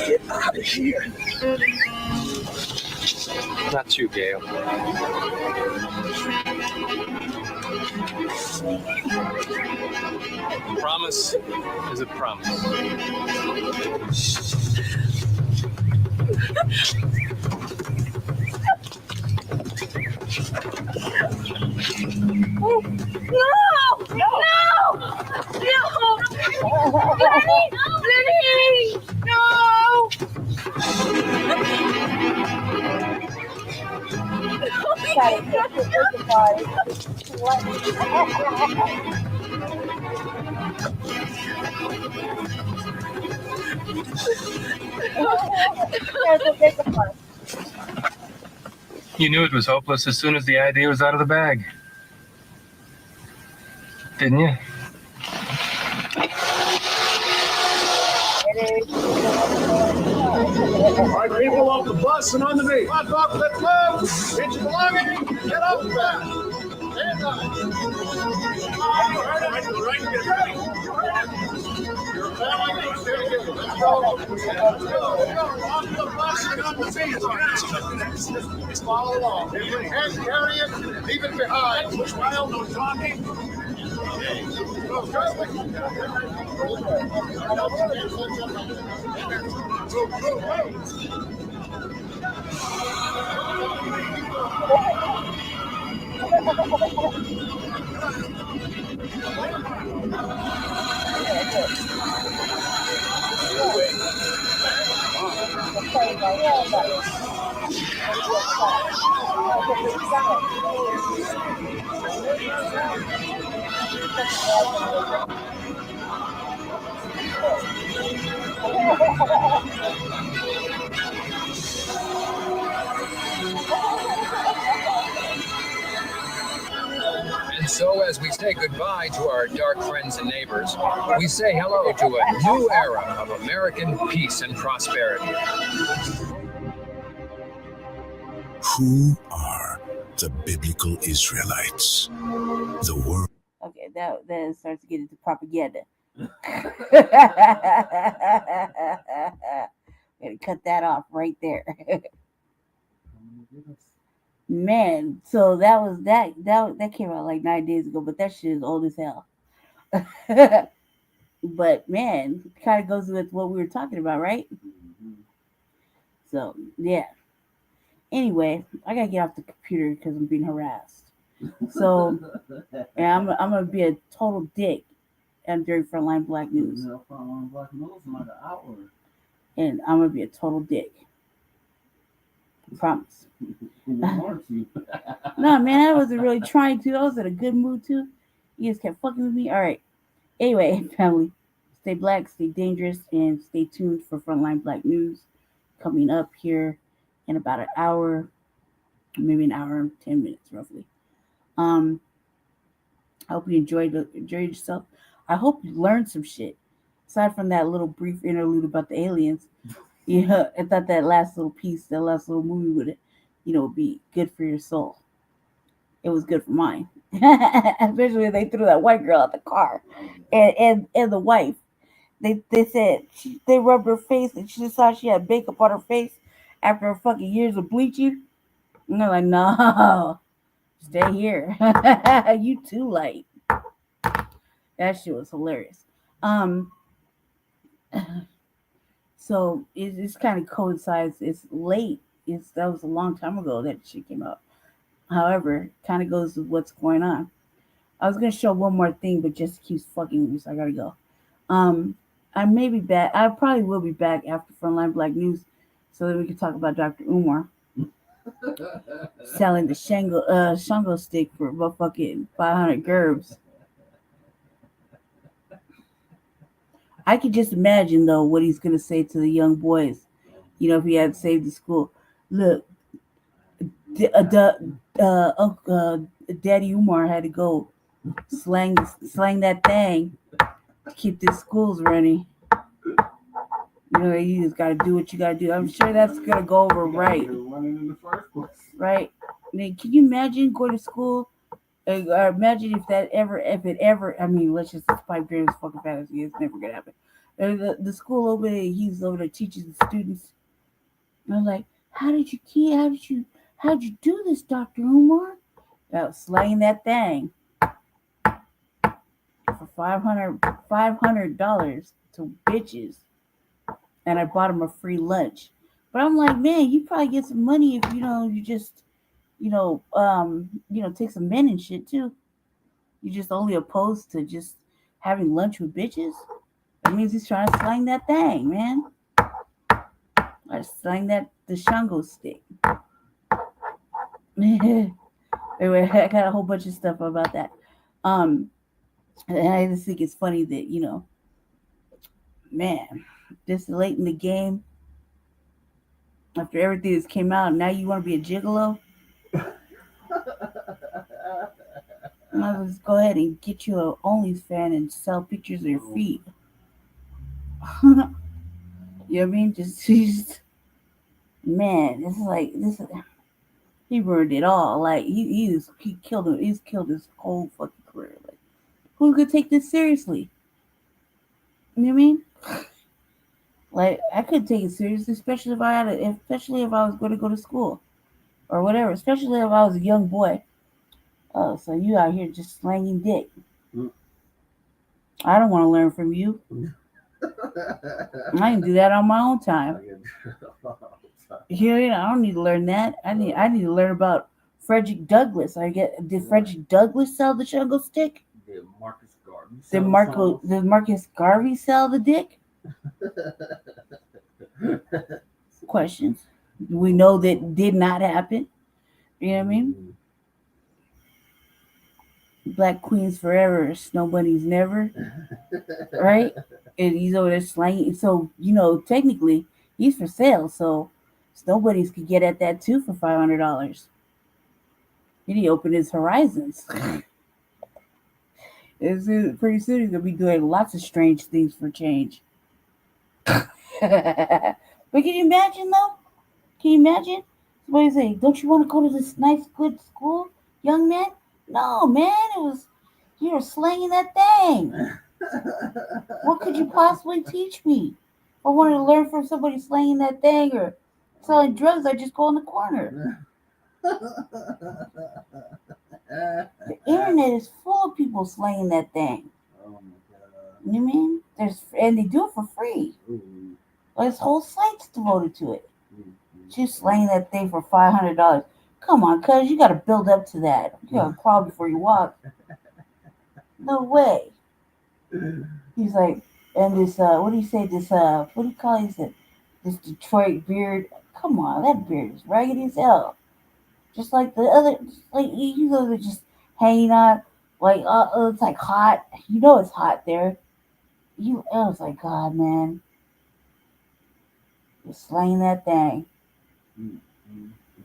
Get out of here. Not you, Gail. Promise is a promise. Oh, no! No! No! Lenny! Lenny! No! You knew it was hopeless as soon as the idea was out of the bag. Didn't you? All right, people off the bus and on the beat. Come on, Doc, let's move. Get your belongings. Get off the bus. Stand up. Right, get ready. Your family can stay here. Let's go. Let's go. Off the bus and on the seats. Let's follow along. If you can't carry it, leave it behind. Push wild, no talking. And so, as we say goodbye to our dark friends and neighbors, we say hello to a new era of American peace and prosperity. Who are the biblical Israelites? The word. Okay, that then starts to get into propaganda. Gotta cut that off right there. Man, so that was that came out like 9 days ago, but that shit is old as hell. But man, kind of goes with what we were talking about, right? So yeah. Anyway, I gotta get off the computer because I'm being harassed. So, yeah, I'm gonna be a total dick during Frontline Black News, and I'm gonna be a total dick. Promise. No, man, I wasn't really trying to. I was in a good mood too. You guys kept fucking with me. All right. Anyway, family, stay black, stay dangerous, and stay tuned for Frontline Black News coming up here in about an hour, maybe an hour and 10 minutes, roughly. I hope you enjoyed yourself. I hope you learned some shit. Aside from that little brief interlude about the aliens, yeah, I thought that last little piece, that last little movie would, be good for your soul. It was good for mine. Especially when they threw that white girl out the car. And the wife. They said they rubbed her face and she just thought she had makeup on her face after fucking years of bleaching. And they're like, no, stay here. You too light. That shit was hilarious. So it's kind of coincides. It's late. That was a long time ago that shit came out. However, kind of goes with what's going on. I was gonna show one more thing, but just keeps fucking with me, so I gotta go. I may be back. I probably will be back after Frontline Black News, so that we can talk about Dr. Umar selling the Shango stick for about fucking 500 gerbs. I could just imagine though what he's gonna say to the young boys. If he had saved the school. Look, Daddy Umar had to go slang that thing to keep the schools running. You just gotta do what you gotta do. I'm sure that's gonna go over right. Right? I mean, can you imagine going to school? Or imagine if it ever. I mean, let's just pipe dreams, fucking fantasy. It's never gonna happen. The school over there, he's over there teaching the students. And I'm like, how'd you do this, Dr. Umar? Slaying that thing for $500 to bitches, and I bought him a free lunch. But I'm like, man, you probably get some money if you just take some men and shit too. You just only opposed to just having lunch with bitches. That means he's trying to slang that thing, man. I slang the Shango stick. Anyway, I got a whole bunch of stuff about that. And I just think it's funny that, man, this late in the game, after everything that's came out, now you want to be a gigolo? I'll just go ahead and get you an OnlyFans and sell pictures of your feet. You know what I mean? Just man, he ruined it all. Like he killed him. He's killed his whole fucking career. Like, who could take this seriously? You know what I mean? Like, I couldn't take it seriously, especially if I was going to go to school or whatever. Especially if I was a young boy. Oh, so you out here just slanging dick? I don't want to learn from you. I can do that on my own time. I don't need to learn that. I need to learn about Frederick Douglass. Did Frederick Douglass sell the Shango stick? Did Marcus Garvey sell the dick? Questions. We know that did not happen. You know what I mean? Black queens forever, snow bunnies never. Right? And he's over there slanging. So, technically, he's for sale. So, snow bunnies could get at that too for $500. He opened his horizons. Pretty soon he's going to be doing lots of strange things for change. But can you imagine, though? Can you imagine? Somebody say, don't you want to go to this nice, good school, young man? No, man, you were slanging that thing. What could you possibly teach me? If I wanted to learn from somebody slanging that thing or selling drugs, I just go in the corner. The internet is full of people slanging that thing. Oh my God. You know what I mean? And they do it for free. There's whole sites devoted to it. She's slanging that thing for $500. Come on, cuz you got to build up to that. You got to crawl before you walk. No way. He's like, and this, what do you say? This, what do you call it? This Detroit beard. Come on, that beard is raggedy as hell. Just like the other, like you guys are just hanging out. Like, it's like hot. You know it's hot there. I was like, God, man. You're slaying that thing.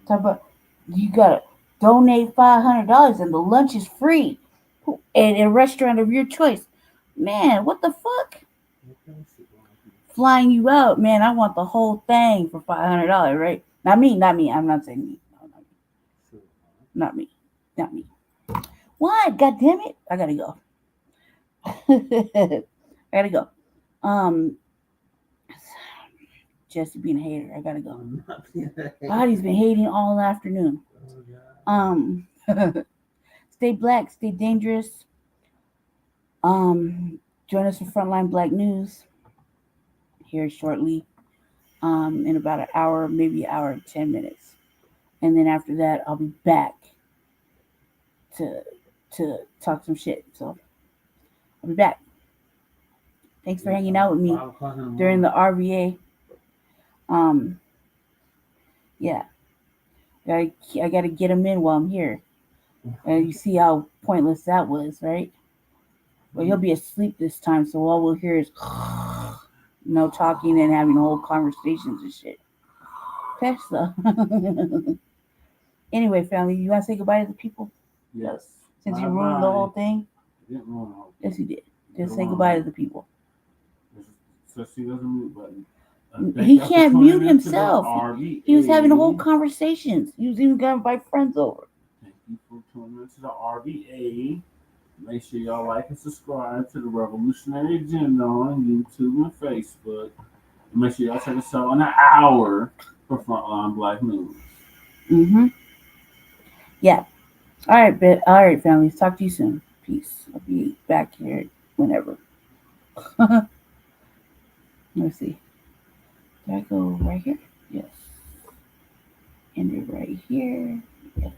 Talk about, you gotta donate $500 and the lunch is free at a restaurant of your choice. Man, what the fuck? Flying you out, man. I want the whole thing for $500, right? Not me. I'm not saying me. No, not me. What? God damn it! I gotta go. I gotta go. Jesse being a hater. I gotta go. Body's been hating all afternoon. Stay black, stay dangerous. Join us for Frontline Black News here shortly. In about an hour, maybe an hour and 10 minutes. And then after that, I'll be back to talk some shit. So I'll be back. Thanks for hanging out with me during the RVA. Yeah. I gotta get them in while I'm here. And you see how pointless that was, right? Well, he'll be asleep this time, so all we'll hear is talking and having whole conversations and shit. Okay, so anyway, family, you want to say goodbye to the people? Yes. Since you ruined the whole thing? I didn't ruin the whole thing. Yes, you did. Just say goodbye to the people. So see, there's a mute button. He can't mute himself. He was having whole conversations. He was even going to invite friends over. Thank you for tuning into the RVA. Make sure y'all like and subscribe to the Revolutionary Agenda on YouTube and Facebook. And make sure y'all check us out on an hour for Frontline Black News. Yeah. All right, families. Talk to you soon. Peace. I'll be back here whenever. Let's see. Did I go right here? Yes. End it right here. Yes.